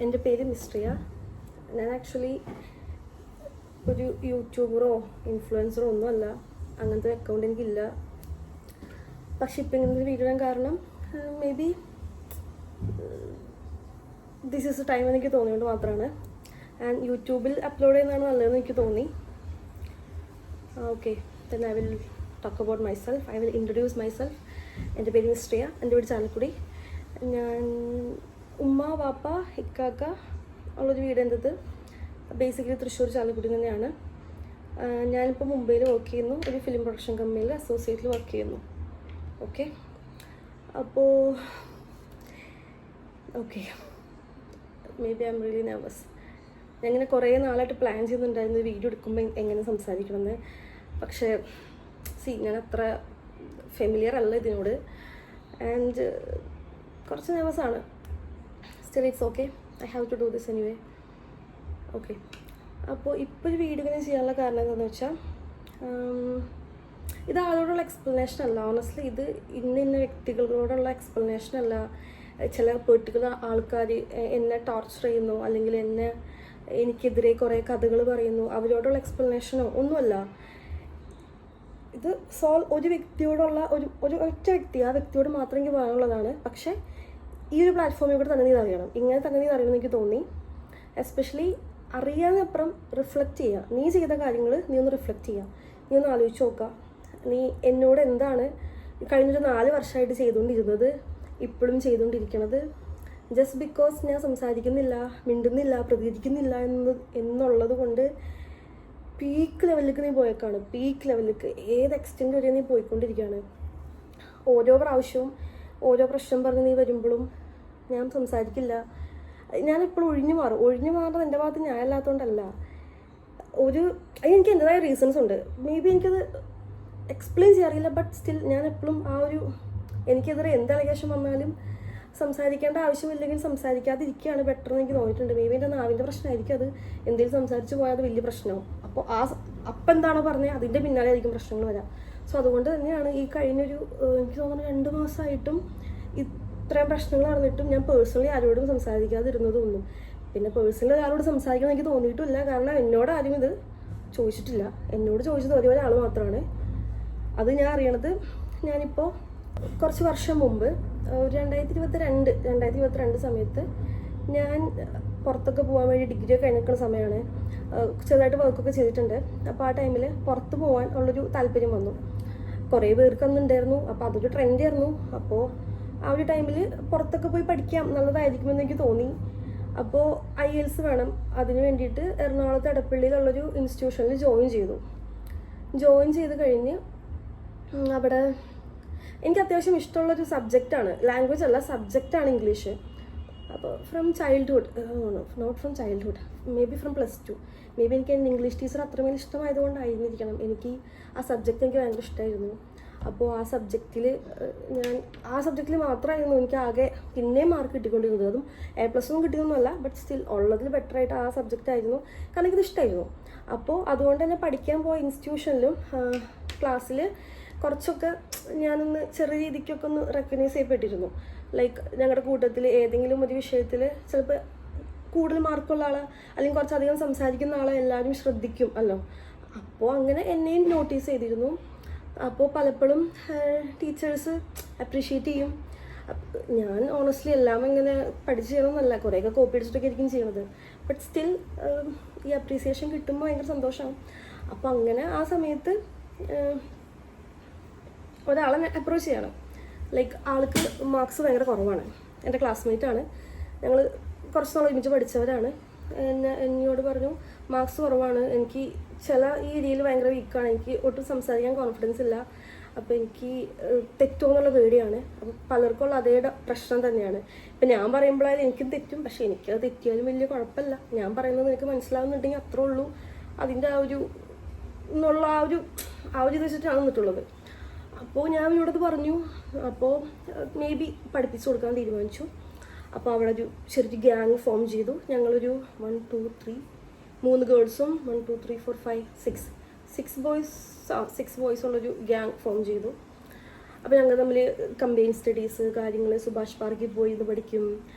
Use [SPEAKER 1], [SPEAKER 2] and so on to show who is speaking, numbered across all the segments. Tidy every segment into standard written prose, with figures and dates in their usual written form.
[SPEAKER 1] എൻ്റെ പേര് മിസ്ട്രിയ. ഞാൻ ആക്ച്വലി ഒരു യൂട്യൂബറോ ഇൻഫ്ലുവൻസറോ ഒന്നുമല്ല. അങ്ങനത്തെ അക്കൗണ്ട് എനിക്കില്ല. പക്ഷെ ഇപ്പം ഇങ്ങനത്തെ വീഡിയോ ഇടാൻ കാരണം may be this is A time എനിക്ക് തോന്നിയോണ്ട് മാത്രമാണ്. ആൻഡ് യൂട്യൂബിൽ അപ്ലോഡ് ചെയ്യുന്നതാണ് നല്ലതെന്ന് എനിക്ക് തോന്നി. Okay, then I will talk about myself. I will introduce myself. എൻ്റെ പേര് മിസ്ട്രിയ. എൻ്റെ വീട് ചാലക്കുടി. ഞാൻ ഉമ്മ വാപ്പ ഇക്കാക്ക ഉള്ളൊരു വീട് എൻ്റെത് ബേസിക്കലി തൃശ്ശൂർ ചാലക്കുടി തന്നെയാണ്. ഞാനിപ്പോൾ മുംബൈയിൽ വർക്ക് ചെയ്യുന്നു. ഒരു ഫിലിം പ്രൊഡക്ഷൻ കമ്പനിയിൽ അസോസിയേറ്റിൽ വർക്ക് ചെയ്യുന്നു. ഓക്കെ, അപ്പോൾ okay, may be I am really nervous. ഞാൻ ഇങ്ങനെ കുറേ നാളായിട്ട് പ്ലാൻ ചെയ്യുന്നുണ്ടായിരുന്നു വീഡിയോ എടുക്കുമ്പോൾ എങ്ങനെ സംസാരിക്കണമെന്ന്. പക്ഷേ ഞാൻ അത്ര ഫെമിലിയർ അല്ല ഇതിനോട്. ആൻഡ് കുറച്ച് നെർവസാണ്. Still it's okay, I have to do this anyway. Okay, അപ്പോൾ ഇപ്പോൾ ഒരു വീഡിയോ ഇങ്ങനെ ചെയ്യാനുള്ള കാരണം എന്താണെന്ന് വെച്ചാൽ ഇത് ആളോടുള്ള എക്സ്പ്ലനേഷൻ അല്ല. ഓണസ്റ്റ്ലി ഇത് ഇന്ന വ്യക്തികളോടുള്ള എക്സ്പ്ലനേഷൻ അല്ല. ചില പെർട്ടിക്കുലർ ആൾക്കാർ എന്നെ ടോർച്ചർ ചെയ്യുന്നു, അല്ലെങ്കിൽ എനിക്കെതിരെ കുറേ കഥകൾ പറയുന്നു, അവരോടുള്ള എക്സ്പ്ലനേഷനോ ഒന്നുമല്ല. ഇത് ഒരു വ്യക്തിയോടുള്ള ഒരു ഒറ്റ വ്യക്തി, ആ വ്യക്തിയോട് മാത്രം എനിക്ക് പറയാനുള്ളതാണ്. പക്ഷേ ഈ ഒരു പ്ലാറ്റ്ഫോമിൽ കൂടെ തന്നെ നീ അറിയണം. ഇങ്ങനെ തന്നെ നീ അറിയണമെന്ന് എനിക്ക് തോന്നി. എസ്പെഷ്യലി അറിയാനപ്പുറം റിഫ്ലക്റ്റ് ചെയ്യുക. നീ ചെയ്ത കാര്യങ്ങൾ നീ ഒന്ന് റിഫ്ലക്റ്റ് ചെയ്യുക. നീ ഒന്ന് ആലോചിച്ച് നോക്കുക. നീ എന്നോട് എന്താണ് കഴിഞ്ഞൊരു 4 വർഷമായിട്ട് ചെയ്തുകൊണ്ടിരുന്നത്, ഇപ്പോഴും ചെയ്തുകൊണ്ടിരിക്കണത്. ജസ്റ്റ് ബിക്കോസ് ഞാൻ സംസാരിക്കുന്നില്ല, മിണ്ടുന്നില്ല, പ്രതികരിക്കുന്നില്ല എന്നുള്ളത് കൊണ്ട് പീക്ക് ലെവലിലേക്ക് നീ പോയേക്കാണ്. പീക്ക് ലെവലിലേക്ക് ഏത് എക്സ്റ്റെൻറ്റ് വരെ നീ പോയിക്കൊണ്ടിരിക്കുകയാണ്. ഓരോ പ്രാവശ്യവും ഓരോ പ്രശ്നം പറഞ്ഞ് നീ വരുമ്പോഴും ഞാൻ സംസാരിക്കില്ല. ഞാനെപ്പോഴും ഒഴിഞ്ഞു മാറുന്നത് എൻ്റെ ഭാഗത്ത് ഞാൻ അല്ലാത്തതുകൊണ്ടല്ല. എനിക്ക് എൻ്റെതായ റീസൺസ് ഉണ്ട്. മേ ബി എനിക്കത് എക്സ്പ്ലെയിൻ ചെയ്യാറില്ല. ബട്ട് സ്റ്റിൽ ഞാൻ എപ്പോഴും എനിക്കെതിരെ എന്ത് അലിഗേഷൻ വന്നാലും സംസാരിക്കേണ്ട ആവശ്യമില്ലെങ്കിൽ സംസാരിക്കാതിരിക്കുകയാണ് ബെറ്റർ എന്ന് എനിക്ക് തോന്നിയിട്ടുണ്ട്. മേ ബി എൻ്റെ നാവിൻ്റെ പ്രശ്നമായിരിക്കും അത്. എന്തെങ്കിലും സംസാരിച്ച് പോയാൽ അത് വലിയ പ്രശ്നമാവും. അപ്പോൾ അപ്പം എന്താണോ പറഞ്ഞത് അതിൻ്റെ പിന്നാലെ ആയിരിക്കും പ്രശ്നങ്ങൾ വരാം. സോ അതുകൊണ്ട് തന്നെയാണ് ഈ കഴിഞ്ഞൊരു എനിക്ക് തോന്നുന്നു 2 മാസമായിട്ടും ഇത്രയും പ്രശ്നങ്ങൾ നടന്നിട്ടും ഞാൻ പേഴ്സണലി ആരോടും സംസാരിക്കാതിരുന്നതൊന്നും. പിന്നെ പേഴ്സണലി ആരോട് സംസാരിക്കണം എനിക്ക് തോന്നിയിട്ടില്ല. കാരണം എന്നോട് ആരും ഇത് ചോദിച്ചിട്ടില്ല. എന്നോട് ചോദിച്ചത് ഒരാൾ മാത്രമാണ്. അത് ഞാൻ അറിയണത് ഞാനിപ്പോൾ കുറച്ച് വർഷം മുമ്പ് 2022 സമയത്ത് ഞാൻ പുറത്തൊക്കെ പോകാൻ വേണ്ടി ഡിഗ്രി ഒക്കെ കഴിഞ്ഞിരിക്കുന്ന സമയമാണ്. ചെറുതായിട്ട് വർക്കൊക്കെ ചെയ്തിട്ടുണ്ട്. അപ്പോൾ ആ ടൈമിൽ പുറത്ത് പോകാൻ ഉള്ളൊരു താല്പര്യം വന്നു. കുറേ പേർക്ക് അന്നുണ്ടായിരുന്നു. അപ്പോൾ അതൊരു ട്രെൻഡായിരുന്നു. അപ്പോൾ ആ ഒരു ടൈമിൽ പുറത്തൊക്കെ പോയി പഠിക്കാം നല്ലതായിരിക്കുമെന്ന് എനിക്ക് തോന്നി. അപ്പോൾ IELTS വേണം. അതിന് വേണ്ടിയിട്ട് എറണാകുളത്ത് എടപ്പള്ളിയിലുള്ളൊരു ഇൻസ്റ്റിറ്റ്യൂഷനിൽ ജോയിൻ ചെയ്ത് കഴിഞ്ഞ് അവിടെ എനിക്ക് അത്യാവശ്യം ഇഷ്ടമുള്ളൊരു സബ്ജക്റ്റാണ്, ലാംഗ്വേജ് അല്ല സബ്ജക്റ്റാണ് ഇംഗ്ലീഷ്. അപ്പോൾ from childhood, not from childhood, maybe from +2. Maybe എനിക്ക് എൻ്റെ ഇംഗ്ലീഷ് ടീച്ചർ അത്രമേൽ ഇഷ്ടമായതുകൊണ്ടായിരുന്നിരിക്കണം. എനിക്ക് ആ സബ്ജക്റ്റ് എനിക്ക് ഭയങ്കര ഇഷ്ടമായിരുന്നു. അപ്പോൾ ആ സബ്ജക്റ്റിൽ മാത്രമായിരുന്നു എനിക്ക് ആകെ പിന്നെയും മാർക്ക് കിട്ടിക്കൊണ്ടിരുന്നത്. അതും A+ ഒന്നും കിട്ടിയൊന്നുമല്ല. ബട്ട് സ്റ്റിൽ ഉള്ളതിൽ ബെറ്ററായിട്ട് ആ സബ്ജക്റ്റ് ആയിരുന്നു. കാരണം എനിക്കിത് ഇഷ്ടമായിരുന്നു. അപ്പോൾ അതുകൊണ്ട് തന്നെ പഠിക്കാൻ പോയ ഇൻസ്റ്റിറ്റ്യൂഷനിലും ക്ലാസ്സിൽ കുറച്ചൊക്കെ ഞാനൊന്ന് ചെറിയ രീതിക്കൊക്കെ ഒന്ന് റെക്കഗ്നൈസ് ചെയ്യപ്പെട്ടിരുന്നു. ലൈക്ക് ഞങ്ങളുടെ കൂട്ടത്തിൽ ഏതെങ്കിലും ഒരു വിഷയത്തിൽ ചിലപ്പോൾ കൂടുതൽ മാർക്കുള്ള ആളെ അല്ലെങ്കിൽ കുറച്ചധികം സംസാരിക്കുന്ന ആളെ എല്ലാവരും ശ്രദ്ധിക്കും അല്ലോ. അപ്പോൾ അങ്ങനെ എന്നെയും നോട്ടീസ് ചെയ്തിരുന്നു. അപ്പോൾ പലപ്പോഴും ടീച്ചേഴ്സ് അപ്രീഷിയേറ്റ് ചെയ്യും. ഞാൻ ഓണസ്റ്റ്ലി എല്ലാം ഇങ്ങനെ പഠിച്ച് ചെയ്യണമെന്നല്ല, കുറേയൊക്കെ കോപ്പി അടിച്ചിട്ടൊക്കെ ആയിരിക്കും ചെയ്യണത്. ബട്ട് സ്റ്റിൽ ഈ അപ്രീസിയേഷൻ കിട്ടുമ്പോൾ ഭയങ്കര സന്തോഷമാണ്. അപ്പോൾ അങ്ങനെ ആ സമയത്ത് ഒരാളെ അപ്രോച്ച് ചെയ്യണം. ലൈക്ക് ആൾക്ക് മാർക്സ് ഭയങ്കര കുറവാണ്. എൻ്റെ ക്ലാസ്മേറ്റാണ്. ഞങ്ങൾ കുറച്ച് നാൾ ഒരുമിച്ച് പഠിച്ചവരാണ്. എന്നോട് പറഞ്ഞു മാർക്സ് കുറവാണ്, എനിക്ക് ചില ഈ ഏരിയയിൽ ഭയങ്കര വീക്കാണ്, എനിക്ക് ഒട്ടും സംസാരിക്കാൻ കോൺഫിഡൻസ് ഇല്ല, അപ്പോൾ എനിക്ക് തെറ്റുമോ എന്നുള്ള പേടിയാണ്. അപ്പം പലർക്കുള്ള അതേ പ്രശ്നം തന്നെയാണ്. ഇപ്പം ഞാൻ പറയുമ്പോഴായാലും എനിക്കും തെറ്റും. പക്ഷേ എനിക്കത് തെറ്റിയാലും വലിയ കുഴപ്പമില്ല. ഞാൻ പറയുന്നത് നിനക്ക് മനസ്സിലാവുന്നുണ്ടെങ്കിൽ അത്രേ ഉള്ളൂ. അതിൻ്റെ ആ ഒരു ഇത് വെച്ചിട്ടാണ് നിന്നിട്ടുള്ളത്. അപ്പോൾ ഞാൻ അവനോടത് പറഞ്ഞു. അപ്പോൾ മേ ബി പഠിപ്പിച്ചു കൊടുക്കാൻ തീരുമാനിച്ചു. അപ്പോൾ അവിടെ ഒരു ചെറിയൊരു ഗ്യാങ് ഫോം ചെയ്തു. ഞങ്ങളൊരു 1 2 3 3 ഗേൾസും 1 2 3 4 5 6 ബോയ്സ് ഉള്ളൊരു ഗ്യാങ് ഫോം ചെയ്തു. അപ്പോൾ ഞങ്ങൾ തമ്മിൽ കമ്പൈൻ സ്റ്റഡീസ് കാര്യങ്ങൾ, സുഭാഷ് പാർക്കിൽ പോയി ഇത് പഠിക്കും,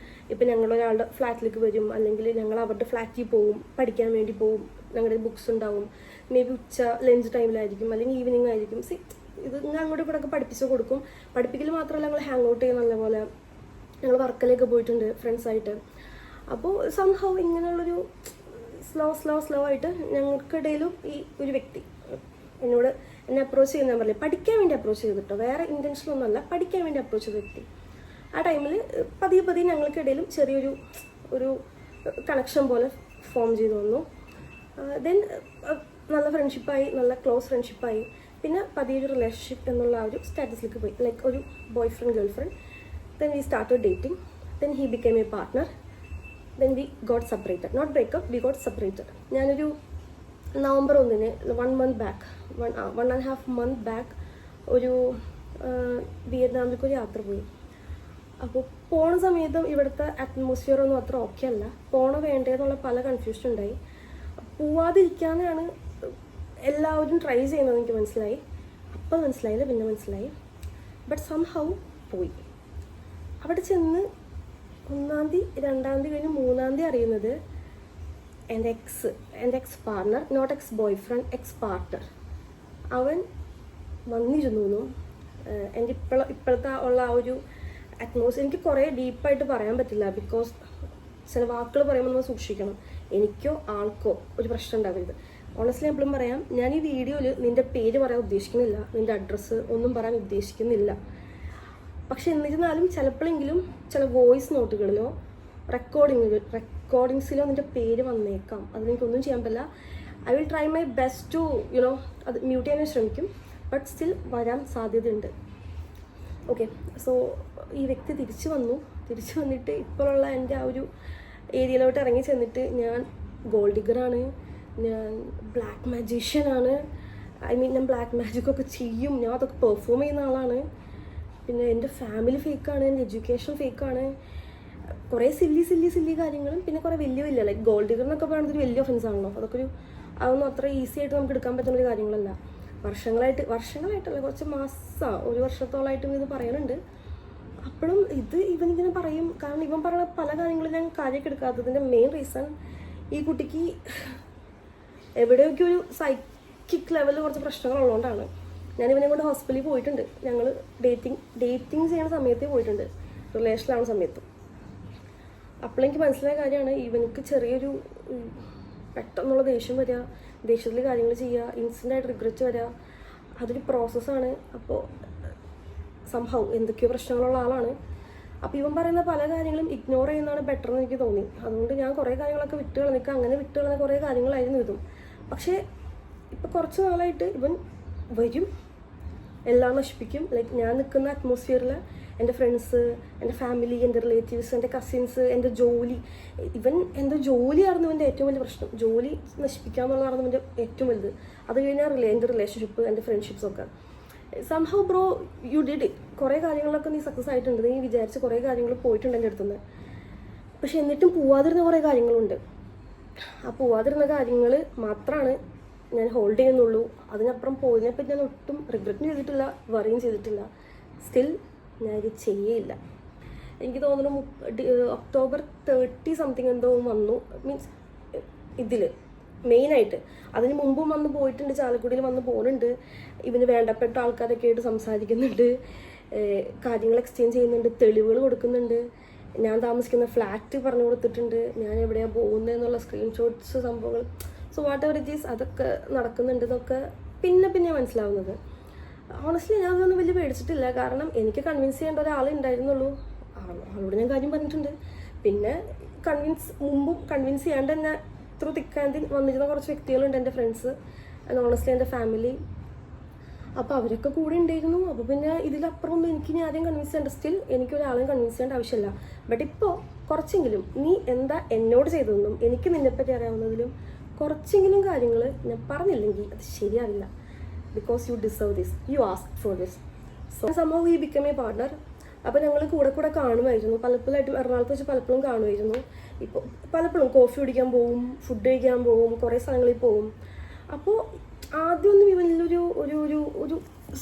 [SPEAKER 1] ഇപ്പം ഞങ്ങളൊരാളുടെ ഫ്ലാറ്റിലേക്ക് വരും, അല്ലെങ്കിൽ ഞങ്ങൾ അവരുടെ ഫ്ലാറ്റിൽ പോവും, പഠിക്കാൻ വേണ്ടി പോവും, ഞങ്ങളുടെ ബുക്സ് ഉണ്ടാവും, മേ ബി ഉച്ച ലഞ്ച് ടൈമിലായിരിക്കും അല്ലെങ്കിൽ ഈവനിങ് ആയിരിക്കും. ഇത് ഞാൻ അങ്ങോട്ടും കൂടെ ഒക്കെ പഠിപ്പിച്ച് കൊടുക്കും. പഠിപ്പിക്കൽ മാത്രമല്ല, ഞങ്ങൾ ഹാങ് ഔട്ട് ചെയ്യുന്ന നല്ലപോലെ ഞങ്ങൾ വർക്കലേക്ക് പോയിട്ടുണ്ട് ഫ്രണ്ട്സായിട്ട്. അപ്പോൾ സംഭവം ഇങ്ങനെയുള്ളൊരു സ്ലോ ആയിട്ട് ഞങ്ങൾക്കിടയിലും ഈ ഒരു വ്യക്തി എന്നെ അപ്രോച്ച് ചെയ്യുന്ന പറഞ്ഞില്ലേ, പഠിക്കാൻ വേണ്ടി അപ്രോച്ച് ചെയ്തിട്ടോ, വേറെ ഇൻറ്റൻഷനൊന്നുമല്ല, പഠിക്കാൻ വേണ്ടി അപ്രോച്ച് ചെയ്ത വ്യക്തി. ആ ടൈമിൽ പതിയെ ഞങ്ങൾക്കിടയിലും ചെറിയൊരു കണക്ഷൻ പോലെ ഫോം ചെയ്തു വന്നു. ദെൻ നല്ല ഫ്രണ്ട്ഷിപ്പായി, നല്ല ക്ലോസ് ഫ്രണ്ട്ഷിപ്പായി. പിന്നെ പതിയെ ഒരു റിലേഷൻഷിപ്പ് എന്നുള്ള ആ ഒരു സ്റ്റാറ്റസിലേക്ക് പോയി, ലൈക്ക് ഒരു boy friend girl friend. Then we started dating. Then he became a partner. Then we got separated, not breakup, we got separated. ഞാനൊരു November 1 1 month back, 1.5 month back ഒരു വിയറ്റ്നാമിലേക്ക് ഒരു യാത്ര പോയി. അപ്പോൾ പോണ സമയത്തും ഇവിടുത്തെ അറ്റ്മോസ്ഫിയർ ഒന്നും അത്ര ഓക്കെ അല്ല. വേണ്ടതെന്നുള്ള പല കൺഫ്യൂഷൻ ഉണ്ടായി. പോവാതിരിക്കാനാണ് എല്ലാവരും ട്രൈ ചെയ്യുന്നത് എനിക്ക് മനസ്സിലായി. അപ്പം മനസ്സിലായില്ല, പിന്നെ മനസ്സിലായി. ബട്ട് സംഹൗ പോയി. അവിടെ ചെന്ന് 1ാം തീയതി 2ാം തീയതി കഴിഞ്ഞ് 3ാം തീയതി അറിയുന്നത് എൻ്റെ ex partner, not ex boy friend, ex partner, അവൻ വന്നിരുന്നു. എൻ്റെ ഇപ്പോഴത്തെ ഉള്ള ആ ഒരു അറ്റ്മോസ്ഫിയർ എനിക്ക് കുറേ ഡീപ്പായിട്ട് പറയാൻ പറ്റില്ല. ബിക്കോസ് ചില വാക്കുകൾ പറയുമ്പോൾ നമ്മൾ സൂക്ഷിക്കണം. എനിക്കോ ആൾക്കോ ഒരു പ്രശ്നം ഉണ്ടാവരുത്. ഓണസ്റ്റ്ലി എപ്പോഴും പറയാം, ഞാൻ ഈ വീഡിയോയിൽ നിൻ്റെ പേര് പറയാൻ ഉദ്ദേശിക്കുന്നില്ല, നിൻ്റെ അഡ്രസ്സ് ഒന്നും പറയാൻ ഉദ്ദേശിക്കുന്നില്ല. പക്ഷെ എന്നിരുന്നാലും ചിലപ്പോഴെങ്കിലും ചില വോയിസ് നോട്ടുകളിലോ റെക്കോർഡിങ്സിലോ നിൻ്റെ പേര് വന്നേക്കാം. അതെനിക്കൊന്നും ചെയ്യാൻ പറ്റില്ല. I will try my best to അത് മ്യൂട്ട് ചെയ്യാൻ ശ്രമിക്കും. ബട്ട് സ്റ്റിൽ വരാൻ സാധ്യതയുണ്ട്. ഓക്കെ, സോ ഈ വ്യക്തി തിരിച്ചു വന്നിട്ട് ഇപ്പോഴുള്ള എൻ്റെ ആ ഒരു ഏരിയയിലോട്ട് ഇറങ്ങി ചെന്നിട്ട്, ഞാൻ ഗോൾഡ് ഡിഗറാണ്, ഞാൻ ബ്ലാക്ക് മാജീഷ്യനാണ്, ഞാൻ ബ്ലാക്ക് മാജിക്കൊക്കെ ചെയ്യും, ഞാൻ അതൊക്കെ പെർഫോം ചെയ്യുന്ന ആളാണ്, പിന്നെ എൻ്റെ ഫാമിലി ഫേക്കാണ്, എൻ്റെ എഡ്യൂക്കേഷൻ ഫേക്കാണ്, കുറേ സില്ലി കാര്യങ്ങളും, പിന്നെ കുറേ വലിയ ലൈക്ക് ഗോൾഡ് ഡിഗർ എന്നൊക്കെ പറയുന്നത് ഒരു വലിയ ഒഫൻസ് ആണല്ലോ. അതൊന്നും അത്ര ഈസി ആയിട്ട് നമുക്ക് എടുക്കാൻ പറ്റുന്ന ഒരു കാര്യങ്ങളല്ല. വർഷങ്ങളായിട്ടല്ല, കുറച്ച് മാസം, 1 വർഷത്തോളമായിട്ടും ഇത് പറയുന്നുണ്ട്. അപ്പോഴും ഇവനിങ്ങനെ പറയും. കാരണം ഇവൻ പറയുന്ന പല കാര്യങ്ങളും ഞാൻ കാര്യമൊക്കെ എടുക്കാത്തതിൻ്റെ മെയിൻ റീസൺ ഈ കുട്ടിക്ക് എവിടെയൊക്കെ ഒരു സൈക്കിക് ലെവലിൽ കുറച്ച് പ്രശ്നങ്ങളുള്ളതുകൊണ്ടാണ്. ഞാൻ ഇവനെ കൊണ്ട് ഹോസ്പിറ്റലിൽ പോയിട്ടുണ്ട്. ഞങ്ങൾ ഡേറ്റിംഗ് ചെയ്യുന്ന സമയത്തേ പോയിട്ടുണ്ട്, റിലേഷനിലാവുന്ന സമയത്തും. അപ്പോഴെനിക്ക് മനസ്സിലായ കാര്യമാണ്, ഇവനക്ക് ചെറിയൊരു പെട്ടെന്നുള്ള ദേഷ്യം വരിക, ദേഷ്യത്തിൽ കാര്യങ്ങൾ ചെയ്യുക, ഇൻസ്റ്റൻ്റായിട്ട് റിഗ്രറ്റ് വരിക, അതൊരു പ്രോസസ്സാണ്. അപ്പോൾ സംഭവം എന്തൊക്കെയോ പ്രശ്നങ്ങളുള്ള ആളാണ്. അപ്പോൾ ഇവൻ പറയുന്ന പല കാര്യങ്ങളും ഇഗ്നോർ ചെയ്യുന്നതാണ് ബെറ്റർ എന്ന് എനിക്ക് തോന്നി. അതുകൊണ്ട് ഞാൻ കുറേ കാര്യങ്ങളൊക്കെ അങ്ങനെ വിട്ടുകളഞ്ഞ കുറേ കാര്യങ്ങളായിരുന്നു ഇതും. പക്ഷേ ഇപ്പോൾ കുറച്ച് നാളായിട്ട് ഇവൻ വരും, എല്ലാം നശിപ്പിക്കും. ലൈക്ക് ഞാൻ നിൽക്കുന്ന അറ്റ്മോസ്ഫിയറിൽ എൻ്റെ ഫ്രണ്ട്സ്, എൻ്റെ ഫാമിലി, എൻ്റെ റിലേറ്റീവ്സ്, എൻ്റെ കസിൻസ്, എൻ്റെ ജോലി, എൻ്റെ ജോലിയായിരുന്നു ഇവൻ്റെ ഏറ്റവും വലിയ പ്രശ്നം. ജോലി നശിപ്പിക്കുക എന്നുള്ളതായിരുന്നു എൻ്റെ ഏറ്റവും വലുത്. അത് കഴിഞ്ഞാൽ എൻ്റെ റിലേഷൻഷിപ്പ്, എൻ്റെ ഫ്രണ്ട്ഷിപ്സൊക്കെ. Somehow bro you did it. കുറേ കാര്യങ്ങളിലൊക്കെ നീ സക്സസ് ആയിട്ടുണ്ട്, നീ വിചാരിച്ച കുറേ കാര്യങ്ങൾ പോയിട്ടുണ്ട് എൻ്റെ അടുത്തുനിന്ന്. പക്ഷെ എന്നിട്ടും പോവാതിരുന്ന കുറേ കാര്യങ്ങളുണ്ട്. ആ പോവാതിരുന്ന കാര്യങ്ങൾ മാത്രമാണ് ഞാൻ ഹോൾഡ് ചെയ്യുന്നുള്ളൂ. അതിനപ്പുറം പോയതിനെപ്പറ്റി ഞാൻ ഒട്ടും റിഗ്രറ്റും ചെയ്തിട്ടില്ല, വറിയും ചെയ്തിട്ടില്ല. സ്റ്റിൽ ഞാനിത് ചെയ്യേയില്ല. എനിക്ക് തോന്നുന്നു October 30 സംതിങ് എന്തോ വന്നു, മീൻസ് ഇതിൽ മെയിനായിട്ട്. അതിന് മുമ്പും വന്ന് പോയിട്ടുണ്ട്, ചാലക്കുടിയിൽ വന്ന് പോകുന്നുണ്ട്. ഇവന് വേണ്ടപ്പെട്ട ആൾക്കാരൊക്കെ ആയിട്ട് സംസാരിക്കുന്നുണ്ട്, കാര്യങ്ങൾ എക്സ്ചേഞ്ച് ചെയ്യുന്നുണ്ട്, തെളിവുകൾ കൊടുക്കുന്നുണ്ട്. ഞാൻ താമസിക്കുന്ന ഫ്ലാറ്റ് പറഞ്ഞു കൊടുത്തിട്ടുണ്ട്, ഞാൻ എവിടെയാണ് പോകുന്നത് എന്നുള്ള സ്ക്രീൻഷോട്ട്സ്, സംഭവങ്ങൾ. So whatever it is, അതൊക്കെ നടക്കുന്നുണ്ട്. ഇതൊക്കെ പിന്നെ മനസ്സിലാവുന്നത്. ഓണസ്റ്റ്ലി ഞാൻ അതൊന്നും വലിയ പേടിച്ചിട്ടില്ല. കാരണം എനിക്ക് കൺവിൻസ് ചെയ്യേണ്ട ഒരാളെ ഉണ്ടായിരുന്നുള്ളൂ. ആളോട് ഞാൻ കാര്യം പറഞ്ഞിട്ടുണ്ട്. പിന്നെ മുമ്പും കൺവിൻസ് ചെയ്യാണ്ട് തന്നെ ത്രൂ തിക്കാൻഡിൽ വന്നിരുന്ന കുറച്ച് വ്യക്തികളുണ്ട്, എൻ്റെ ഫ്രണ്ട്സ് ആൻഡ് ഓണസ്റ്റ്ലി എൻ്റെ ഫാമിലി. അപ്പോൾ അവരൊക്കെ കൂടെ ഉണ്ടായിരുന്നു. അപ്പോൾ പിന്നെ ഇതിലപ്പുറം ഒന്നും എനിക്ക് ഇനി ആരെയും കൺവിൻസ് ചെയ്യേണ്ട, സ്റ്റിൽ എനിക്കൊരാളെയും കൺവിൻസ് ചെയ്യേണ്ട ആവശ്യമില്ല. ബട്ട് ഇപ്പോൾ കുറച്ചെങ്കിലും നീ എന്താ എന്നോട് ചെയ്തതെന്നും എനിക്ക് നിന്നെപ്പറ്റി അറിയാവുന്നതിലും കുറച്ചെങ്കിലും കാര്യങ്ങൾ ഞാൻ പറഞ്ഞില്ലെങ്കിൽ അത് ശരിയാവില്ല. Because you deserve this, you ask for this. So സംഭവം ഹി ബിക്കം എ പാർട്ണർ. അപ്പോൾ ഞങ്ങൾ കൂടെ കാണുമായിരുന്നു, പലപ്പോഴായിട്ട് എറണാകുളത്ത് വെച്ച് പലപ്പോഴും കാണുമായിരുന്നു. ഇപ്പോൾ പലപ്പോഴും കോഫി കുടിക്കാൻ പോവും, ഫുഡ് കഴിക്കാൻ പോവും, കുറേ സ്ഥലങ്ങളിൽ പോവും. അപ്പോൾ ആദ്യമൊന്നും ഇവനിലൊരു ഒരു ഒരു ഒരു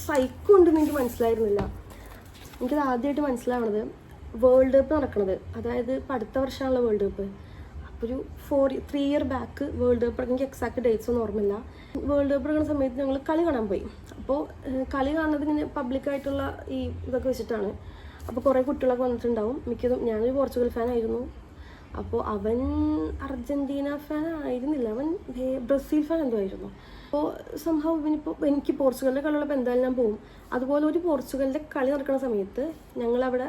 [SPEAKER 1] സൈക്കോ ഉണ്ടെന്ന് എനിക്ക് മനസ്സിലായിരുന്നില്ല. എനിക്കത് ആദ്യമായിട്ട് മനസ്സിലാവണത് വേൾഡ് കപ്പ് നടക്കുന്നത്. അതായത് ഇപ്പം അടുത്ത വർഷമാണല്ലോ വേൾഡ് കപ്പ്. അപ്പോൾ ഒരു 3 ഇയർ ബാക്ക് വേൾഡ് കപ്പ്, എനിക്ക് എക്സാക്ട് ഡേറ്റ്സ് ഒന്നും ഓർമ്മയില്ല. വേൾഡ് കപ്പ് നടക്കുന്ന സമയത്ത് ഞങ്ങൾ കളി കാണാൻ പോയി. അപ്പോൾ കളി കാണുന്നത് ഇങ്ങനെ പബ്ലിക്കായിട്ടുള്ള ഈ ഇതൊക്കെ വെച്ചിട്ടാണ്. അപ്പോൾ കുറേ കുട്ടികളൊക്കെ വന്നിട്ടുണ്ടാവും. മിക്കതും ഞാനൊരു പോർച്ചുഗൽ ഫാൻ ആയിരുന്നു. അപ്പോൾ അവൻ അർജൻറ്റീന ഫാൻ ആയിരുന്നില്ല, അവൻ ബ്രസീൽ ഫാൻ എന്തോ ആയിരുന്നു. അപ്പോൾ സംഭവം ഇവനിപ്പോൾ എനിക്ക് പോർച്ചുഗലിൻ്റെ കളിയുള്ളപ്പോൾ എന്തായാലും ഞാൻ പോകും. അതുപോലെ ഒരു പോർച്ചുഗലിൻ്റെ കളി നടക്കുന്ന സമയത്ത് ഞങ്ങളവിടെ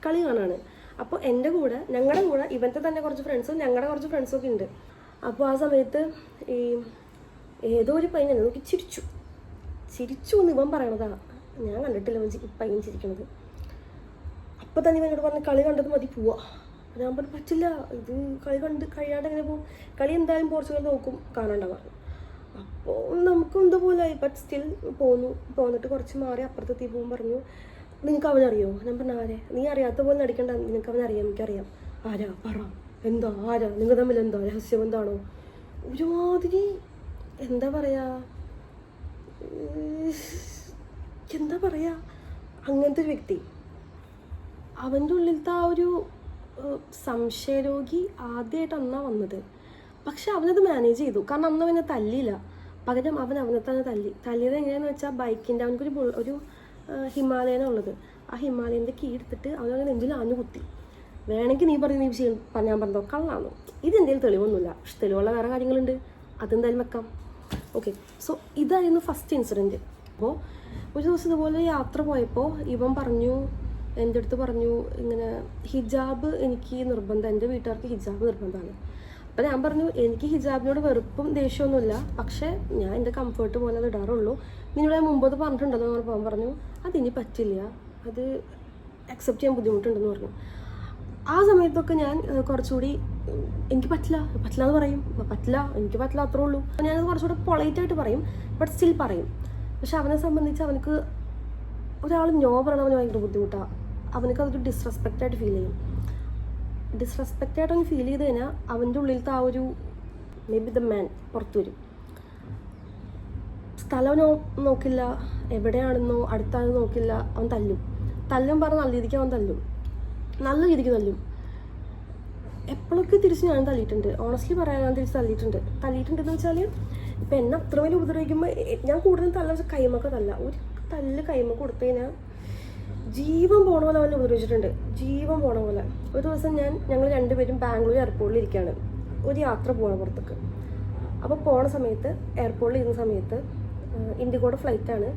[SPEAKER 1] കളി കാണാണ്. അപ്പോൾ എൻ്റെ കൂടെ, ഞങ്ങളുടെ കൂടെ ഇവൻ്റെ തന്നെ കുറച്ച് ഫ്രണ്ട്സും ഞങ്ങളുടെ കുറച്ച് ഫ്രണ്ട്സും ഒക്കെ ഉണ്ട്. അപ്പോൾ ആ സമയത്ത് ഈ ഏതോ ഒരു പയ്യൻ എന്നെ നോക്കി ചിരിച്ചു എന്ന് ഇവൻ പറയണതാണ്. ഞാൻ കണ്ടിട്ടില്ല പയ്യൻ ചിരിക്കണത്. അപ്പോൾ തന്നെ ഇവനോട് പറഞ്ഞ് കളി കണ്ടത് മതി പോവാ. ഞാൻ പറഞ്ഞു പറ്റില്ല, ഇത് കളി കണ്ട് കഴിയാണ്ട് എങ്ങനെ പോകും, കളി എന്തായാലും പോർച്ചുഗൽ നോക്കും കാണാണ്ടാവാറ്. അപ്പോൾ നമുക്കും എന്തോ പോലെ ആയി. ബട്ട് സ്റ്റിൽ പോന്നിട്ട് കുറച്ച് മാറി അപ്പുറത്തെത്തി പോകും. പറഞ്ഞു നിനക്ക് അവനറിയോ? ഞാൻ പറഞ്ഞു ആരെ? നീ അറിയാത്ത പോലെ നടിക്കണ്ട, നിനക്ക് അവനറിയാം. എനിക്കറിയാം. ആരാ? പറ, എന്താ, ആരാ? നിങ്ങൾ തമ്മിൽ എന്താ രഹസ്യം? എന്താണോ? ഒരുമാതിരി എന്താ പറയുക, അങ്ങനത്തെ ഒരു വ്യക്തി. അവൻ്റെ ഉള്ളിലത്തെ ആ ഒരു സംശയരോഗി ആദ്യമായിട്ട് അന്നാ വന്നത്. പക്ഷെ അവനത് മാനേജ് ചെയ്തു. കാരണം അന്ന് അവനെ തല്ലിയില്ല, പകരം അവനെ തന്നെ തല്ലിയത് എങ്ങനെയാണെന്ന് വെച്ചാൽ ബൈക്കിൻ്റെ അവനക്കൊരു ഹിമാലയനാണ് ഉള്ളത്. ആ ഹിമാലയൻ്റെ കീ എടുത്തിട്ട് അവനവനെ നെഞ്ചിൽ ആഞ്ഞു കുത്തി. വേണമെങ്കിൽ നീ ഞാൻ പറഞ്ഞോ കള്ളാണോ? ഇതെൻ്റെ തെളിവൊന്നുമില്ല, പക്ഷെ തെളിവുള്ള വേറെ കാര്യങ്ങളുണ്ട്, അതെന്തായാലും വെക്കാം. ഓക്കെ, സോ ഇതായിരുന്നു ഫസ്റ്റ് ഇൻസിഡൻറ്റ്. അപ്പോൾ ഒരു ദിവസം ഇതുപോലെ യാത്ര പോയപ്പോൾ ഇവൻ എൻ്റെ അടുത്ത് പറഞ്ഞു ഇങ്ങനെ ഹിജാബ് എനിക്ക് നിർബന്ധം, എൻ്റെ വീട്ടുകാർക്ക് ഹിജാബ് നിർബന്ധമാണ്. അപ്പോൾ ഞാൻ പറഞ്ഞു എനിക്ക് ഹിജാബിനോട് വെറുപ്പും ദേഷ്യമൊന്നുമില്ല, പക്ഷേ ഞാൻ എൻ്റെ കംഫേർട്ട് പോലെ അത് ഇടാറുള്ളൂ. നിന്നോട് ഞാൻ മുമ്പത് പറഞ്ഞിട്ടുണ്ടെന്ന് പറഞ്ഞപ്പോൾ അവൻ പറഞ്ഞു അതിനി പറ്റില്ല, അത് അക്സെപ്റ്റ് ചെയ്യാൻ ബുദ്ധിമുട്ടുണ്ടെന്ന് പറഞ്ഞു. ആ സമയത്തൊക്കെ ഞാൻ കുറച്ചുകൂടി എനിക്ക് പറ്റില്ല എന്ന് പറയും. എനിക്ക് പറ്റില്ല അത്രേ ഉള്ളൂ. ഞാനത് കുറച്ചുകൂടി പൊളൈറ്റായിട്ട് പറയും, ബട്ട് സ്റ്റിൽ പറയും. പക്ഷെ അവനെ സംബന്ധിച്ച് അവനക്ക് ഒരാൾ നോ പറയണം അവന് ഭയങ്കര ബുദ്ധിമുട്ടാണ്. അവനക്ക് അതൊരു ഡിസ്റെസ്പെക്റ്റായിട്ട് ഫീൽ ചെയ്യും. ഡിസ്റെസ്പെക്റ്റായിട്ട് അവന് ഫീൽ ചെയ്ത് കഴിഞ്ഞാൽ അവൻ്റെ ഉള്ളിലത്തെ ആ ഒരു മേ ബി ദ മാൻ പുറത്തു വരും. സ്ഥലം നോക്കില്ല, എവിടെയാണെന്നോ അടുത്താണെന്നോ നോക്കില്ല, അവൻ തല്ലും പറഞ്ഞ് നല്ല രീതിക്ക് അവൻ നല്ല രീതിക്ക് തല്ലും. എപ്പോഴൊക്കെ തിരിച്ച് ഞാൻ തല്ലിയിട്ടുണ്ട്, ഓണസ്റ്റ്ലി പറയാൻ ഞാൻ തിരിച്ച് തല്ലിയിട്ടുണ്ടെന്ന് വെച്ചാൽ ഇപ്പം എന്നെ അത്ര വലിയ ഉപദ്രവിക്കുമ്പോൾ ഞാൻ കൂടുതലും തല്ല കൈമൊക്കെ ഒരു തല്ല് കൈമ കൊടുത്തു കഴിഞ്ഞാൽ ജീവൻ പോണ പോലെ അവനെ ഉപദ്രവിച്ചിട്ടുണ്ട്, ജീവൻ പോണ പോലെ. ഒരു ദിവസം ഞങ്ങൾ രണ്ടുപേരും ബാംഗ്ലൂർ എയർപോർട്ടിൽ ഇരിക്കുകയാണ്, ഒരു യാത്ര പോകണം പുറത്തേക്ക്. അപ്പോൾ പോണ സമയത്ത് എയർപോർട്ടിൽ ഇരുന്ന സമയത്ത് ഇൻഡിഗോയുടെ ഫ്ലൈറ്റാണ്,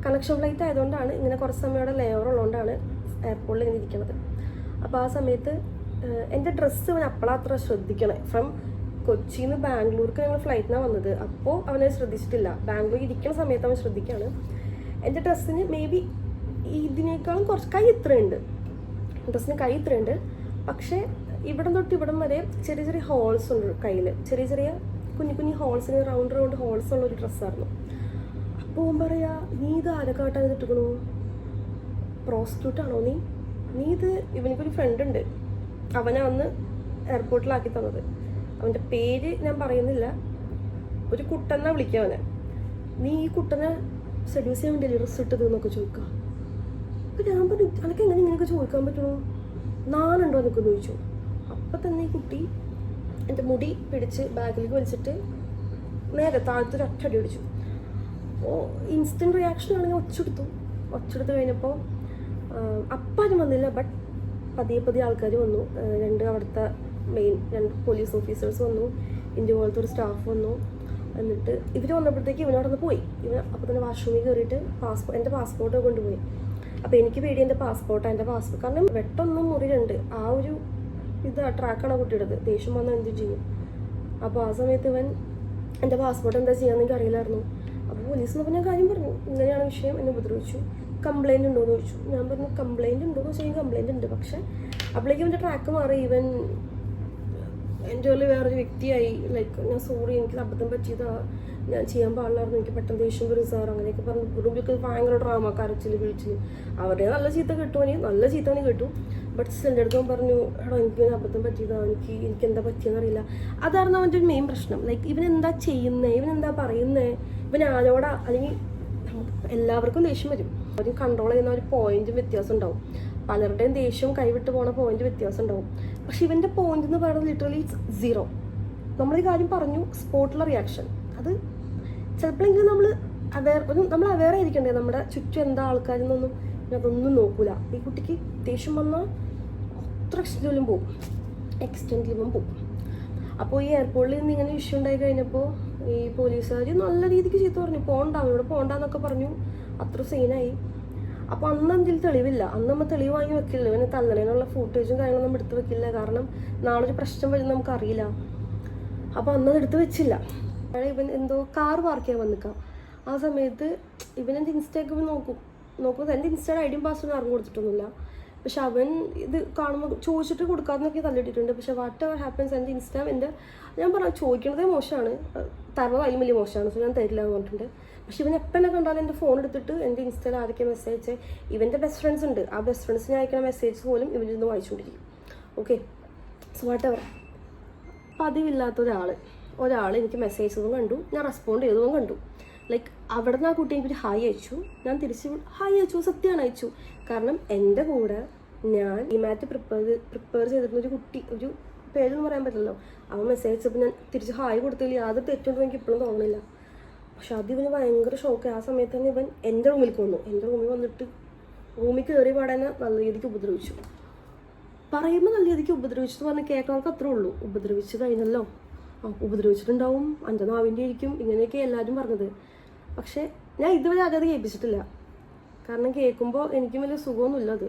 [SPEAKER 1] കണക്ഷൻ ഫ്ലൈറ്റ് ആയതുകൊണ്ടാണ് ഇങ്ങനെ കുറച്ച് സമയയുടെ ലേ ഓവർ ഉള്ളതുകൊണ്ടാണ് എയർപോർട്ടിൽ ഇങ്ങനെ ഇരിക്കുന്നത്. അപ്പോൾ ആ സമയത്ത് എൻ്റെ ഡ്രസ്സ് അവൻ അപ്പോഴത്ര ശ്രദ്ധിക്കണേ. ഫ്രം കൊച്ചിയിൽ നിന്ന് ബാംഗ്ലൂർക്ക് ഞങ്ങൾ ഫ്ലൈറ്റിനാണ് വന്നത്. അപ്പോൾ അവനെ ശ്രദ്ധിച്ചിട്ടില്ല, ബാംഗ്ലൂർ ഇരിക്കുന്ന സമയത്ത് അവൻ ശ്രദ്ധിക്കുകയാണ്. എൻ്റെ ഡ്രസ്സിന് മേ ബി ഇതിനേക്കാളും കുറച്ച് ഡ്രസ്സിന് കൈ ഇത്രയുണ്ട്, പക്ഷേ ഇവിടം തൊട്ട് ഇവിടം വരെ ചെറിയ ചെറിയ ഹോൾസ് ഉണ്ട് കയ്യിൽ, ചെറിയ കുഞ്ഞു ഹോൾസിന് റൗണ്ട് ഹോൾസ് ഉള്ള ഒരു ഡ്രസ്സായിരുന്നു. അപ്പോൾ പറയാ നീ ഇത് ആരൊക്കെട്ടാണ് ഇട്ടിക്കണു, പ്രോസ്റ്റിറ്റ്യൂട്ടാണോ നീ ഇത്? ഇവനിക്കൊരു ഫ്രണ്ട് ഉണ്ട്, അവനെ അന്ന് എയർപോർട്ടിലാക്കി തന്നത്. അവൻ്റെ പേര് ഞാൻ പറയുന്നില്ല, ഒരു കുട്ടനെ വിളിക്കുക അവനെ. നീ ഈ കുട്ടനെ സെഡ്യൂസ് ചെയ്യാൻ വേണ്ടി ഡ്രസ്സ് ഇട്ടത് എന്നൊക്കെ ചോദിക്കുക. അപ്പം ഞാൻ പറഞ്ഞു അനക്ക് എങ്ങനെ ഇങ്ങനെയൊക്കെ ചോദിക്കാൻ പറ്റുമോ, നാളുണ്ടോ എന്നൊക്കെ ചോദിച്ചു. അപ്പം തന്നെ ഈ കുട്ടി എൻ്റെ മുടി പിടിച്ച് ബാഗിലേക്ക് വലിച്ചിട്ട് നേരെ താഴത്തൊരു ഒറ്റടി അടിച്ചു. അപ്പോൾ ഇൻസ്റ്റൻറ്റ് റിയാക്ഷൻ ആണെങ്കിൽ ഒച്ചെടുത്ത് കഴിഞ്ഞപ്പോൾ അപ്പാരും വന്നില്ല, ബട്ട് പതിയെ ആൾക്കാർ വന്നു. അവിടുത്തെ രണ്ട് പോലീസ് ഓഫീസേഴ്സ് വന്നു, ഇൻഡിഗോയിലത്തെ ഒരു സ്റ്റാഫ് വന്നു. എന്നിട്ട് ഇവർ വന്നപ്പോഴത്തേക്ക് ഇവനോട് ഒന്ന് പോയി. അപ്പോൾ തന്നെ വാഷ്റൂമിൽ കയറിയിട്ട് എൻ്റെ പാസ്പോർട്ട് കൊണ്ടുപോയി. അപ്പോൾ എനിക്ക് പേടി എൻ്റെ പാസ്പോർട്ട് കാരണം വെട്ടൊന്നും മുറിയുണ്ട്. ആ ഒരു ട്രാക്കാണ് കുട്ടിയുടേത്. ദേഷ്യം വന്നാൽ എന്ത് ചെയ്യും? അപ്പോൾ ആ സമയത്ത് ഇവൻ എൻ്റെ പാസ്പോർട്ട് എന്താ ചെയ്യാമെന്ന് എനിക്ക് അറിയില്ലായിരുന്നു. അപ്പോൾ പോലീസ് ഞാൻ കാര്യം പറഞ്ഞു, ഇങ്ങനെയാണ് വിഷയം, എന്നെ ഉപദ്രവിച്ചു, കംപ്ലയിൻറ്റ് ഉണ്ടോ എന്ന് ചോദിച്ചു. ഞാൻ പറഞ്ഞു കംപ്ലയിൻറ്റ് ഉണ്ടോ എന്ന് വെച്ചാൽ കംപ്ലയിൻറ്റ് ഉണ്ട്. പക്ഷേ അപ്പോഴേക്കും ഇവൻ്റെ ട്രാക്ക് മാറി. ഇവൻ എൻ്റെ ഉള്ളിൽ വേറൊരു വ്യക്തിയായി. ഞാൻ സോറി, എനിക്ക് അബദ്ധം പറ്റിയതാ, ഞാൻ ചെയ്യാൻ പാടില്ലായിരുന്നു, എനിക്ക് പെട്ടെന്ന് ദേഷ്യം വരും സാർ, അങ്ങനെയൊക്കെ പറഞ്ഞു. കുടുംബക്ക് ഭയങ്കര ഡ്രാമ, കരച്ചിൽ വിളിച്ചിൽ. അവരുടെ നല്ല ചീത്ത കേട്ടു. ബട്ട് എൻ്റെ അടുത്ത് പറഞ്ഞു എടോ എനിക്ക് അബദ്ധം പറ്റിയതാ, എനിക്ക് എന്താ പറ്റിയെന്നറിയില്ല. അതായിരുന്നു അവൻ്റെ ഒരു മെയിൻ പ്രശ്നം. ഇവനെന്താ ചെയ്യുന്നത്, ഇവനെന്താ പറയുന്നത്, ഇവൻ ആരോടാ, അല്ലെങ്കിൽ എല്ലാവർക്കും ദേഷ്യം വരും. അവർ കൺട്രോൾ ചെയ്യുന്ന ഒരു പോയിന്റും വ്യത്യാസം ഉണ്ടാവും. പലരുടെയും ദേഷ്യവും കൈവിട്ട് പോണ പോയിന്റ് വ്യത്യാസം ഉണ്ടാവും. പക്ഷെ ഇവന്റെ പോയിന്റ് എന്ന് പറയുന്നത് ലിറ്ററലി 0. നമ്മളൊരു കാര്യം പറഞ്ഞു, സ്പോട്ടിലെ റിയാക്ഷൻ. അത് ചിലപ്പോഴെങ്കിലും നമ്മൾ അവെയർ ആയിരിക്കണ്ടേ നമ്മുടെ ചുറ്റും എന്താ ആൾക്കാരെന്നൊന്നും അതൊന്നും നോക്കൂല. ഈ കുട്ടിക്ക് ദേഷ്യം വന്നാൽ അത്ര എക്സ്റ്റെൻഡിലും പോകും. അപ്പോൾ ഈ എയർപോർട്ടിൽ നിന്ന് ഇങ്ങനെ ഇഷ്യൂ ഉണ്ടായി കഴിഞ്ഞപ്പോൾ ഈ പോലീസുകാർ നല്ല രീതിക്ക് ചീത്ത പറഞ്ഞു, ഇവിടെ പോണ്ടെന്നൊക്കെ പറഞ്ഞു. അത്ര സീനായി. അപ്പോൾ അന്ന് എന്തെങ്കിലും തെളിവില്ല. അന്ന് നമ്മൾ തെളിവ് വാങ്ങി വെക്കില്ല. ഇവനെ തള്ളണേനുള്ള ഫൂട്ടേജും കാര്യങ്ങളൊന്നും എടുത്ത് വെക്കില്ല. കാരണം നാളെ ഒരു പ്രശ്നം വരും നമുക്കറിയില്ല. അപ്പോൾ അന്നത് എടുത്ത് വെച്ചില്ല. ഇവൻ എന്തോ കാർ പാർക്ക് ചെയ്യാൻ വന്നിക്കാം. ആ സമയത്ത് ഇവനെൻ്റെ ഇൻസ്റ്റയൊക്കെ നോക്കുമ്പോൾ എൻ്റെ ഇൻസ്റ്റയുടെ ഐഡിയും പാസ്വേഡും ആർക്കും കൊടുത്തിട്ടൊന്നുമില്ല. പക്ഷെ അവൻ ഇത് കാണുമ്പോൾ ചോദിച്ചിട്ട് കൊടുക്കാമെന്നൊക്കെ തള്ളിയിട്ടിട്ടുണ്ട്. പക്ഷെ വാട്ട് എവർ ഹാപ്പൻസ് എൻ്റെ ഞാൻ പറഞ്ഞു ചോദിക്കണതേ മോശമാണ്, തരുന്നത് അതിലും വലിയ മോശമാണ്. സോ ഞാൻ തരില്ല എന്ന് പറഞ്ഞിട്ടുണ്ട്. പക്ഷെ ഇവൻ എപ്പോൾ എന്നെ കണ്ടാലും എൻ്റെ ഫോൺ എടുത്തിട്ട് എൻ്റെ ഇൻസ്റ്റയിൽ ആരൊക്കെ മെസ്സേജ് ഇവൻ്റെ ബെസ്റ്റ് ഫ്രണ്ട്സ് ഉണ്ട്. ആ ബെസ്റ്റ് ഫ്രണ്ട്സിനെ അയക്കുന്ന മെസ്സേജ് പോലും ഇവനിരുന്ന് വായിച്ചുകൊണ്ടിരിക്കും. Okay, so whatever. പതിവില്ലാത്ത ഒരാൾ എനിക്ക് മെസ്സേജ് ചെയ്തതും കണ്ടു, ഞാൻ റെസ്പോണ്ട് ചെയ്തതും കണ്ടു. ലൈക്ക് അവിടെ നിന്ന് ആ കുട്ടി എനിക്കൊരു ഹായ് അയച്ചു, ഞാൻ തിരിച്ച് ഹായ് അയച്ചു, സത്യമാണ് അയച്ചു. കാരണം എൻ്റെ കൂടെ ഞാൻ ഇമാറ്റ് പ്രിപ്പയർ ചെയ്തിരുന്നൊരു കുട്ടി, ഒരു പേരൊന്നും പറയാൻ പറ്റില്ലല്ലോ, അവൻ മെസ്സേജ് അയച്ചപ്പോൾ ഞാൻ തിരിച്ച് ഹായ് കൊടുത്തില്ല. യാതൊരു തെറ്റുണ്ടെന്ന് എനിക്ക് ഇപ്പോഴും തോന്നുന്നില്ല. പക്ഷെ അതിവന് ഭയങ്കര ഷോക്കായി. ആ സമയത്ത് തന്നെ ഇവൻ എൻ്റെ റൂമിലേക്ക് വന്നു. എൻ്റെ റൂമിൽ വന്നിട്ട് റൂമിൽ കയറി പാടാനെ നല്ല രീതിക്ക് ഉപദ്രവിച്ചു. പറയുമ്പോൾ നല്ല രീതിക്ക് ഉപദ്രവിച്ചു എന്ന് പറഞ്ഞാൽ കേൾക്കണവർക്ക് അത്രേ ഉള്ളൂ. ഉപദ്രവിച്ച് കഴിഞ്ഞല്ലോ, ഉപദ്രവിച്ചിട്ടുണ്ടാവും, എൻ്റെ നാവിൻ്റെ ആയിരിക്കും, ഇങ്ങനെയൊക്കെ എല്ലാവരും പറഞ്ഞത്. പക്ഷെ ഞാൻ ഇതുവരെ അത് കേൾപ്പിച്ചിട്ടില്ല. കാരണം കേൾക്കുമ്പോൾ എനിക്കും വലിയ സുഖമൊന്നുമില്ല. അത്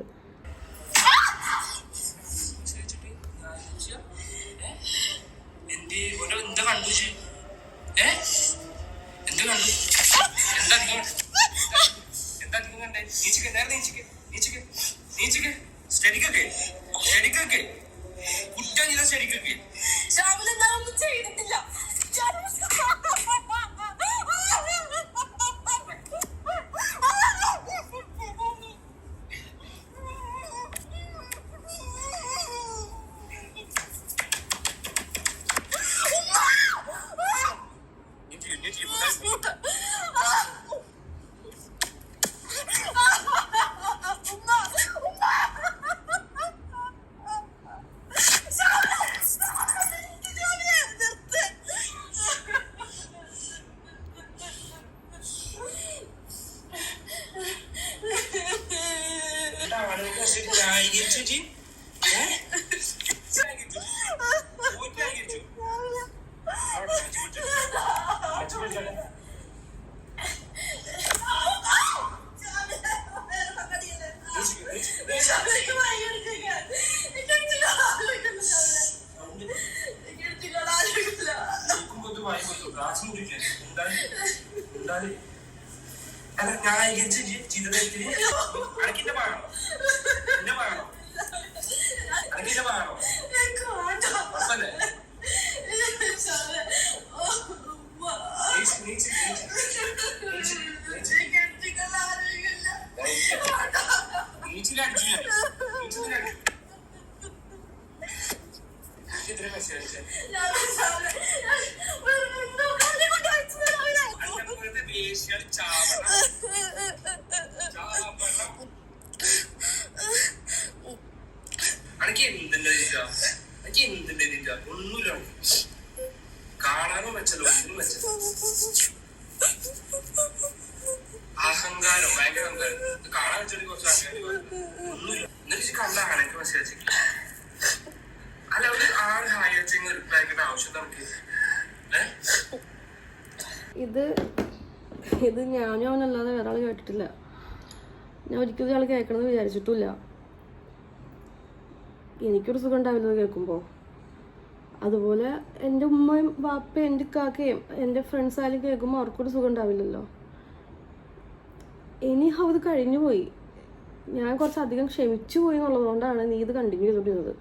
[SPEAKER 2] ഒന്നുമില്ല, കാണാനും വെച്ചല്ലോ, അഹങ്കാരം, ഭയങ്കര അഹങ്കാരം. കാണാൻ വെച്ചിട്ട് കുറച്ച് അഹങ്കാരം ഒന്നുമില്ല. എന്നിട്ട് കണ്ട ആളൊക്കെ മെസ്സേജ് അല്ല, ഒരു ആള് ഹായ് അയച്ചെങ്കിൽ റിപ്ലൈ ആക്കേണ്ട ആവശ്യം നമുക്ക്.
[SPEAKER 1] ഇത് ഞാനും അവനല്ലാതെ വേറെ ആൾ കേട്ടിട്ടില്ല. ഞാൻ ഒരിക്കലും ആൾ കേൾക്കണമെന്ന് വിചാരിച്ചിട്ടില്ല. എനിക്കൊരു സുഖം ഉണ്ടാവില്ലെന്ന് കേൾക്കുമ്പോൾ. അതുപോലെ എൻ്റെ ഉമ്മയും വാപ്പയും എൻ്റെ കാക്കയും എൻ്റെ ഫ്രണ്ട്സ് ആയാലും കേൾക്കുമ്പോൾ അവർക്കൊരു സുഖം ഉണ്ടാവില്ലല്ലോ. ഇനി അത് കഴിഞ്ഞു പോയി. ഞാൻ കുറച്ചധികം ക്ഷമിച്ചു പോയി എന്നുള്ളതുകൊണ്ടാണ് നീ ഇത് കണ്ടിന്യൂ ചെയ്തുകൊണ്ടിരുന്നത്.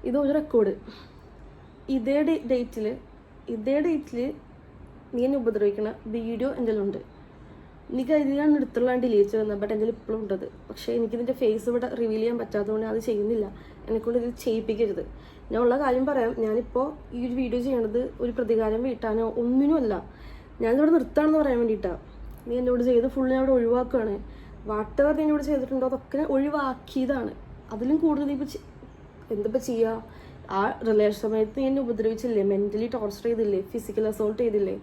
[SPEAKER 1] ഇത് ഒരു റെക്കോർഡ്. ഇതേ ഡേറ്റിൽ നീ എന്നെ ഉപദ്രവിക്കണ വീഡിയോ എൻ്റെ ഉണ്ട്. നീ കരുതിയാണ് എടുത്തുള്ള ഡിലീറ്റ് ചെയ്യുന്നത്, ബട്ട് എൻ്റെ ഇപ്പോഴും ഉണ്ടത്. പക്ഷേ എനിക്കിതിൻ്റെ ഫേസ് ഇവിടെ റിവീൽ ചെയ്യാൻ പറ്റാത്തതുകൊണ്ട് അത് ചെയ്യുന്നില്ല. എന്നെക്കൊണ്ട് ഇത് ചെയ്യിപ്പിക്കരുത്. ഞാൻ ഉള്ള കാര്യം പറയാം. ഞാനിപ്പോൾ ഈ ഒരു വീഡിയോ ചെയ്യണത് ഒരു പ്രതികാരം വീട്ടാനോ ഒന്നിനുമല്ല. ഞാനിവിടെ നിർത്താണെന്ന് പറയാൻ വേണ്ടിയിട്ടാണ്. നീ എന്നോട് ചെയ്ത് ഫുള്ള് ഞാൻ അവിടെ ഒഴിവാക്കുകയാണ്. വാട്ടവർ നീ ഇവിടെ ചെയ്തിട്ടുണ്ടോ അതൊക്കെ ഒഴിവാക്കിയതാണ്. അതിലും കൂടുതൽ ഇപ്പോൾ എന്തിപ്പോൾ ചെയ്യുക? ആ റിലേഷൻ സമയത്ത് നീ എന്നെ ഉപദ്രവിച്ചില്ലേ, മെൻ്റലി ടോർച്ചർ ചെയ്തില്ലേ, ഫിസിക്കൽ അസോൾട്ട് ചെയ്തില്ലേ,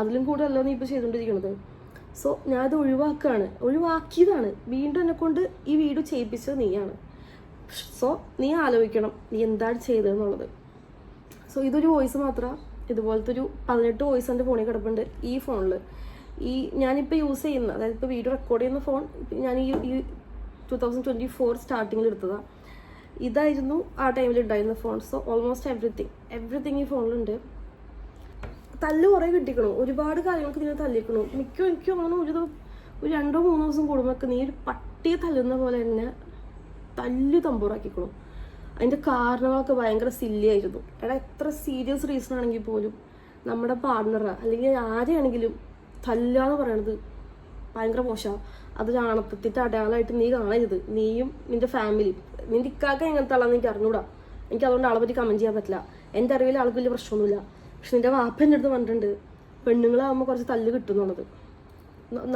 [SPEAKER 1] അതിലും കൂടുതലല്ലോ നീ ഇപ്പോൾ ചെയ്തുകൊണ്ടിരിക്കുന്നത്. സോ ഞാനത് ഒഴിവാക്കിയതാണ്. വീണ്ടും എന്നെ കൊണ്ട് ഈ വീഡിയോ ചെയ്യിപ്പിച്ചത് നീയാണ്. സോ നീ ആലോചിക്കണം നീ എന്താണ് ചെയ്തതെന്നുള്ളത്. സോ ഇതൊരു വോയിസ് മാത്രമാണ്. ഇതുപോലത്തെ ഒരു 18 വോയിസ് എൻ്റെ ഫോണിൽ കിടപ്പുണ്ട്. ഈ ഫോണിൽ ഈ ഞാനിപ്പോൾ യൂസ് ചെയ്യുന്ന, അതായത് ഇപ്പോൾ വീഡിയോ റെക്കോർഡ് ചെയ്യുന്ന ഫോൺ ഞാൻ ഈ 2024 സ്റ്റാർട്ടിങ്ങിൽ എടുത്തതാണ്. ഇതായിരുന്നു ആ ടൈമിൽ ഉണ്ടായിരുന്ന ഫോൺ. സോ ഓൾമോസ്റ്റ് എവറിത്തിങ് ഈ ഫോണിലുണ്ട്. തല്ല് കുറേ കിട്ടിക്കണു, ഒരുപാട് കാര്യങ്ങൾക്ക് നീ തല്ലിക്കണു. എനിക്ക് അങ്ങനെ ഒരു 2-3 ദിവസം കൂടുമ്പോൾ നീ ഒരു പട്ടിയെ തല്ലുന്ന പോലെ തന്നെ തമ്പുറാക്കിക്കണു. അതിൻ്റെ കാരണങ്ങളൊക്കെ ഭയങ്കര സില്ലി ആയിരുന്നു. എടാ എത്ര സീരിയസ് റീസൺ ആണെങ്കിൽ പോലും നമ്മുടെ പാർട്ണറെ അല്ലെങ്കിൽ ആരെയാണെങ്കിലും തല്ലുക എന്ന് പറയണത് ഭയങ്കര മോശമാണ്. അതൊരു ആണത്തത്തിൻ്റെ അടയാളമായിട്ട് നീ കാണരുത്. നീയും നിൻ്റെ ഫാമിലി, നിൻ്റെ ഇക്കാക്ക എങ്ങനത്തെ ആളാന്ന് എനിക്ക് അറിഞ്ഞൂടാ. എനിക്ക് അതുകൊണ്ട് ആളെ പറ്റി കമൻറ്റ് ചെയ്യാൻ പറ്റില്ല. എൻ്റെ അറിവിൽ ആൾക്ക് വലിയ പ്രശ്നമൊന്നുമില്ല. പക്ഷെ നിൻ്റെ വാപ്പ എൻ്റെ അടുത്ത് പറഞ്ഞിട്ടുണ്ട് പെണ്ണുങ്ങളാകുമ്പോൾ കുറച്ച് തല്ല് കിട്ടും എന്നുള്ളത്.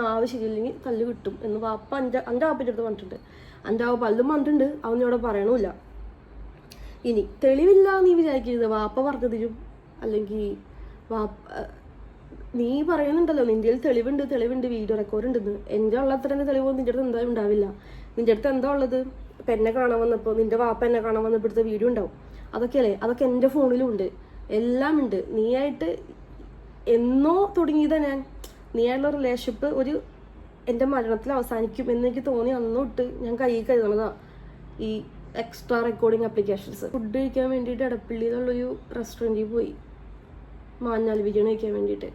[SPEAKER 1] നാവ് ശരിയില്ലെങ്കിൽ തല്ല് കിട്ടും എന്ന് വാപ്പ എൻ്റെ വാപ്പൻ്റെ അടുത്ത് പറഞ്ഞിട്ടുണ്ട്. എൻ്റെ വാപ്പ പലതും പറഞ്ഞിട്ടുണ്ട്, അവൻ ഇവിടെ പറയണമില്ല. ഇനി തെളിവില്ല നീ വിചാരിക്കരുത് വാപ്പ പറഞ്ഞതിലും, അല്ലെങ്കിൽ നീ പറയുന്നുണ്ടല്ലോ നിൻ്റെ തെളിവുണ്ട് വീഡിയോ റെക്കോർഡ് ഉണ്ടെന്ന്. എൻ്റെ ഉള്ളത്ര തന്നെ തെളിവൊന്നും നിൻ്റെ അടുത്ത് എന്തായാലും ഉണ്ടാവില്ല. നിൻ്റെ അടുത്ത് എന്താ ഉള്ളത്? ഇപ്പം എന്നെ കാണാൻ വന്നപ്പോൾ നിൻ്റെ വാപ്പ എന്നെ കാണാൻ വന്നപ്പോൾ എടുത്ത വീഡിയോ ഉണ്ടാവും. അതൊക്കെയല്ലേ, അതൊക്കെ എൻ്റെ ഫോണിലും ഉണ്ട്, എല്ലാം ഉണ്ട്. നീയായിട്ട് എന്നോ തുടങ്ങിയതാ നീയായിട്ടുള്ള റിലേഷൻഷിപ്പ് ഒരു എൻ്റെ മരണത്തിൽ അവസാനിക്കും എന്നെനിക്ക് തോന്നി അന്നോട്ട് ഞാൻ കയ്യിൽ കരുതണതാ ഈ എക്സ്ട്രാ റെക്കോർഡിങ് ആപ്ലിക്കേഷൻസ്. ഫുഡ് കഴിക്കാൻ വേണ്ടിയിട്ട് എടപ്പള്ളിയിലുള്ളൊരു റെസ്റ്റോറൻറ്റിൽ പോയി, മാഞ്ഞാലി ബിരിയാണി കഴിക്കാൻ വേണ്ടിയിട്ട്.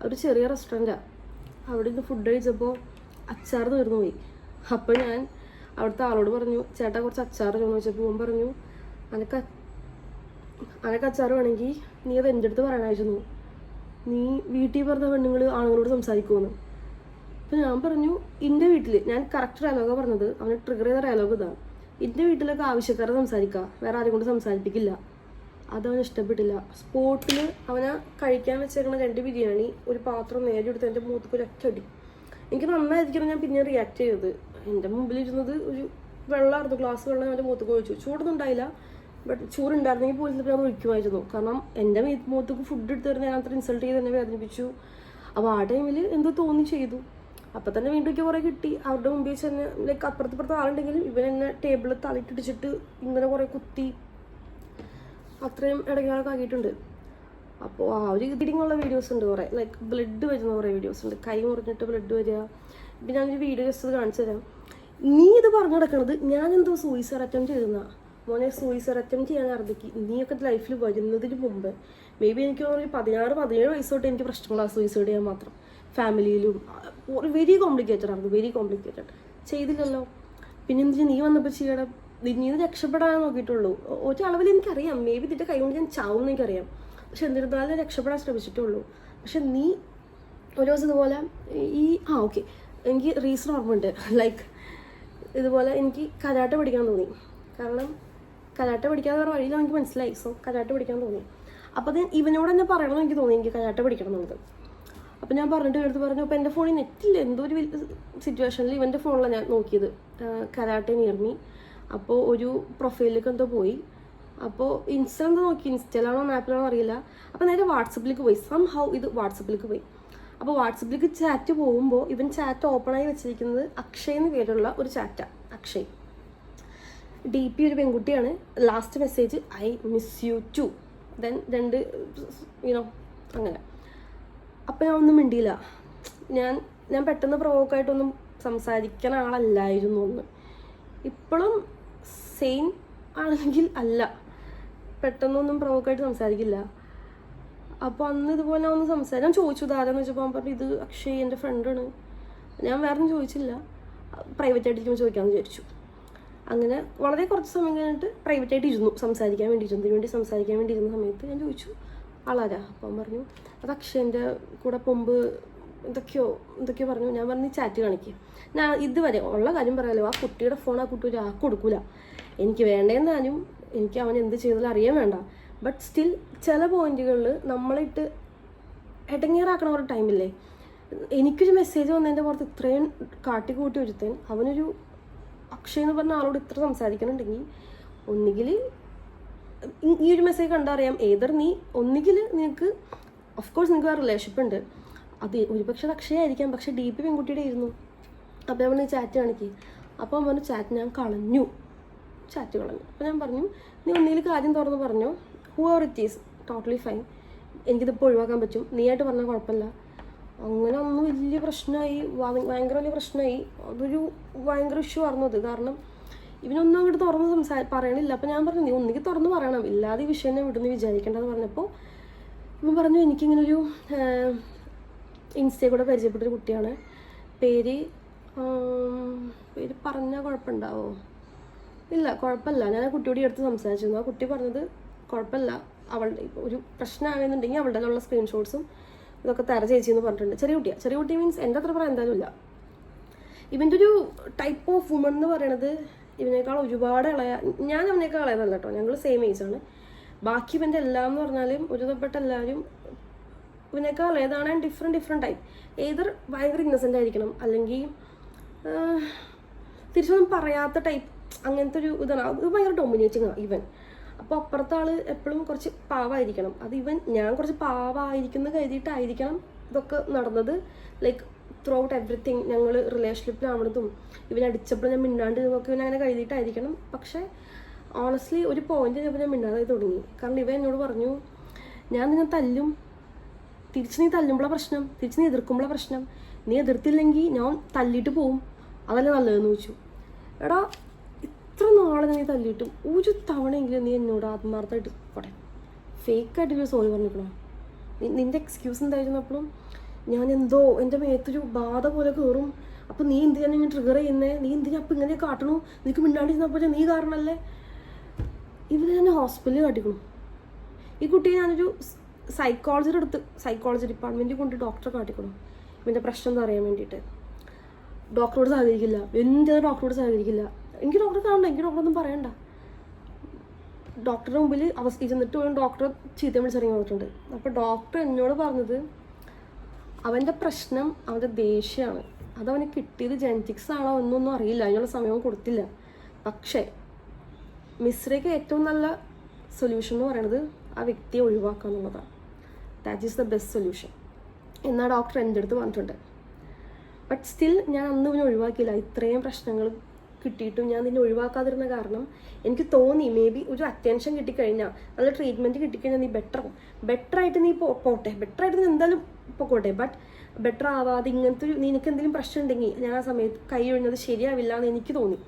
[SPEAKER 1] ഒരു ചെറിയ റെസ്റ്റോറൻറ്റാണ്. അവിടെ നിന്ന് ഫുഡ് കഴിച്ചപ്പോൾ അച്ചാർ തീർന്നു പോയി. അപ്പോൾ ഞാൻ അവിടുത്തെ ആളോട് പറഞ്ഞു, ചേട്ടാ കുറച്ച് അച്ചാർ ചോദിച്ചു വെച്ചപ്പോൾ അവൻ പറഞ്ഞു, അനക്ക് അച്ചാർ വേണമെങ്കിൽ നീ അത് എൻ്റെ അടുത്ത് പറയണമായിരുന്നു. നീ വീട്ടിൽ പറഞ്ഞ പെണ്ണുങ്ങൾ ആണുങ്ങളോട് സംസാരിക്കുമെന്ന്. അപ്പോൾ ഞാൻ പറഞ്ഞു എൻ്റെ വീട്ടിൽ, ഞാൻ കറക്റ്റ് ഡയലോഗാണ് പറഞ്ഞത്, അവനെ ട്രിഗർ ചെയ്ത ഡയലോഗ് ഇതാണ്, എൻ്റെ വീട്ടിലൊക്കെ ആവശ്യക്കാരെ സംസാരിക്കുക, വേറെ ആരും കൊണ്ട് സംസാരിപ്പിക്കില്ല. അതവന് ഇഷ്ടപ്പെട്ടില്ല. സ്പോട്ടിൽ അവനെ കഴിക്കാൻ വെച്ചേക്കണ 2 ബിരിയാണി ഒരു പാത്രം നേരെ എടുത്ത് എൻ്റെ മുഖത്തേക്ക് ഒരു ഒറ്റടി. എനിക്ക് നന്നായിരിക്കണം ഞാൻ പിന്നെ റിയാക്ട് ചെയ്തത്. എൻ്റെ മുമ്പിലിരുന്നത് ഒരു വെള്ളമായിരുന്നു, ഗ്ലാസ് വെള്ളം എൻ്റെ മുഖത്തേക്ക് ഒഴിച്ചു. ചൂടൊന്നും ഉണ്ടായില്ല, ബട്ട് ചൂടുണ്ടായിരുന്നെങ്കിൽ പോലും ഞാൻ ഒഴിക്കുമായിരുന്നു. കാരണം എൻ്റെ മുഖത്തേക്ക് ഫുഡ് എടുത്ത് തരുന്ന ഞാൻ അത്ര ഇൻസൾട്ട് ചെയ്ത് എന്നെ വേദനിപ്പിച്ചു. അപ്പോൾ ആ ടൈമിൽ എന്തോ തോന്നി ചെയ്തു. അപ്പം തന്നെ വീണ്ടും കുറേ കിട്ടി. അവരുടെ മുമ്പിൽ ചെന്ന് ലൈക്ക് അപ്പുറത്ത് ആളുണ്ടെങ്കിലും ഇവൻ എന്നെ ടേബിളിൽ തളിട്ടിടിച്ചിട്ട് ഇങ്ങനെ കുറേ കുത്തി അത്രയും ഇടങ്ങാറൊക്കെ ആക്കിയിട്ടുണ്ട്. അപ്പോൾ ആ ഒരു ഇതിങ്ങുള്ള വീഡിയോസ് ഉണ്ട് കുറേ, ലൈക്ക് ബ്ലഡ് വരുന്ന കുറേ വീഡിയോസ് ഉണ്ട്, കൈ മുറിഞ്ഞിട്ട് ബ്ലഡ് വരിക. ഇപ്പം ഞാനൊരു വീഡിയോ ജസ്റ്റ് കാണിച്ചു തരാം. നീ ഇത് പറഞ്ഞു നടക്കണത് ഞാൻ എന്തോ സൂയിസൈഡ് അറ്റംപ്റ്റ് ചെയ്തെന്നാ. മോനെ സൂയിസൈഡ് അറ്റംപ്റ്റ് ചെയ്യാൻ അറബിക്ക് നീയൊക്കെ ലൈഫിൽ വരുന്നതിന് മുമ്പ് എനിക്ക് തോന്നുന്നു 16-17 വയസ്സ് തൊട്ട് എനിക്ക് പ്രശ്നങ്ങളാണ് സൂയിസൈഡ് ചെയ്യാൻ മാത്രം. ഫാമിലിയിലും വെരി കോംപ്ലിക്കേറ്റഡ് ആണ്, വെരി കോംപ്ലിക്കേറ്റഡ്. ചെയ്തില്ലല്ലോ, പിന്നെ എന്തിനാ നീ വന്നപ്പോൾ ചെയ്യണം? നീ രക്ഷപ്പെടാൻ നോക്കിയിട്ടുള്ളൂ. ഒരളവിൽ എനിക്കറിയാം മേ ബി നിന്റെ കൈ കൊണ്ട് ഞാൻ ചാവും എന്ന് എനിക്കറിയാം, പക്ഷെ എന്നിരുന്നാലും രക്ഷപ്പെടാൻ ശ്രമിച്ചിട്ടുള്ളൂ. പക്ഷെ നീ ഒരു ദിവസം ഇതുപോലെ ഓക്കെ എനിക്ക് റീസൺ ഓർമ്മയുണ്ട്. ലൈക്ക് ഇതുപോലെ എനിക്ക് കരാട്ടെ പഠിക്കാൻ തോന്നി. കാരണം കരാട്ടെ പഠിക്കാതെ വേറെ വഴിയിലും എനിക്ക് മനസ്സിലായി. സോ കരാട്ടെ പഠിക്കാൻ തോന്നി. അപ്പോൾ അത് ഇവനോട് തന്നെ പറയണമെന്ന് എനിക്ക് തോന്നി, എനിക്ക് കരാട്ടെ പഠിക്കണം എന്നുള്ളത്. അപ്പോൾ ഞാൻ എടുത്ത് പറഞ്ഞു. അപ്പോൾ എൻ്റെ ഫോണിൽ നെറ്റില്ല. എന്തോ ഒരു സിറ്റുവേഷനിൽ ഇവൻ്റെ ഫോണിലാണ് ഞാൻ നോക്കിയത്, കരാട്ടെ നിയർമി. അപ്പോൾ ഒരു പ്രൊഫൈലിലേക്ക് എന്തോ പോയി. അപ്പോൾ ഇൻസ്റ്റ എന്തോ നോക്കി, ഇൻസ്റ്റയിലാണോ ആപ്പിലാണോ അറിയില്ല. അപ്പോൾ നേരെ വാട്സപ്പിലേക്ക് പോയി. ഇത് വാട്സപ്പിലേക്ക് പോയി. അപ്പോൾ വാട്സപ്പിലേക്ക് ചാറ്റ് പോകുമ്പോൾ ഇവൻ ചാറ്റ് ഓപ്പണായി വെച്ചിരിക്കുന്നത് അക്ഷയ് എന്ന് പേരുള്ള ഒരു ചാറ്റാണ്. അക്ഷയ് DP ഒരു പെൺകുട്ടിയാണ്. Last message I miss you too, then 2 അങ്ങനെ. അപ്പം ഞാൻ ഒന്നും മിണ്ടിയില്ല. ഞാൻ പെട്ടെന്ന് പ്രൊവോക്കായിട്ടൊന്നും സംസാരിക്കുന്ന ആളല്ലായിരുന്നു ഒന്ന്. ഇപ്പോഴും സെയിം ആണെങ്കിൽ അല്ല, പെട്ടെന്നൊന്നും പ്രൊവോക്കായിട്ട് സംസാരിക്കില്ല. അപ്പോൾ അന്ന് ഇതുപോലെ ഞാൻ ചോദിച്ചു ഇതാരാന്ന് വെച്ചപ്പോൾ അവൻ പറഞ്ഞു ഇത് അക്ഷയ് എൻ്റെ ഫ്രണ്ടാണ്. ഞാൻ വേറെ ഒന്നും ചോദിച്ചില്ല, പ്രൈവറ്റായിട്ട് ചോദിക്കാമെന്ന് വിചാരിച്ചു. അങ്ങനെ വളരെ കുറച്ച് സമയം കഴിഞ്ഞിട്ട് പ്രൈവറ്റായിട്ട് സംസാരിക്കാൻ വേണ്ടിയിരുന്ന സമയത്ത് ഞാൻ ചോദിച്ചു ആളാരാ. അപ്പം പറഞ്ഞു അത് അക്ഷയൻ്റെ കൂടെ മുമ്പ് എന്തൊക്കെയോ പറഞ്ഞു. ഞാൻ പറഞ്ഞു ചാറ്റ് കാണിക്കുക. ഞാൻ ഇതുവരെ ഉള്ള കാര്യം പറയാലോ, ആ കുട്ടിയുടെ ഫോൺ ആ കുട്ടി ഒരാൾക്ക് കൊടുക്കൂല. എനിക്ക് വേണ്ടതെന്നാലും എനിക്ക് അവൻ എന്ത് ചെയ്താലും അറിയാൻ വേണ്ട. ബട്ട് സ്റ്റിൽ ചില പോയിന്റുകളിൽ നമ്മളിട്ട് ഇടങ്ങേറാക്കണ ഒരു ടൈമില്ലേ, എനിക്കൊരു മെസ്സേജ് വന്നതിൻ്റെ പുറത്ത് ഇത്രയും കാട്ടിക്കൂട്ടി ഒരുത്തൻ അവനൊരു അക്ഷയ് എന്ന് പറഞ്ഞ ആളോട് ഇത്ര സംസാരിക്കണുണ്ടെങ്കിൽ ഒന്നുകിൽ ഈ ഒരു മെസ്സേജ് കണ്ടറിയാം ഏതർ നീ ഒന്നുകിൽ നിനക്ക് ഓഫ് കോഴ്സ് നിനക്ക് ആ റിലേഷൻഷിപ്പ് ഉണ്ട്, അത് ഒരുപക്ഷെ അത് അക്ഷയായിരിക്കാം, പക്ഷെ DP പെൺകുട്ടിയുടെ ആയിരുന്നു. അപ്പോൾ ഞാൻ പറഞ്ഞു ചാറ്റ് കാണിക്കുക. അപ്പോൾ അവൻ പറഞ്ഞു ചാറ്റ് ഞാൻ കളഞ്ഞു, ചാറ്റ് കളഞ്ഞു. അപ്പോൾ ഞാൻ പറഞ്ഞു നീ ഒന്നുകിൽ കാര്യം തുറന്ന് പറഞ്ഞോ, whoever it is totally fine, എനിക്കിതിപ്പോൾ ഒഴിവാക്കാൻ പറ്റും, നീ ആയിട്ട് പറഞ്ഞാൽ കുഴപ്പമില്ല. അങ്ങനെ ഒന്നും വലിയ പ്രശ്നമായി, ഭയങ്കര വലിയ പ്രശ്നമായി. അതൊരു ഭയങ്കര ഇഷ്യൂ ആയിരുന്നു അത്. കാരണം ഇവനൊന്നും അങ്ങോട്ട് തുറന്ന് പറയണില്ല. അപ്പോൾ ഞാൻ പറഞ്ഞു നീ ഒന്നുകിൽ തുറന്ന് പറയണം, ഇല്ലാതെ ഈ വിഷയം ഞാൻ വിടുന്ന് വിചാരിക്കേണ്ടതെന്ന് പറഞ്ഞപ്പോൾ ഇവൻ പറഞ്ഞു എനിക്കിങ്ങനൊരു ഇൻസ്റ്റയിൽ കൂടെ പരിചയപ്പെട്ടൊരു കുട്ടിയാണ്, പേര് പറഞ്ഞാൽ കുഴപ്പമുണ്ടാവോ? ഇല്ല കുഴപ്പമില്ല, ഞാൻ ആ കുട്ടിയോട് എടുത്ത് സംസാരിച്ചിരുന്നു. ആ കുട്ടി പറഞ്ഞത് കുഴപ്പമില്ല, അവളുടെ ഒരു പ്രശ്നമാണെന്നുണ്ടെങ്കിൽ അവളുടെ ഉള്ള സ്ക്രീൻഷോട്ട്സും ഇതൊക്കെ തര ചേച്ചി എന്ന് പറഞ്ഞിട്ടുണ്ട്. ചെറിയ കുട്ടി മീൻസ് എൻ്റെ അത്ര പറയാൻ എന്തായാലും ഇല്ല. ഇവൻ്റെ ഒരു ടൈപ്പ് ഓഫ് വുമൺ എന്ന് പറയണത് ഇവനേക്കാൾ ഒരുപാട് ഇളയ, ഞാൻ അവനേക്കാൾ ഇളയതല്ല കേട്ടോ, ഞങ്ങൾ സെയിം ഏജാണ്. ബാക്കി ഇവൻ്റെ എല്ലാം എന്ന് പറഞ്ഞാലും ഒരുതപ്പെട്ട എല്ലാവരും ഇവനേക്കാൾ ഇളയതാണ്. Different type. ഏതർ ഭയങ്കര ഇന്നസെൻ്റ് ആയിരിക്കണം, അല്ലെങ്കിൽ തിരിച്ചൊന്നും പറയാത്ത ടൈപ്പ്, അങ്ങനത്തെ ഒരു ഇതാണ്. ഇത് ഭയങ്കര ഡൊമിനേറ്റിംഗ് ആണ് ഇവൻ. അപ്പോൾ അപ്പുറത്തെ ആൾ എപ്പോഴും കുറച്ച് പാവമായിരിക്കണം. അത് ഞാൻ കുറച്ച് പാവമായിരിക്കുന്ന കരുതിയിട്ടായിരിക്കണം ഇതൊക്കെ നടന്നത്. ലൈക്ക് ത്രൂ ഔട്ട് എവറിത്തിങ് ഞങ്ങൾ റിലേഷൻഷിപ്പിലാവണതും ഇവനടിച്ചപ്പോൾ ഞാൻ മിണ്ടാണ്ട് ഇതൊക്കെ ഇവൻ അങ്ങനെ കരുതിയിട്ടായിരിക്കണം. പക്ഷേ ഓണസ്റ്റ്ലി ഒരു പോയിന്റ് കഴിഞ്ഞപ്പോൾ ഞാൻ മിണ്ടാതെ തുടങ്ങി. കാരണം ഇവൻ എന്നോട് പറഞ്ഞു ഞാൻ നിന്നെ തല്ലും, തിരിച്ച് നീ തല്ലുമ്പോഴാണ് പ്രശ്നം, തിരിച്ച് നീ എതിർക്കുമ്പോഴാണ് പ്രശ്നം, നീ എതിർത്തില്ലെങ്കിൽ ഞാൻ തല്ലിയിട്ട് പോവും, അതല്ലേ നല്ലതെന്ന് ചോദിച്ചു. എടാ ഇത്ര നാളെ നീ തല്ലിയിട്ടും ഒരു തവണയെങ്കിലും നീ എന്നോട് ആത്മാർത്ഥമായിട്ട് പറയാം, ഫേക്കായിട്ടൊരു സോറി പറഞ്ഞിരിക്കണോ? നിൻ്റെ എക്സ്ക്യൂസ് എന്തായിരുന്നപ്പോഴും ഞാൻ എന്തോ എൻ്റെ മേത്തൊരു ബാധ പോലെ കയറും. അപ്പോൾ നീ എന്തിനാണ് ഇങ്ങനെ ട്രിഗർ ചെയ്യുന്നത്, നീ എന്തിനാ അപ്പം ഇങ്ങനെ കാട്ടണു, നിനക്ക് മിണ്ടാണ്ടിരുന്നപ്പോൾ നീ കാരണമല്ലേ. ഇവന് ഞാൻ ഹോസ്പിറ്റലിൽ കാട്ടിക്കണു. ഈ കുട്ടിയെ ഞാനൊരു സൈക്കോളജി ഡിപ്പാർട്ട്മെൻറ്റിൽ കൊണ്ട് ഡോക്ടറെ കാട്ടിക്കണം ഇവൻ്റെ പ്രശ്നം എന്ന് അറിയാൻ വേണ്ടിയിട്ട്. ഡോക്ടറോട് സഹകരിക്കില്ല, എന്ത് ഡോക്ടറോട് സഹകരിക്കില്ല. എനിക്ക് ഡോക്ടറെ കാണണ്ട, എനിക്ക് ഡോക്ടറൊന്നും പറയണ്ട. ഡോക്ടറുടെ മുമ്പിൽ ഇരുന്നിട്ട് പോലും ഡോക്ടറെ ചീത്ത വിളിച്ചിറങ്ങി വന്നിട്ടുണ്ട്. അപ്പോൾ ഡോക്ടർ എന്നോട് പറഞ്ഞത് അവൻ്റെ പ്രശ്നം അവൻ്റെ ദേഷ്യമാണ്, അതവന് കിട്ടിയത് ജെനറ്റിക്സ് ആണോ എന്നൊന്നും അറിയില്ല, അതിനുള്ള സമയവും കൊടുത്തില്ല. പക്ഷേ മിശ്രയ്ക്ക് ഏറ്റവും നല്ല സൊല്യൂഷൻ എന്ന് പറയുന്നത് ആ വ്യക്തിയെ ഒഴിവാക്കുക എന്നുള്ളതാണ്. That is the best solution എന്നാ ഡോക്ടർ എൻ്റെ അടുത്ത് പറഞ്ഞിട്ടുണ്ട്. ബട്ട് സ്റ്റിൽ ഞാൻ അന്ന് ഇവനെ ഒഴിവാക്കിയില്ല. ഇത്രയും പ്രശ്നങ്ങൾ കിട്ടിയിട്ടും ഞാൻ നിന്നെ ഒഴിവാക്കാതിരുന്ന കാരണം എനിക്ക് തോന്നി മേ ബി ഒരു അറ്റൻഷൻ കിട്ടിക്കഴിഞ്ഞാൽ, നല്ല ട്രീറ്റ്മെൻറ്റ് കിട്ടിക്കഴിഞ്ഞാൽ നീ ബെറ്ററായിട്ട് നീ പോട്ടെ, ബെറ്ററായിട്ട് നീ എന്തായാലും പൊക്കോട്ടെ. ബട്ട് ബെറ്റർ ആവാതെ ഇങ്ങനത്തെ ഒരു നിനക്ക് എന്തെങ്കിലും പ്രശ്നം ഉണ്ടെങ്കിൽ ഞാൻ ആ സമയത്ത് കൈ ഒഴിഞ്ഞത് ശരിയാവില്ല എന്ന് എനിക്ക് തോന്നി.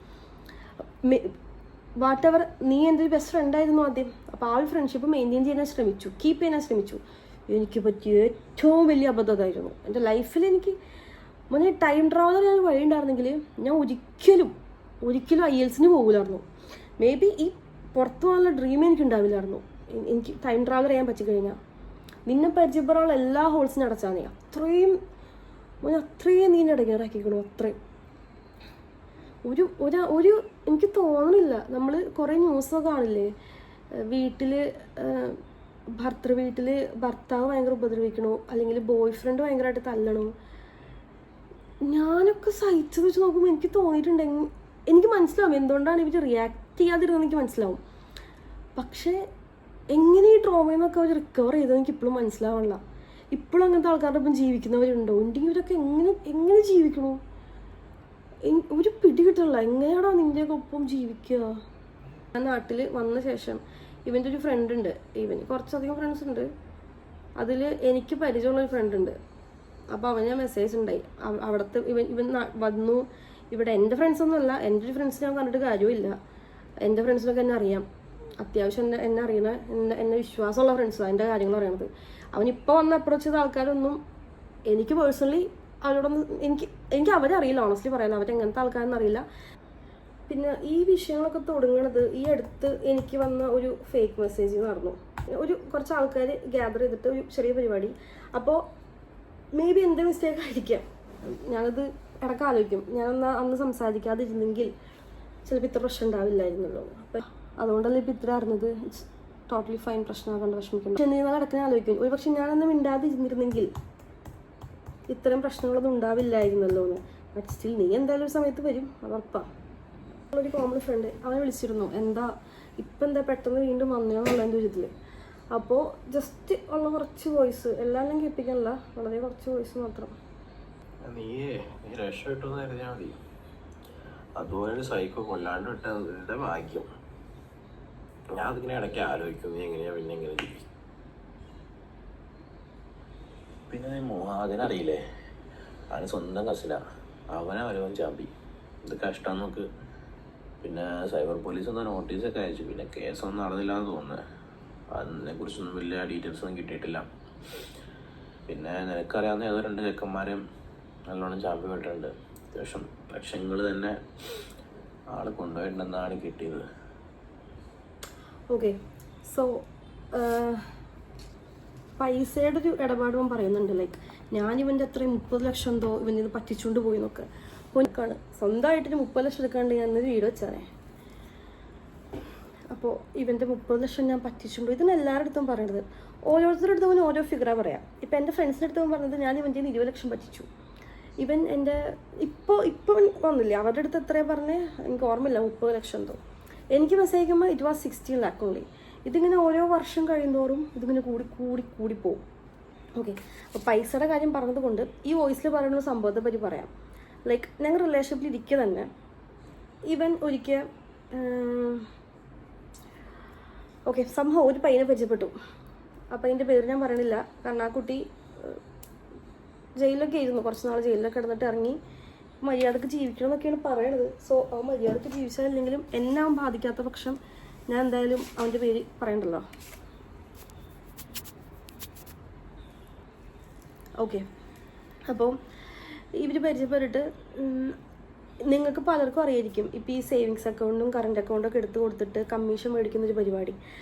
[SPEAKER 1] വാട്ട് എവർ, നീ എൻ്റെ ഒരു ബെസ്റ്റ് ഫ്രണ്ടായിരുന്നു ആദ്യം. അപ്പോൾ ആ ഒരു ഫ്രണ്ട്ഷിപ്പ് മെയിൻറ്റെയിൻ ചെയ്യാൻ ശ്രമിച്ചു, കീപ്പ് ചെയ്യാൻ ശ്രമിച്ചു. എനിക്ക് പറ്റിയ ഏറ്റവും വലിയ അബദ്ധമായിരുന്നു എൻ്റെ ലൈഫിൽ. എനിക്ക് മോനെ ടൈം ട്രാവലർ ഞാൻ വഴി ഉണ്ടായിരുന്നെങ്കിൽ ഞാൻ ഒരിക്കലും IELTS പോകില്ലായിരുന്നു. മേ ബി ഈ പുറത്തു പോകാനുള്ള ഡ്രീം എനിക്ക് ഉണ്ടാവില്ലായിരുന്നു. എനിക്ക് ടൈം ട്രാവലർ ചെയ്യാൻ പറ്റിക്കഴിഞ്ഞാൽ നിന്നെ പരിചയപ്പെടാനുള്ള എല്ലാ ഹോൾസിനും അടച്ചാൽ നീ അത്രയും നീ എന്നെ ഇടങ്ങേറാക്കിക്കണു. അത്രയും ഒരു എനിക്ക് തോന്നണില്ല. നമ്മൾ കുറേ ന്യൂസൊക്കെ കാണില്ലേ, വീട്ടിൽ ഭർത്താവ് ഭയങ്കര ഉപദ്രവിക്കണു, അല്ലെങ്കിൽ ബോയ് ഫ്രണ്ട് ഭയങ്കരമായിട്ട് തല്ലണു. ഞാനൊക്കെ സഹിച്ചത് വെച്ച് നോക്കുമ്പോൾ എനിക്ക് തോന്നിയിട്ടുണ്ടെങ്കിൽ എനിക്ക് മനസ്സിലാവും എന്തുകൊണ്ടാണ് ഇവർ റിയാക്ട് ചെയ്യാതിരുന്നത്, എനിക്ക് മനസ്സിലാവും. പക്ഷേ എങ്ങനെ ഈ ട്രോമയിൽ നിന്നൊക്കെ അവർ റിക്കവർ ചെയ്തത് എനിക്ക് ഇപ്പോഴും മനസ്സിലാവണില്ല. ഇപ്പോഴും അങ്ങനത്തെ ആൾക്കാരുടെ ഒപ്പം ജീവിക്കുന്നവരുണ്ടോ? ഉണ്ടെങ്കിൽ ഇവരൊക്കെ എങ്ങനെ ജീവിക്കണു ഒരു പിടി കിട്ടില്ല. എങ്ങനെയാണോ നിൻ്റെയൊക്കെ ഒപ്പം ജീവിക്കുക? ഞാൻ നാട്ടിൽ വന്ന ശേഷം ഇവൻ്റെ ഒരു ഫ്രണ്ട് ഉണ്ട്, ഇവന് കുറച്ചധികം ഫ്രണ്ട്സ് ഉണ്ട്. അതിൽ എനിക്ക് പരിചയമുള്ളൊരു ഫ്രണ്ട് ഉണ്ട്. അപ്പോൾ അവന് ഞാൻ മെസ്സേജ് ഉണ്ടായി, അവിടുത്തെ ഇവൻ വന്നു ഇവിടെ. എൻ്റെ ഫ്രണ്ട്സൊന്നുമല്ല, എൻ്റെ ഒരു ഫ്രണ്ട്സിനെ ഞാൻ കണ്ടിട്ട് കാര്യമില്ല. എൻ്റെ ഫ്രണ്ട്സിനൊക്കെ എന്നെ അറിയാം, അത്യാവശ്യം എന്നെ അറിയുന്ന എന്നെ വിശ്വാസമുള്ള ഫ്രണ്ട്സാണ് എൻ്റെ കാര്യങ്ങൾ അറിയണത്. അവനിപ്പോൾ വന്ന് അപ്രോച്ച് ചെയ്ത ആൾക്കാരൊന്നും എനിക്ക് പേഴ്സണലി അവരോടൊന്നും എനിക്ക് അവരെ അറിയില്ല. ഓണസ്റ്റ്ലി പറയാൻ അവരെങ്ങനത്തെ ആൾക്കാരെന്ന് അറിയില്ല. പിന്നെ ഈ വിഷയങ്ങളൊക്കെ തുടങ്ങണത് ഈ അടുത്ത് എനിക്ക് വന്ന ഒരു ഫേക്ക് മെസ്സേജ് നടന്നു. കുറച്ച് ആൾക്കാർ ഗ്യാദർ ചെയ്തിട്ട് ഒരു ചെറിയ പരിപാടി. അപ്പോൾ മേ ബി എൻ്റെ മിസ്റ്റേക്ക് ആയിരിക്കാം, ഞാനത് ഇടയ്ക്ക് ആലോചിക്കും. ഞാനൊന്ന് അന്ന് സംസാരിക്കാതിരുന്നെങ്കിൽ ചിലപ്പോൾ ഇത്ര പ്രശ്നം ഉണ്ടാവില്ലായിരുന്നല്ലോ. അപ്പം അതുകൊണ്ടല്ലേ ഇപ്പം ഇത്ര അറിഞ്ഞത്. ഇറ്റ്സ് ടോട്ടലി ഫൈൻ, പ്രശ്നമാകേണ്ട വിഷമിക്കണം. പക്ഷെ നീ ഇടയ്ക്ക് ആലോചിക്കും, ഒരു പക്ഷെ ഞാനൊന്ന് മിണ്ടാതിരുന്നിരുന്നെങ്കിൽ ഇത്തരം പ്രശ്നങ്ങളൊന്നും ഉണ്ടാവില്ലായിരുന്നല്ലോ എന്ന്. ബട്ട് സ്റ്റിൽ നീ എന്തായാലും ഒരു സമയത്ത് വരും, അത് ഉറപ്പാ. ഒരു കോമൺ ഫ്രണ്ട് അവനെ വിളിച്ചിരുന്നു, എന്താ ഇപ്പം എന്താ പെട്ടെന്ന് വീണ്ടും വന്നേന്നുള്ളതിൻ്റെ ഒരു ഇതിൽ. അപ്പോൾ ജസ്റ്റ് ഉള്ള കുറച്ച് വോയിസ്, എല്ലാം കേൾപ്പിക്കാനല്ല, വളരെ കുറച്ച് വോയിസ് മാത്രം.
[SPEAKER 3] നീ രക്ഷപ്പെട്ടെന്ന് കരുതിയാൽ മതി. അതുപോലെ സൈക്കോ കൊല്ലാണ്ട് വിട്ടതിൻ്റെ ഭാഗ്യം. ഞാൻ അതിങ്ങനെ ഇടയ്ക്ക് ആലോചിക്കും, നീ എങ്ങനെയാ പിന്നെ എങ്ങനെ ജീവിക്കും. പിന്നെ അതിനറിയില്ലേ, അവന് സ്വന്തം കസിലാണ്, അവനെ വരുവൻ ചാമ്പി. ഇത് കഷ്ടം നോക്ക്. പിന്നെ സൈബർ പോലീസ് ഒന്ന് നോട്ടീസൊക്കെ അയച്ചു, പിന്നെ കേസൊന്നും നടന്നില്ലാന്ന് തോന്നുന്നത്. അതിനെക്കുറിച്ചൊന്നും വലിയ ഡീറ്റെയിൽസ് ഒന്നും കിട്ടിയിട്ടില്ല. പിന്നെ നിനക്കറിയാവുന്ന ഏതോ 2 ചെക്കന്മാരും നല്ലോണം ചാമ്പി വിട്ടിട്ടുണ്ട്. അത്യാവശ്യം ലക്ഷങ്ങൾ തന്നെ ആൾ കൊണ്ടുപോയിട്ടുണ്ടെന്നാണ് കിട്ടിയത്.
[SPEAKER 1] ഓക്കെ, സോ പൈസയുടെ ഒരു ഇടപാടും പറയുന്നുണ്ട്. ലൈക്ക് ഞാനിവൻ്റെ അത്രയും 30 ലക്ഷം എന്തോ ഇവനിത് പറ്റിച്ചുകൊണ്ട് പോയി എന്നൊക്കെ. പൊനിക്കാണ് സ്വന്തമായിട്ടൊരു 30 ലക്ഷം എടുക്കാണ്ട് ഞാൻ ഒരു വീട് വെച്ചാലേ. അപ്പോൾ ഇവൻ്റെ 30 ലക്ഷം ഞാൻ പറ്റിച്ചുകൊണ്ട്, ഇതിന് എല്ലാവരുടെ അടുത്തും പറയണത്. ഓരോരുത്തരുടെ അടുത്തും അവന് ഓരോ ഫിഗറാണ് പറയാം. ഇപ്പം എൻ്റെ ഫ്രണ്ട്സിൻ്റെ അടുത്തും പറഞ്ഞത് ഞാൻ ഇവൻ്റെ 20 ലക്ഷം പറ്റിച്ചു. ഇവൻ എൻ്റെ ഇപ്പോൾ വന്നില്ലേ, അവരുടെ അടുത്ത് എത്രയാണ് പറഞ്ഞേ എനിക്ക് ഓർമ്മയില്ല, 30 ലക്ഷം എന്തോ. എനിക്ക് മെസ്സേജ് അയക്കുമ്പോൾ ഇറ്റ് വാസ് 16 lakh ഓൺലി. ഇതിങ്ങനെ ഓരോ വർഷം കഴിയുന്തോറും ഇതിങ്ങനെ കൂടി പോകും. ഓക്കെ, അപ്പോൾ പൈസയുടെ കാര്യം പറഞ്ഞത് കൊണ്ട് ഈ വോയിസിൽ പറയുന്ന സംഭവത്തെ പറ്റി പറയാം. ലൈക്ക് ഞങ്ങൾ റിലേഷൻഷിപ്പിൽ ഇരിക്കുക തന്നെ ഇവൻ ഒരിക്കൽ ഓക്കെ സംഭവം ഒരു പയ്യനെ പരിചയപ്പെട്ടു. അപ്പോൾ അതിൻ്റെ പേര് ഞാൻ പറയണില്ല, കാരണം ആ കുട്ടി ജയിലിലൊക്കെ ആയിരുന്നു, കുറച്ച് നാൾ ജയിലിലൊക്കെ കിടന്നിട്ട് ഇറങ്ങി മര്യാദക്ക് ജീവിക്കണം എന്നൊക്കെയാണ് പറയണത്. സോ ആ മര്യാദക്ക് ജീവിച്ചാലില്ലെങ്കിലും എന്നെ അവൻ ബാധിക്കാത്ത പക്ഷം ഞാൻ എന്തായാലും അവൻ്റെ പേര് പറയണ്ടല്ലോ. ഓക്കെ, അപ്പോൾ ഇവർ പരിചയപ്പെട്ടിട്ട് നിങ്ങൾക്ക് പലർക്കും അറിയായിരിക്കും, ഇപ്പോൾ ഈ സേവിങ്സ് അക്കൗണ്ടും കറണ്ട് അക്കൗണ്ടൊക്കെ എടുത്ത് കൊടുത്തിട്ട് കമ്മീഷൻ മേടിക്കുന്നൊരു പരിപാടി.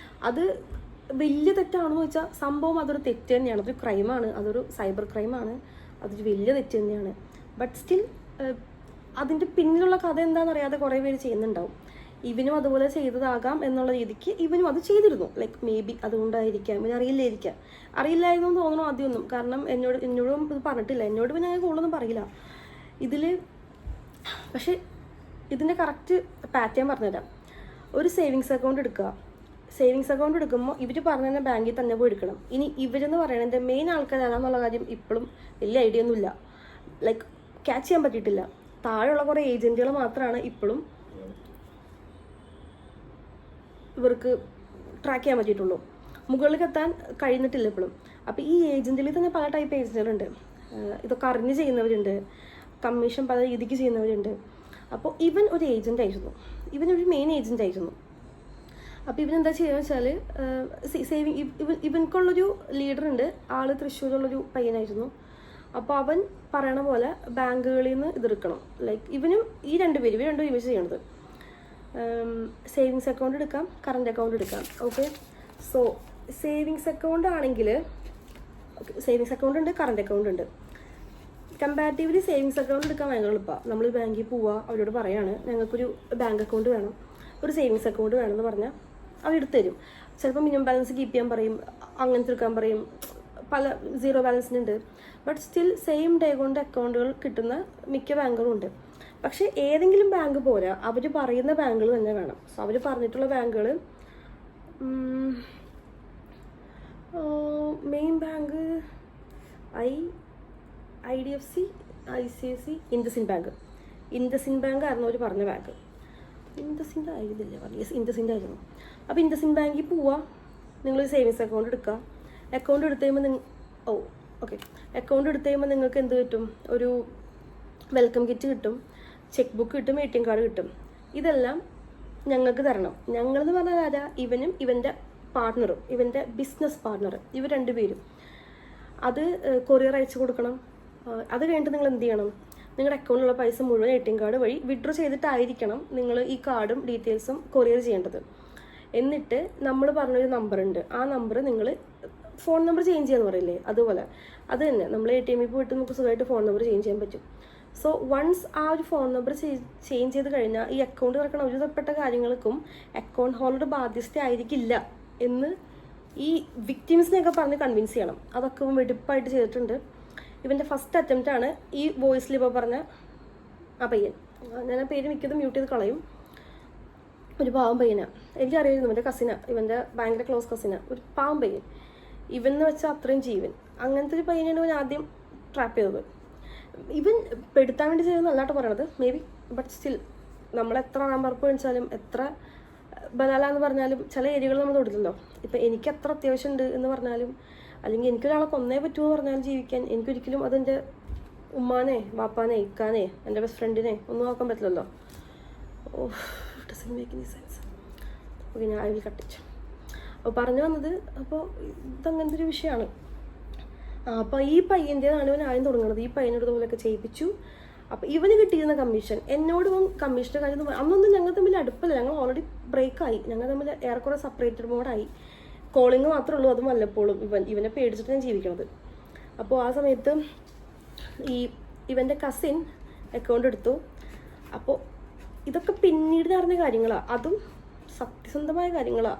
[SPEAKER 1] അത് വലിയ തെറ്റാണെന്ന് വെച്ചാൽ സംഭവം അതൊരു തെറ്റ് തന്നെയാണ്, അതൊരു ക്രൈമാണ്, അതൊരു സൈബർ ക്രൈമാണ്, അതൊരു വലിയ തെറ്റ് തന്നെയാണ്. ബട്ട് സ്റ്റിൽ അതിൻ്റെ പിന്നിലുള്ള കഥ എന്താണെന്ന് അറിയാതെ കുറേ പേര് ചെയ്യുന്നുണ്ടാവും. ഇവനും അതുപോലെ ചെയ്തതാകാം എന്നുള്ള രീതിക്ക് ഇവനും അത് ചെയ്തിരുന്നു. ലൈക്ക് മേ ബി അതുകൊണ്ടായിരിക്കാം, ഇവന് അറിയില്ലായിരുന്നു എന്ന് തോന്നണം ആദ്യമൊന്നും. കാരണം എന്നോടും ഇത് പറഞ്ഞിട്ടില്ല, എന്നോട് പിന്നെ അങ്ങനെ കൂടുതലൊന്നും പറയില്ല ഇതിൽ. പക്ഷേ ഇതിൻ്റെ കറക്റ്റ് പാറ്റേൺ പറഞ്ഞുതരാം. ഒരു സേവിങ്സ് അക്കൗണ്ട് എടുക്കുക. സേവിങ്സ് അക്കൗണ്ട് എടുക്കുമ്പോൾ ഇവർ പറഞ്ഞ തന്നെ ബാങ്കിൽ തന്നെ പോയി എടുക്കണം. ഇനി ഇവരെന്ന് പറയുന്നത് മെയിൻ ആൾക്കാരാണെന്നുള്ള കാര്യം ഇപ്പോഴും വലിയ ഐഡിയ ഒന്നുമില്ല, ലൈക്ക് ക്യാച്ച് ചെയ്യാൻ പറ്റിയിട്ടില്ല. താഴെയുള്ള കുറേ ഏജൻറ്റുകൾ മാത്രമാണ് ഇപ്പോഴും ഇവർക്ക് ട്രാക്ക് ചെയ്യാൻ പറ്റിയിട്ടുള്ളൂ. മുകളിലേക്ക് എത്താൻ കഴിഞ്ഞിട്ടില്ല ഇപ്പോഴും. അപ്പോൾ ഈ ഏജൻറ്റിൽ തന്നെ പല ടൈപ്പ് ഏജൻറ്റുകളുണ്ട്. ഇതൊക്കെ അറിഞ്ഞ് ചെയ്യുന്നവരുണ്ട്, കമ്മീഷൻ പല രീതിക്ക് ചെയ്യുന്നവരുണ്ട്. അപ്പോൾ ഇവൻ ഒരു ഏജൻ്റ് ആയിരുന്നു, ഇവനൊരു മെയിൻ ഏജൻ്റ് ആയിരുന്നു. അപ്പോൾ ഇവനെന്താ ചെയ്യുക വെച്ചാൽ ഇവൻക്കുള്ളൊരു ലീഡറുണ്ട്, ആൾ തൃശ്ശൂരുള്ളൊരു പയ്യനായിരുന്നു. അപ്പോൾ അവൻ പറയണ പോലെ ബാങ്കുകളിൽ നിന്ന് ഇതെടുക്കണം. ലൈക്ക് ഇവരും രണ്ടും ഒരുമിച്ച് ചെയ്യണത്. സേവിങ്സ് അക്കൗണ്ട് എടുക്കാം, കറണ്ട് അക്കൗണ്ട് എടുക്കാം. ഓക്കെ, സോ സേവിങ്സ് അക്കൗണ്ട് ആണെങ്കിൽ സേവിങ്സ് അക്കൗണ്ട് ഉണ്ട്, കറണ്ട് അക്കൗണ്ട് ഉണ്ട്. കമ്പാരിറ്റീവ്ലി സേവിങ്സ് അക്കൗണ്ട് എടുക്കാൻ ഭയങ്കര എളുപ്പമാണ്. നമ്മൾ ബാങ്കിൽ പോവുക, അവരോട് പറയാണ് ഞങ്ങൾക്കൊരു ബാങ്ക് അക്കൗണ്ട് വേണം, ഒരു സേവിങ്സ് അക്കൗണ്ട് വേണമെന്ന് പറഞ്ഞാൽ അവരെടുത്ത് തരും. ചിലപ്പോൾ മിനിമം ബാലൻസ് കീപ്പ് ചെയ്യാൻ പറയും, അങ്ങനത്തെ എടുക്കാൻ പറയും, പല 0 ബാലൻസിനുണ്ട്. ബട്ട് സ്റ്റിൽ സെയിം ഡേ കൊണ്ട് അക്കൗണ്ടുകൾ കിട്ടുന്ന മിക്ക ബാങ്കുകളും ഉണ്ട്. പക്ഷേ ഏതെങ്കിലും ബാങ്ക് പോരാ, അവർ പറയുന്ന ബാങ്കുകൾ തന്നെ വേണം. സോ അവർ പറഞ്ഞിട്ടുള്ള ബാങ്കുകൾ main bank IDFC, ICICI, IndusInd bank ആയിരുന്നു അവർ പറഞ്ഞ ബാങ്ക്. ഇൻഡസിൻ്റെ ആയിരുന്നില്ല പറഞ്ഞു, ഇൻഡസിൻ്റെ ആയിരുന്നു. അപ്പോൾ ഇൻഡസിൻ ബാങ്കിൽ പോവുക, നിങ്ങൾ സേവിങ്സ് അക്കൗണ്ട് എടുക്കുക. അക്കൗണ്ട് എടുത്ത് കഴിയുമ്പോൾ അക്കൗണ്ട് എടുത്ത് കഴിയുമ്പോൾ നിങ്ങൾക്ക് എന്ത് കിട്ടും? ഒരു വെൽക്കം കിറ്റ് കിട്ടും, ചെക്ക് ബുക്ക് കിട്ടും, ATM കാർഡ് കിട്ടും. ഇതെല്ലാം ഞങ്ങൾക്ക് തരണം. ഞങ്ങളെന്ന് പറഞ്ഞാൽ ആരാ? ഇവനും ഇവൻ്റെ പാർട്ട്ണറും, ഇവൻ്റെ ബിസിനസ് പാർട്ട്ണർ, ഇവർ രണ്ടുപേരും. അത് കൊറിയർ അയച്ചു കൊടുക്കണം. അത് കഴിഞ്ഞിട്ട് നിങ്ങൾ എന്ത് ചെയ്യണം? നിങ്ങളുടെ അക്കൗണ്ടിലുള്ള പൈസ മുഴുവൻ ATM കാർഡ് വഴി വിഡ്രോ ചെയ്തിട്ടായിരിക്കണം നിങ്ങൾ ഈ കാർഡും ഡീറ്റെയിൽസും കൊറിയർ ചെയ്യേണ്ടത്. എന്നിട്ട് നമ്മൾ പറഞ്ഞൊരു നമ്പറുണ്ട്, ആ നമ്പർ നിങ്ങൾ ഫോൺ നമ്പർ ചേഞ്ച് ചെയ്യാന്ന് പറയില്ലേ, അതുപോലെ അത് തന്നെ നമ്മൾ ATM പോയിട്ട് നമുക്ക് സുഖമായിട്ട് ഫോൺ നമ്പർ ചേഞ്ച് ചെയ്യാൻ പറ്റും. സോ വൺസ് ആ ഒരു ഫോൺ നമ്പർ ചേഞ്ച് ചെയ്ത് കഴിഞ്ഞാൽ ഈ അക്കൗണ്ട് തുറക്കണ ഒരുവിധപ്പെട്ട കാര്യങ്ങൾക്കും അക്കൗണ്ട് ഹോൾഡർ ബാധ്യസ്ഥ ആയിരിക്കില്ല എന്ന് ഈ വിക്ടിംസിനെയൊക്കെ പറഞ്ഞ് കൺവിൻസ് ചെയ്യണം. അതൊക്കെ വെടിപ്പായിട്ട് ചെയ്തിട്ടുണ്ട്. ഇവൻ്റെ ഫസ്റ്റ് അറ്റംപ്റ്റ് ആണ് ഈ വോയിസിൽ ഇപ്പോൾ പറഞ്ഞ ആ പയ്യൻ. ഞാൻ ആ പേര് മിക്കതും മ്യൂട്ട് ചെയ്ത് കളയും. ഒരു പാവം പയ്യനാണ്. എനിക്കറിയായിരുന്നു ഇവൻ്റെ കസിനാണ്, ഇവൻ്റെ ഭയങ്കര ക്ലോസ് കസിനാണ്. ഒരു പാവം പയ്യൻ, ഇവൻ വെച്ചാൽ അത്രയും ജീവൻ. അങ്ങനത്തെ ഒരു പയ്യനാണ് ഇവൻ ആദ്യം ട്രാപ്പ് ചെയ്തത്. ഇവൻ പെടുത്താൻ വേണ്ടി ചെയ്തത് നല്ലതായിട്ട് പറയണത് മേ ബി, ബട്ട് സ്റ്റിൽ നമ്മൾ എത്ര നമ്പർപ്പ് കാണിച്ചാലും എത്ര ബലാല എന്ന് പറഞ്ഞാലും ചില ഏരിയകൾ നമ്മൾ തൊടില്ലല്ലോ. ഇപ്പം എനിക്ക് എത്ര അത്യാവശ്യം ഉണ്ട് എന്ന് പറഞ്ഞാലും, അല്ലെങ്കിൽ എനിക്കൊരാളെ കൊന്നേ പറ്റുമെന്ന് പറഞ്ഞാലും ജീവിക്കാൻ എനിക്കൊരിക്കലും അതെൻ്റെ ഉമ്മാനെ, വാപ്പാനെ, ഇക്കാനെ, എൻ്റെ ബെസ്റ്റ് ഫ്രണ്ടിനെ ഒന്നും നോക്കാൻ പറ്റില്ലല്ലോ. Oh, doesn't make any sense. Okay, ഞാൻ ഐ വിൽ കട്ട് ഇറ്റ്. അപ്പോൾ പറഞ്ഞു വന്നത്, അപ്പോൾ ഇതങ്ങനത്തെ ഒരു വിഷയമാണ്. അപ്പോൾ ഈ പയ്യൻ്റെതാണ് ഇവൻ ആദ്യം തുടങ്ങുന്നത്. ഈ പയ്യനോട് ഇതുപോലെയൊക്കെ ചെയ്യിപ്പിച്ചു. അപ്പോൾ ഇവന് കിട്ടിയിരുന്ന കമ്മീഷൻ, എന്നോട് ഇവൻ കമ്മീഷൻ്റെ കാര്യം അന്നൊന്നും ഞങ്ങൾ തമ്മിൽ അടുപ്പല്ല. ഞങ്ങൾ ഓൾറെഡി ബ്രേക്കായി, ഞങ്ങൾ തമ്മിൽ ഏറെക്കുറെ സെപ്പറേറ്റഡ് മോഡായി. കോളിങ് മാത്രമേ ഉള്ളൂ, അതും വല്ലപ്പോഴും. ഇവനെ പേടിച്ചിട്ട് ഞാൻ ജീവിക്കണത്. അപ്പോൾ ആ സമയത്ത് ഇവൻ്റെ കസിൻ അക്കൗണ്ട് എടുത്തു. അപ്പോൾ ഇതൊക്കെ പിന്നീട് നടന്ന കാര്യങ്ങളാണ്, അതും സത്യസന്ധമായ കാര്യങ്ങളാണ്.